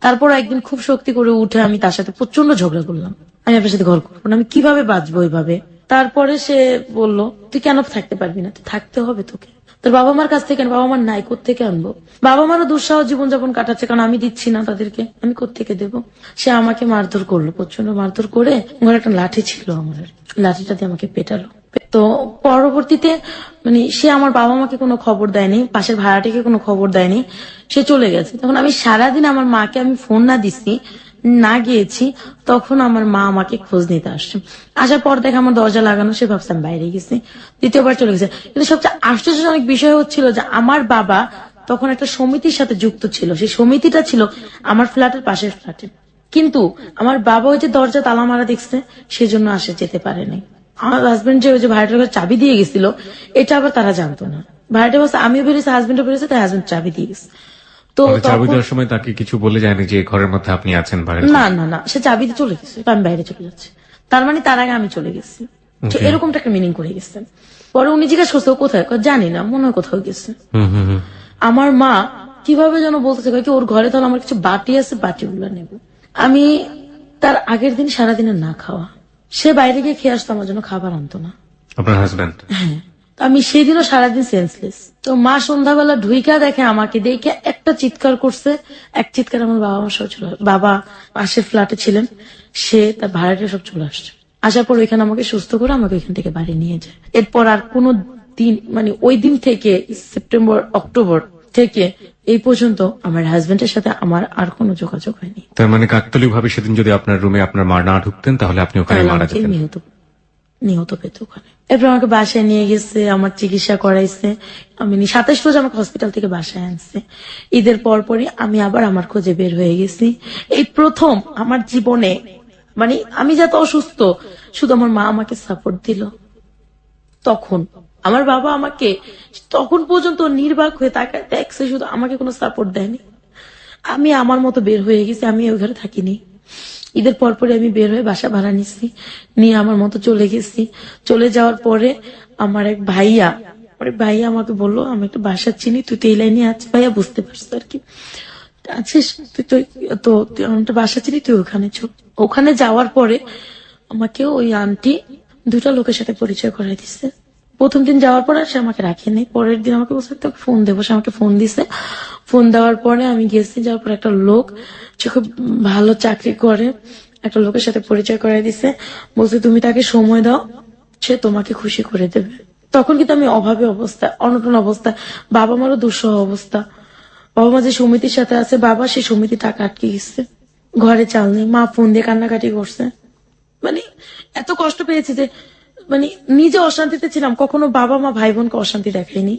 তারপর একদিন খুব শক্তি করে উঠে আমি তার সাথে প্রচন্ড ঝগড়া করলাম, আমি আপনার সাথে ঘর করবো না, আমি কিভাবে বাঁচবো এইভাবে। তারপরে সে বলল তুই কেন থাকতে পারবি না? তুই থাকতে হবে তোকে, তোর বাবা মার কাছ থেকে। বাবা মার নাই, কোত্থেকে আনবো? বাবা মারও দুঃসাহ জীবনযাপন কাটাচ্ছে, কারণ আমি দিচ্ছি না তাদেরকে, আমি কোত্থেকে দেবো? সে আমাকে মারধর করলো, প্রচন্ড মারধর করে। ঘরে একটা লাঠি ছিল আমার, লাঠিটা দিয়ে আমাকে পেটালো। তো পরবর্তীতে মানে সে আমার বাবা মাকে কোনো খবর দেয়নি, পাশের ভাড়াটিকে কোনো খবর দেয়নি, সে চলে গেছে। তখন আমি সারাদিন আমার মাকে আমি ফোন না দিছি, না গিয়েছি, তখন আমার মা আমাকে খোঁজ নিতে আসছে। আসার পর দেখে আমার দরজা লাগানো, সে ভাবছে আমি বাইরে গেছি, দ্বিতীয়বার চলে গেছে। কিন্তু সবচেয়ে আশ্চর্যজনক বিষয় হচ্ছিল যে আমার বাবা তখন একটা সমিতির সাথে যুক্ত ছিল, সেই সমিতিটা ছিল আমার ফ্ল্যাটের পাশের ফ্ল্যাটে। কিন্তু আমার বাবা ওই যে দরজা তালা মারা দেখছে, সেজন্য আসে যেতে পারে নাই। আমার হাজবেন্ড যে ওই যে ভাড়াটার ঘরে চাবি দিয়ে গেছিল, এটা আবার তারা জানতো না। ভাড়াটা বলছে আমিও বেরিয়েছি, হাজবেন্ডও বেরিয়েছে, তাই হাজবেন্ড চাবি দিয়ে গেছে। তো চাবি দেওয়ার সময় তাকে কিছু বলে যায়নি যে ঘরের মধ্যে আপনি আছেন? না না না, সে চাবি দিয়ে চলে গেছে, আমি বাইরে চলে যাচ্ছি, তার মানে তার আগে আমি চলে গেছি। তো এরকমটা একটা মিনিং করে গেছে। পরে উনি জিজ্ঞাসা করছে ও কোথায়, জানি না, মনে হয় কোথাও গেছে। আমার মা কিভাবে যেন বলতেছে কি ওর ঘরে তাহলে আমার কিছু বাটি আছে, বাটিগুলো নেব। আমি তার আগের দিন সারাদিনের না খাওয়া, সে বাইরে গিয়ে খেয়ে আসতো, আমার জন্য খাবার আনতো না। আপনার হাজবেন্ড? হ্যাঁ, তো আমি সেদিনও সারাদিন সেন্সলেস। তো মা সন্ধ্যাবেলা ঢুইকা দেখে আমাকে, দেখে একটা চিৎকার করছে, এক চিৎকার আমার বাবা আমার সব চলে, বাবা পাশের ফ্ল্যাটে ছিলেন, সে তার ভাড়াটা সব চলে আসছে। আসার পর ওইখানে আমাকে সুস্থ করে আমাকে এখান থেকে বাড়ি নিয়ে যায়। এরপর আর কোনো দিন মানে ওই দিন থেকে সেপ্টেম্বর অক্টোবর থেকে এই পর্যন্ত আমার হাজবেন্ডের সাথে আমার আর কোনো যোগাযোগ হয়নি। তার মানে কাকতালীয় ভাবে সেদিন যদি আপনার রুমে আপনার মা না ঢুকতেন তাহলে আপনি ওখানে তাহলে মারা আমাকে যেতেন। নিহত পেত ওখানে। এরপর আমাকে বাসায় নিয়ে গেছে, আমার চিকিৎসা করাইছে। আমি 27 রোজ আমাকে হসপিটাল থেকে বাসায় আনছে। ঈদের পরপরই আমি আবার আমার খোঁজে বের হয়ে গেছি। এই প্রথম আমার জীবনে মানে আমি যত অসুস্থ, শুধু আমার মা আমাকে সাপোর্ট দিল। তখন আমার বাবা আমাকে তখন পর্যন্ত নির্বাক হয়ে তাকায় দেখছে, শুধু আমাকে কোনো সাপোর্ট দেয়নি। আমি আমার মতো বের হয়ে গেছি, আমি ওই ঘরে থাকিনি। ঈদের পরপরে আমি বের হয়ে বাসা ভাড়া নিচ্ছি, নিয়ে আমার মতো চলে গেছি। চলে যাওয়ার পরে আমার এক ভাইয়া আমাকে বললো, আমি একটা বাসা চিনি, তুই তো এই লাইনে আছিস ভাইয়া, বুঝতে পারছিস আর কি, আছিস তুই তো তুই আমার একটা বাসা চিনি, তুই ওখানে চল। ওখানে যাওয়ার পরে আমাকে ওই আন্টি দুটা লোকের সাথে পরিচয় করাই দিচ্ছে। প্রথম দিন যাওয়ার পরে সে আমাকে রাখেনি, পরের দিন আমাকে বলছে তোকে ফোন দেবো, সে আমাকে ফোন দিছে। ফোন দেওয়ার পরে আমি গেছি, যাওয়ার পর একটা লোক, সে খুব ভালো চাকরি করে, একটা লোকের সাথে পরিচয় করাই দিছে, বলছে তুমি তাকে সময় দাও, সে তোমাকে খুশি করে দেবে। তখন কিন্তু আমি অভাবে অবস্থা, অনটন অবস্থা, বাবা মারও দুঃসহ অবস্থা। বাবা মা যে সমিতির সাথে আছে, বাবা সেই সমিতি টাকা আটকে গেছে, ঘরে চাল নেই, মা ফোন দিয়ে কান্নাকাটি করছে। মানে এত কষ্ট পেয়েছি যে মানে নিজে অশান্তিতে ছিলাম, কখনো বাবা মা ভাই বোনকে অশান্তি দেখায়নি,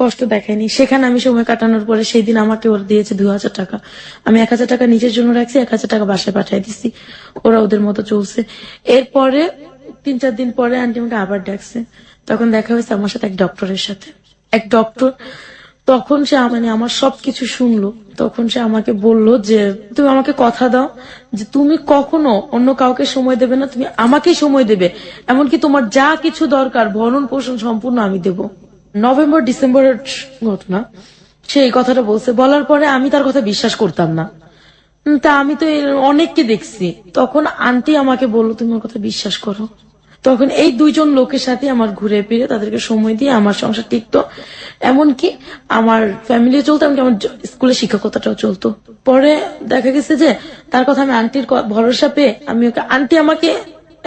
কষ্ট দেখায়নি। সেখানে আমি সময় কাটানোর পরে সেই দিন আমাকে ওরা দিয়েছে 2000 টাকা। আমি 1000 টাকা নিজের জন্য রাখছি, 1000 টাকা বাসায় পাঠিয়ে দিচ্ছি, ওরা ওদের মতো চলছে। এরপরে 3-4 দিন পরে আন্টি আমাকে আবার ডাকছে, তখন দেখা হয়েছে আমার সাথে এক ডক্টরের সাথে। এক ডক্টর, তখন সে মানে আমার সবকিছু শুনলো। তখন সে আমাকে বলল যে তুমি আমাকে কথা দাও যে তুমি কখনো অন্য কাউকে সময় দেবে না, তুমি আমাকে সময় দেবে, এমনকি তোমার যা কিছু দরকার ভরণ পোষণ সম্পূর্ণ আমি দেব। নভেম্বর ডিসেম্বরের ঘটনা, সে এই কথাটা বলছে। বলার পরে আমি তার কথা বিশ্বাস করতাম না, তা আমি তো অনেককে দেখছি। তখন আন্টি আমাকে বললো তুমি ওর কথা বিশ্বাস করো। তখন এই দুইজন লোকের সাথে আমার ঘুরে ফিরে তাদেরকে সময় দিয়ে আমার সংসার টিকতো, এমনকি আমার ফ্যামিলি চলতো, এমনকি আমার স্কুলে শিক্ষকতাটাও চলতো। পরে দেখা গেছে যে তার কথা আমি আন্টির ভরসা পেয়ে আমি ওকে, আন্টি আমাকে,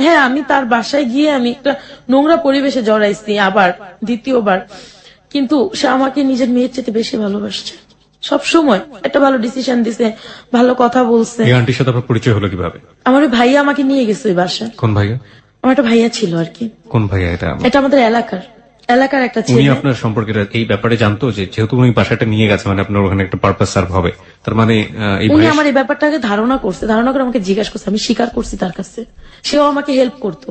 হ্যাঁ আমি তার বাসায় গিয়ে আমি একটা নোংরা পরিবেশে জড়াইছি আবার দ্বিতীয়বার, কিন্তু সে আমাকে নিজের মেয়ের চেয়ে বেশি ভালোবাসছে। সব সময় একটা ভালো ডিসিশন দিছে, ভালো কথা বলছে। এই আন্টির সাথে আপনার পরিচয় হলো কিভাবে? আমার ওই ভাইয়া আমাকে নিয়ে গেছে ওই বাসায়। কোন ভাইয়া? আমার একটা ভাইয়া ছিল আর কি। কোন ভাইয়া এটা? এটা আমাদের এলাকার একটা উনি ছেলে। আপনার সম্পর্কে এই ব্যাপারে জানতো যে যেহেতু উনি বাসাটা নিয়ে গেছে, মানে আপনার ওখানে একটা পারপাস সার্ভ হবে, তার মানে এই উনি ভাইয়া আমার এই ব্যাপারটাকে ধারণা করে আমাকে জিজ্ঞাসা করছে, আমি স্বীকার করছি তার কাছে। সেও আমাকে হেল্প করতো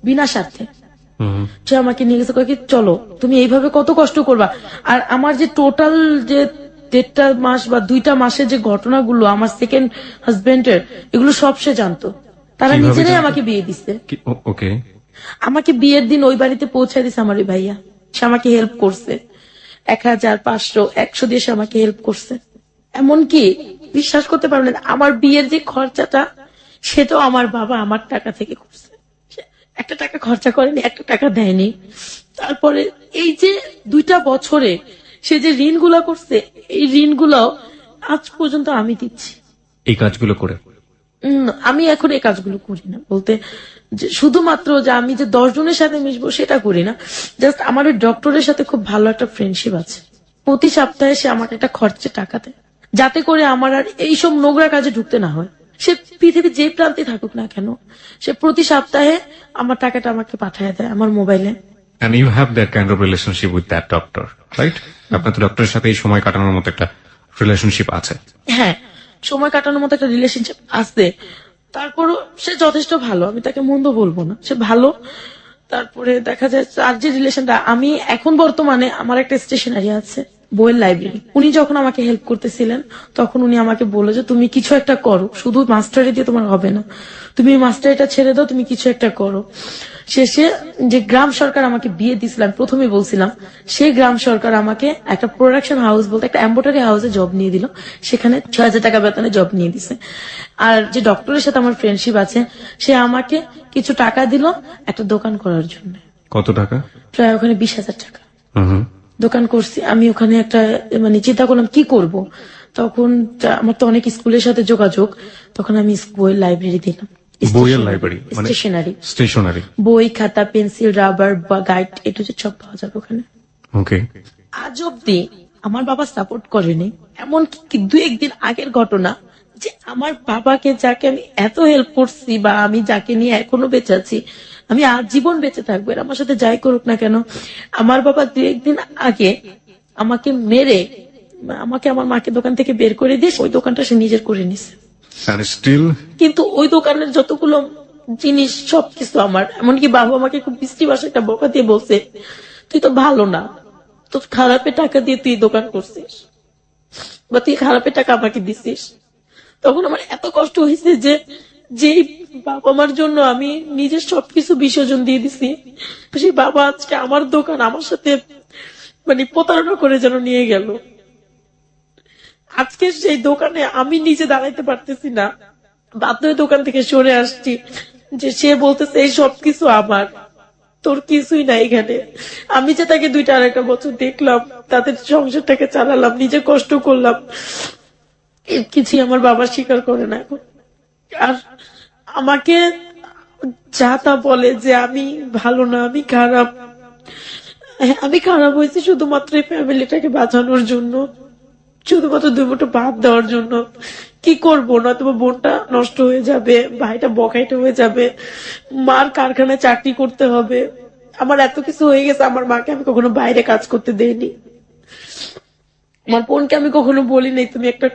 বিনা স্বার্থে। সে আমাকে নিয়ে গেছে, কয়ে কি চলো তুমি এইভাবে কত কষ্ট করবা। আর আমার যে টোটাল যে 1.5 মাস বা 2টা মাসের যে ঘটনাগুলো আমার সেকেন্ড হাজবেন্ডের, এগুলো সব সে জানতো। তারা কিভাবে নিজেরাই জানতো? আমাকে বিয়ে দিচ্ছে। ওকে। আমাকে বিয়ের দিন ওই বাড়িতে পৌঁছায় দিছে আমার ওই ভাইয়া। সে আমাকে হেল্প করছে 1000, 500, 100 দিয়ে সে আমাকে হেল্প করছে। এমনকি বিশ্বাস করতে পারবেন না, আমার বিয়ের যে খরচাটা সেটাও আমার বাবা আমার টাকা থেকে করছে। সে একটা টাকা খরচা করেনি, একটা টাকা দেয়নি। তারপরে এই যে 2টা বছরে সে যে ঋণগুলা করছে, এই ঋণগুলো আজ পর্যন্ত আমি দিচ্ছি। এই কাজগুলো করে আমি এখন এই কাজগুলো করি না, বলতে যে শুধুমাত্র যে আমি যে 10 জনের সাথে মিশবো সেটা করি না। জাস্ট আমার ওই ডক্টরের সাথে খুব ভালো একটা ফ্রেন্ডশিপ আছে। প্রতি সপ্তাহে সে আমাকে একটা খরচে টাকা দেয়, যাতে করে আমার আর এইসব নোংরা কাজে ঢুকতে না হয়। সে পৃথিবীর যে প্রান্তে থাকুক না কেন, সে প্রতি সপ্তাহে আমার টাকাটা আমাকে পাঠিয়ে দেয় আমার মোবাইলে। and you have that kind of relationship with that doctor, right? আপনার তো ডক্টরের সাথে এই সময় কাটানোর মতো একটা রিলেশনশিপ আছে। হ্যাঁ, সময় কাটানোর মতো একটা রিলেশনশিপ আছে। তারপরও সে যথেষ্ট ভালো, আমি তাকে মন্দ বলবো না, সে ভালো। তারপরে দেখা যায় আর যে রিলেশনটা, আমি এখন বর্তমানে আমার একটা স্টেশনারি আছে, বইয়ের লাইব্রেরি। উনি যখন আমাকে হেল্প করতেছিলেন তখন উনি আমাকে বললো যে তুমি কিছু একটা করো, শুধু মাস্টারি দিয়ে তোমার হবে না, তুমি মাস্টারিটা ছেড়ে দাও, তুমি কিছু একটা করো। শেষে যে গ্রাম সরকার আমাকে বিয়ে দিয়েছিলাম, প্রথমে বলছিলাম, সেই গ্রাম সরকার আমাকে একটা প্রোডাকশন হাউস বলতে একটা এম্ব্রয়ডারি হাউসে জব নিয়ে দিল। সেখানে 6000 টাকা বেতনে জব নিয়ে দিছে। আর যে ডক্টরের সাথে আমার ফ্রেন্ডশিপ আছে, সে আমাকে কিছু টাকা দিল একটা দোকান করার জন্য। কত টাকা? প্রায় ওখানে 20,000 টাকা। দোকান করছি আমি ওখানে। একটা মানে চিন্তা করলাম কি করব, তখন আমার তো অনেক স্কুলের সাথে যোগাযোগ, তখন আমি বইয়ের লাইব্রেরি দিলাম। বইয়ের লাইব্রেরি মানে স্টেশনারি, বই, খাতা, পেন্সিল, রাবার বা গাইড, এটা সব পাওয়া যাবে ওখানে। ওকে। আজ অব্দি আমার বাবা সাপোর্ট করেনি। এমনকি 2-1 দিন আগের ঘটনা, যে আমার বাবাকে যাকে আমি এত হেল্প করছি বা আমি যাকে নিয়ে এখনো বেঁচে আছি, আমি আজীবন বেঁচে থাকবো, এর আমার সাথে যাই করুক না কেন, আমার বাবা 2-1 দিন আগে আমাকে মেরে আমাকে আমার মাকে দোকান থেকে বের করে দিয়ে ওই দোকানটা সে নিজের করে নিছে। কিন্তু ওই দোকানের যতগুলো জিনিস সবকিছু আমার। এমনকি বাবা আমাকে খুব বৃষ্টি ভাষায় একটা বকা দিয়ে বলছে, তুই তো ভালো না, তোর খারাপের টাকা দিয়ে তুই দোকান করছিস বা তুই খারাপের টাকা আমাকে দিছিস। তখন আমার এত কষ্ট হয়েছে যে যেই বাবা মার জন্য আমি নিজের সবকিছু বিসর্জন দিয়ে দিছি, সেই বাবা আজকে আমার দোকান আমার সাথে প্রতারণা করে যেন নিয়ে গেল। আজকে সেই দোকানে আমি নিজে দাঁড়াইতে পারতেছি না, বাধ্য হয়ে দোকান থেকে সরে আসছি। যে সে বলতেছে এই সবকিছু আমার, তোর কিছুই নাই এখানে। আমি যে তাকে 2-2.5 বছর দেখলাম, তাদের সংসারটাকে চালালাম, নিজে কষ্ট করলাম, এর কিছুই আমার বাবা স্বীকার করে না এখন। আর আমাকে যা তা বলে যে আমি ভালো না, আমি খারাপ। হ্যাঁ, আমি খারাপ হয়েছি শুধুমাত্র এই ফ্যামিলিটাকে বাঁচানোর জন্য, শুধুমাত্র 2 মুঠো ভাত দেওয়ার জন্য। কি করবো, না তোমার বোনটা নষ্ট হয়ে যাবে, ভাইটা বকাইটা হয়ে যাবে, মার কারখানায় চাকরি করতে হবে। আমার এত কিছু হয়ে গেছে, আমার মাকে আমি কখনো বাইরে কাজ করতে দেইনি, আমার বোনকে আমি কখনো বলি নাই তুমি একটা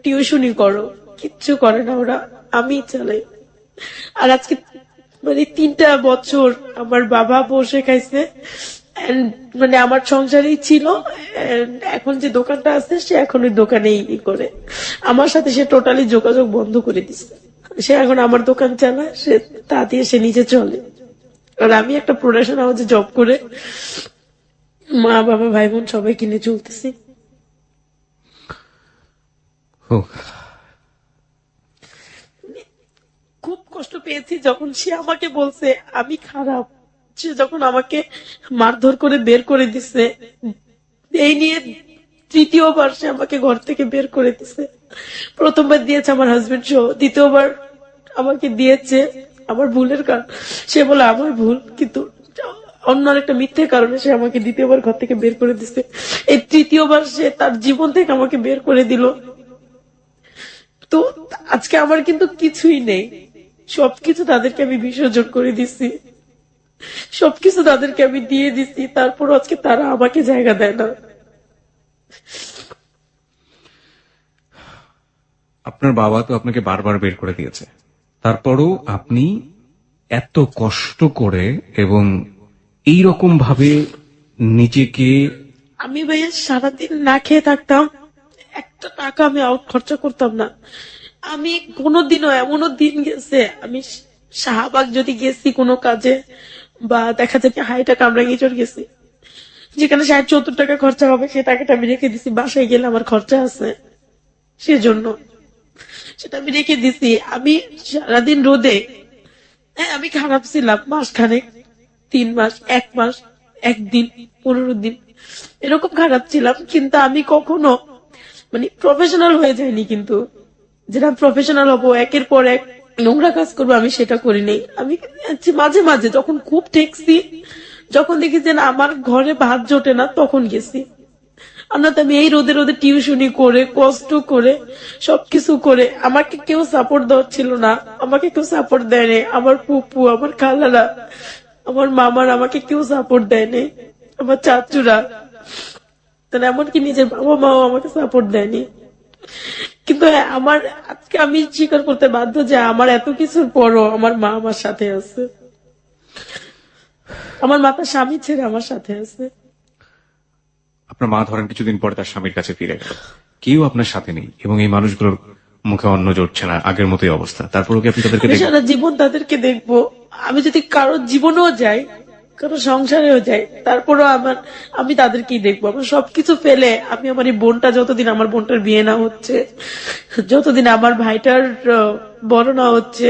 টিউশনই করো, কিচ্ছু করে না ওরা, আমি চালাই। আর আজকে 3টা বছর আমার বাবা বসে খাইছে, and আমার সংসারেই ছিল। And এখন যে দোকানটা আছে সে এখন ওই দোকানেই করে, আমার সাথে সে টোটালি যোগাযোগ বন্ধ করে দিচ্ছে। সে এখন আমার দোকান চালায়, সে তা দিয়ে সে নিজে চলে। আর আমি একটা প্রোডাকশন হাউসে জব করে মা বাবা ভাই বোন সবাই কিনে চলতেছি। ও, খুব কষ্ট পেয়েছি যখন সে আমাকে বলছে আমি খারাপ, সে যখন আমাকে মারধর করে বের করে দিছে। এই নিয়ে 3য় বার সে আমাকে ঘর থেকে বের করে দিছে। প্রথমবার দিয়েছে আমার হাজবেন্ড সহ, 2য় বার আমাকে দিয়েছে আমার ভুলের কারণ, সে বলে আমার ভুল, কিন্তু অন্য একটা মিথ্যে কারণে সে আমাকে 2য় বার ঘর থেকে বের করে দিছে। এই 3য় বার সে তার জীবন থেকে আমাকে বের করে দিল। তো আজকে আমার কিন্তু কিছুই নেই, সবকিছু তাদেরকে আমি বিসর্জন করে দিছি, সবকিছু তাদেরকে আমি দিয়ে দিছি, তারপর আজকে তারা আমাকে জায়গা দেয় না। আপনার বাবা তো আপনাকে বারবার বের করে দিয়েছে, তারপরও আপনি এত কষ্ট করে এবং এই রকম ভাবে নিজেকে, আমি ভাইয়া সারাদিন না খেয়ে থাকতাম, একটা টাকা আমি আউট খরচা করতাম না। আমি কোনোদিনও, এমনও দিন গেছে আমি শাহবাগ যদি গেছি কোনো কাজে, বা দেখা যায় হাইটা কামরাঙ্গিচর গেছি, যেখানে 60-70 টাকা খরচা হবে, সে টাকাটা আমি রেখে দিছি, বাসায় গেলে আমার খরচা আছে সেজন্য, সেটা আমি রেখে দিছি। আমি সারাদিন রোদে, হ্যাঁ আমি খারাপ ছিলাম মাসখানেক, 3 মাস, 1 মাস, 1 দিন, 15 দিন এরকম খারাপ ছিলাম, কিন্তু আমি কখনো প্রফেশনাল হয়ে যায়নি। কিন্তু যেটা প্রফেশনাল হবো, একের পর এক নোংরা কাজ করবো, আমি সেটা করি নাই। আমি মাঝে মাঝে যখন খুব ঠেকছি, যখন দেখি যে না আমার ঘরে ভাত জোটে না, তখন গেছি। আর না তো আমি এই রোদে রোদে টিউশনি করে, কষ্ট করে, সবকিছু করে, আমাকে কেউ সাপোর্ট দেওয়ার ছিল না, আমাকে কেউ সাপোর্ট দেয়নি। আমার ফুপু, আমার খালারা, আমার মামার আমাকে কেউ সাপোর্ট দেয়নি, আমার চাচুরা, তাহলে এমনকি নিজের বাবা মাও আমাকে সাপোর্ট দেয়নি। কিন্তু হ্যাঁ, আমার আজকে আমি স্বীকার করতে বাধ্য যে আমার এত কিছুর পরও আমার মা আমার সাথে আছে, আমার মা তার স্বামী ছেড়ে আমার সাথে আছে। আপনার মা ধরেন কিছুদিন পরে তার স্বামীর কাছে ফিরে গেল, কেউ আপনার সাথে নেই এবং এই মানুষগুলোর মুখে অন্ন জড়ছে না, আগের মতোই অবস্থা, তারপরও কি আপনি তাদেরকে আমি দেখবেন? সারা জীবন তাদেরকে দেখবো। আমি যদি কারো জীবনেও যাই, কারো সংসারেও যাই, তারপরও আমি তাদেরকেই দেখবো। আমার সবকিছু ফেলে আমি আমার এই বোনটা, যতদিন আমার বোনটার বিয়ে না হচ্ছে, যতদিন আমার ভাইটার বড় না হচ্ছে,